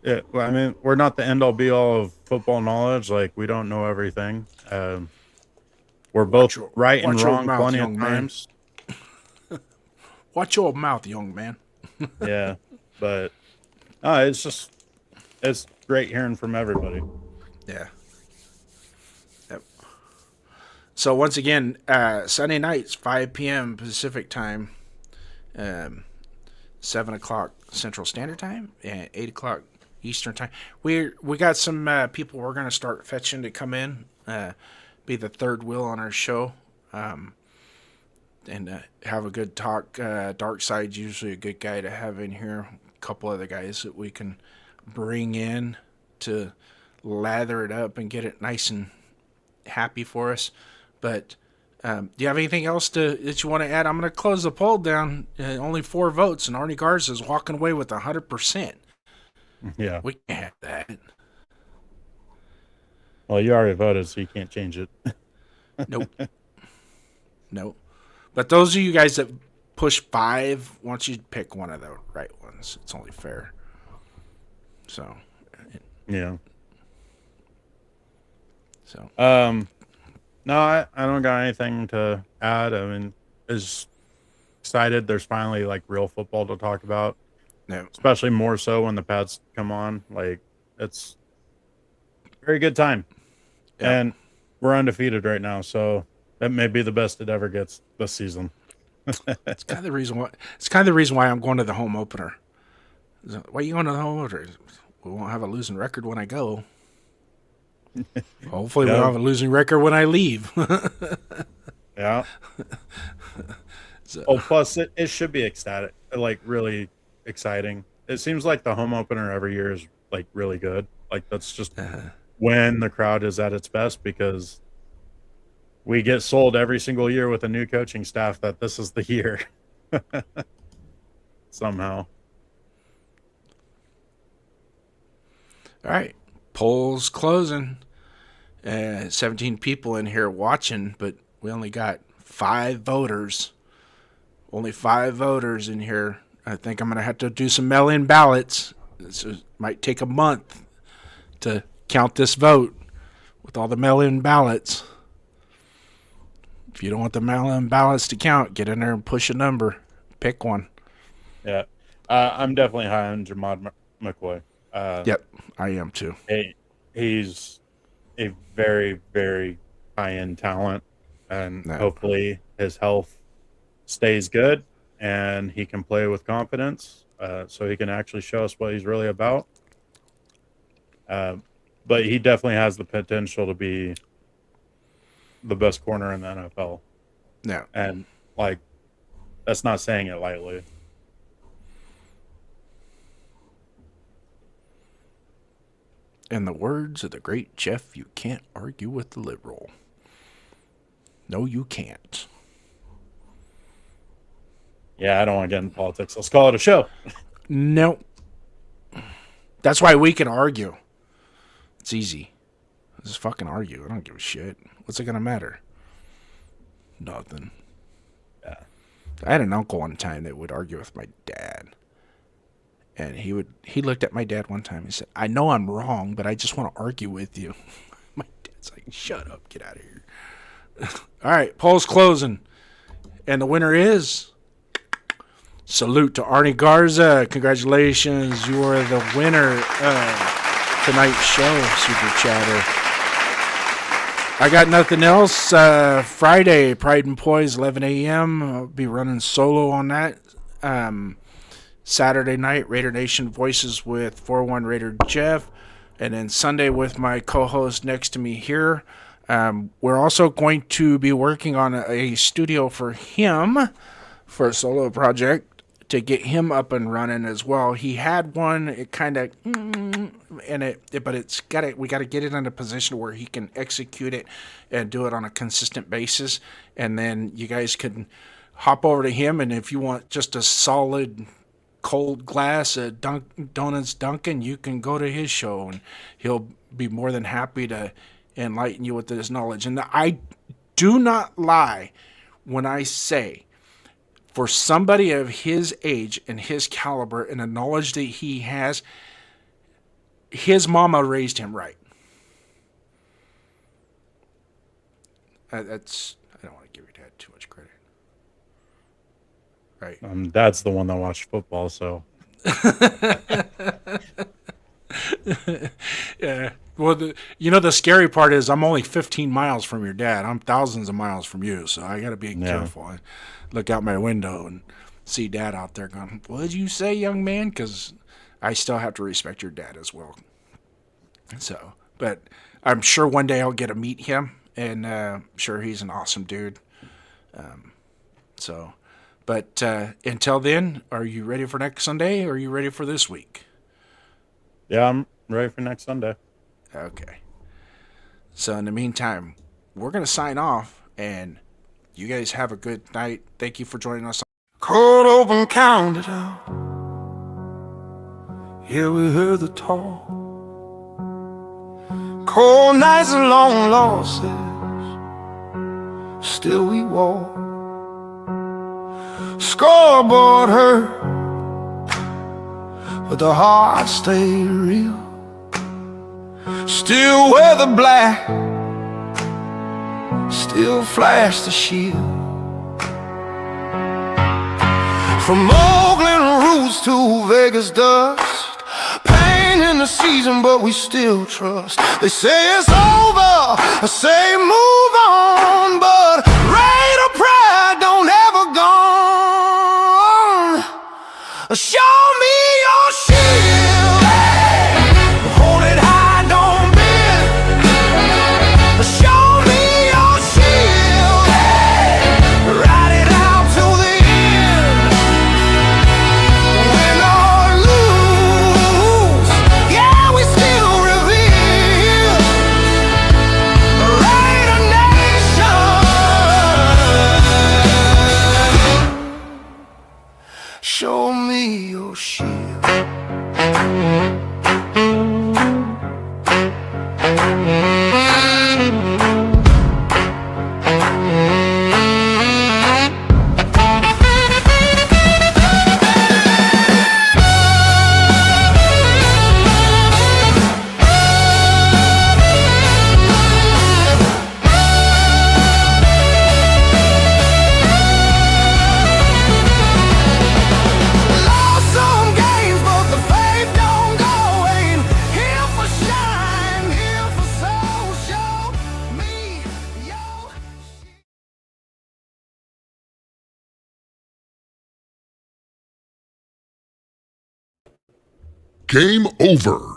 Yeah, well, I mean, we're not the end all be all of football knowledge. Like, we don't know everything. We're both right and wrong plenty of times. Watch your mouth, young man. Yeah, but it's great hearing from everybody. Yeah. Yep. So once again, Sunday nights, 5 p.m. Pacific time, 7 o'clock Central Standard Time, and 8 o'clock Eastern Time. We got some people we're going to start fetching to come in, be the third wheel on our show, and have a good talk. Dark Side's usually a good guy to have in here. A couple other guys that we can bring in to lather it up and get it nice and happy for us. But do you have anything else that you want to add? I'm going to close the poll down. Only 4 votes, and Arnie Garza is walking away with 100%. Yeah. We can't have that. Well, you already voted, so you can't change it. Nope. Nope. But those of you guys that push 5, why don't you pick one of the right ones? It's only fair. So. Yeah. So. No, I don't got anything to add. I mean, is excited. There's finally like real football to talk about. No. Especially more so when the pads come on. Like, it's a very good time. Yep. And we're undefeated right now, so that may be the best it ever gets this season. It's kind of the reason why. It's kind of the reason why I'm going to the home opener. Why are you going to the home opener? We won't have a losing record when I go. Hopefully, we'll have a losing record when I leave. Yeah. So. Oh, plus it should be ecstatic, like really exciting. It seems like the home opener every year is like really good. Like that's just when the crowd is at its best, because we get sold every single year with a new coaching staff that this is the year. Somehow. All right. Polls closing. 17 people in here watching, but we only got 5 voters. Only 5 voters in here. I think I'm going to have to do some mail-in ballots. This might take a month to count this vote with all the mail-in ballots. If you don't want the mail-in ballots to count, get in there and push a number. Pick one. Yeah. I'm definitely high on Jamad McCoy. Yep, I am too. He's a very, very high-end talent. and No. hopefully his health stays good and he can play with confidence, so he can actually show us what he's really about. But he definitely has the potential to be the best corner in the NFL. No. And like, that's not saying it lightly. In the words of the great Jeff, you can't argue with the liberal. No, you can't. Yeah, I don't want to get into politics. Let's call it a show. No. That's why we can argue. It's easy. Just fucking argue. I don't give a shit. What's it gonna matter? Nothing. Yeah. I had an uncle one time that would argue with my dad. And he looked at my dad one time and said, I know I'm wrong, but I just want to argue with you. My dad's like, shut up, get out of here. All right, poll's closing. And the winner is... Salute to Arnie Garza. Congratulations. You are the winner of tonight's show, Super Chatter. I got nothing else. Friday, Pride and Poise, 11 a.m. I'll be running solo on that. Saturday night, Raider Nation Voices with 4-1 Raider Jeff. And then Sunday with my co-host next to me here. We're also going to be working on a studio for him for a solo project to get him up and running as well. He had one, it kind of, but we got to get it in a position where he can execute it and do it on a consistent basis. And then you guys can hop over to him, and if you want just a solid cold glass of Donuts Dunkin', you can go to his show, and he'll be more than happy to enlighten you with his knowledge. And I do not lie when I say, for somebody of his age and his caliber and the knowledge that he has, his mama raised him right. I don't want to give your dad too much credit. Right. Dad's the one that watched football, so. Yeah. Well, the scary part is I'm only 15 miles from your dad. I'm thousands of miles from you, so I got to be careful. I look out my window and see Dad out there going, what did you say, young man? Because I still have to respect your dad as well. So, but I'm sure one day I'll get to meet him, and I'm sure he's an awesome dude. But until then, are you ready for next Sunday, or are you ready for this week? Yeah, I'm ready for next Sunday. Okay. So in the meantime, we're going to sign off, and you guys have a good night. Thank you for joining us. Cold open, count it out. Yeah, we heard the talk. Cold nights and long losses, still we walk. Scoreboard hurt, but the heart stayed real. Still wear the black, still flash the shield. From Oakland roots to Vegas dust, pain in the season, but we still trust. They say it's over, I say move on, but Raider pride don't ever gone. Show me your shield, hold it high, don't bend. Show me your shield, ride it out to the end. Win or lose, yeah, we still reveal Raider Nation. Game over.